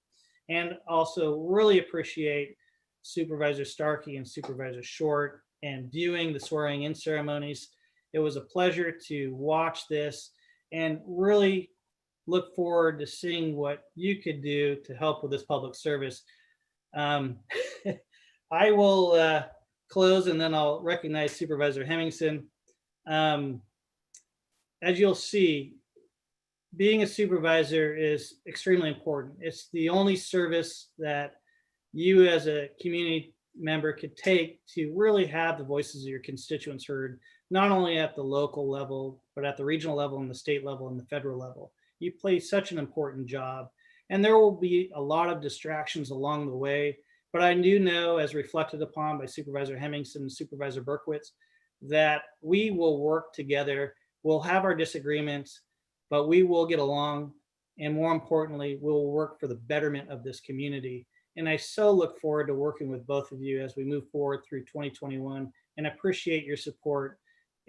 And also really appreciate Supervisor Starkey and Supervisor Short and viewing the swearing in ceremonies. It was a pleasure to watch this and really look forward to seeing what you could do to help with this public service. I will close and then I'll recognize Supervisor Hemmingson. As you'll see, being a supervisor is extremely important. It's the only service that you as a community member could take to really have the voices of your constituents heard, not only at the local level, but at the regional level and the state level and the federal level. You play such an important job, and there will be a lot of distractions along the way. But I do know, as reflected upon by Supervisor Hemmingson and Supervisor Berkowitz, that we will work together. We'll have our disagreements, but we will get along. And more importantly, we'll work for the betterment of this community. And I so look forward to working with both of you as we move forward through 2021, and appreciate your support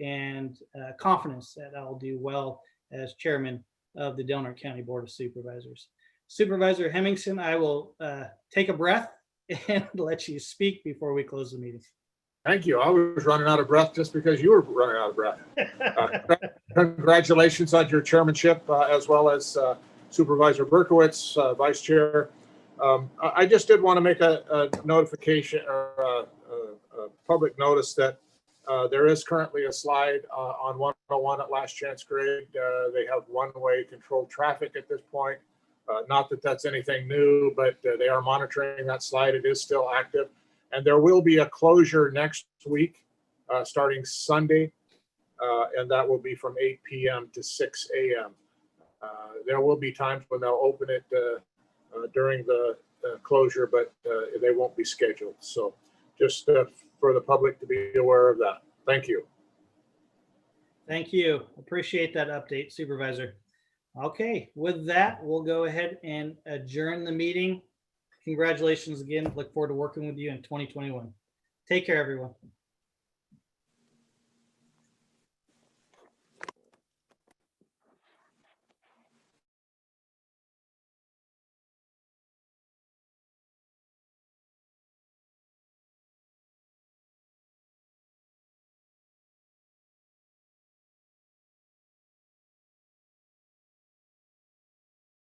and confidence that I'll do well as chairman of the Del Norte County Board of Supervisors. Supervisor Hemmingson, I will take a breath and let you speak before we close the meeting. Thank you. I was running out of breath just because you were running out of breath. Congratulations on your chairmanship, as well as Supervisor Berkowitz, Vice Chair. I just did want to make a notification or a public notice that there is currently a slide on 101 at Last Chance Grade. They have one-way controlled traffic at this point. Not that that's anything new, but they are monitoring that slide. It is still active. And there will be a closure next week, starting Sunday, and that will be from 8 p.m. to 6 a.m. There will be times when they'll open it during the closure, but they won't be scheduled. So just for the public to be aware of that. Thank you. Thank you. Appreciate that update, Supervisor. Okay, with that, we'll go ahead and adjourn the meeting. Congratulations again. Look forward to working with you in 2021. Take care, everyone.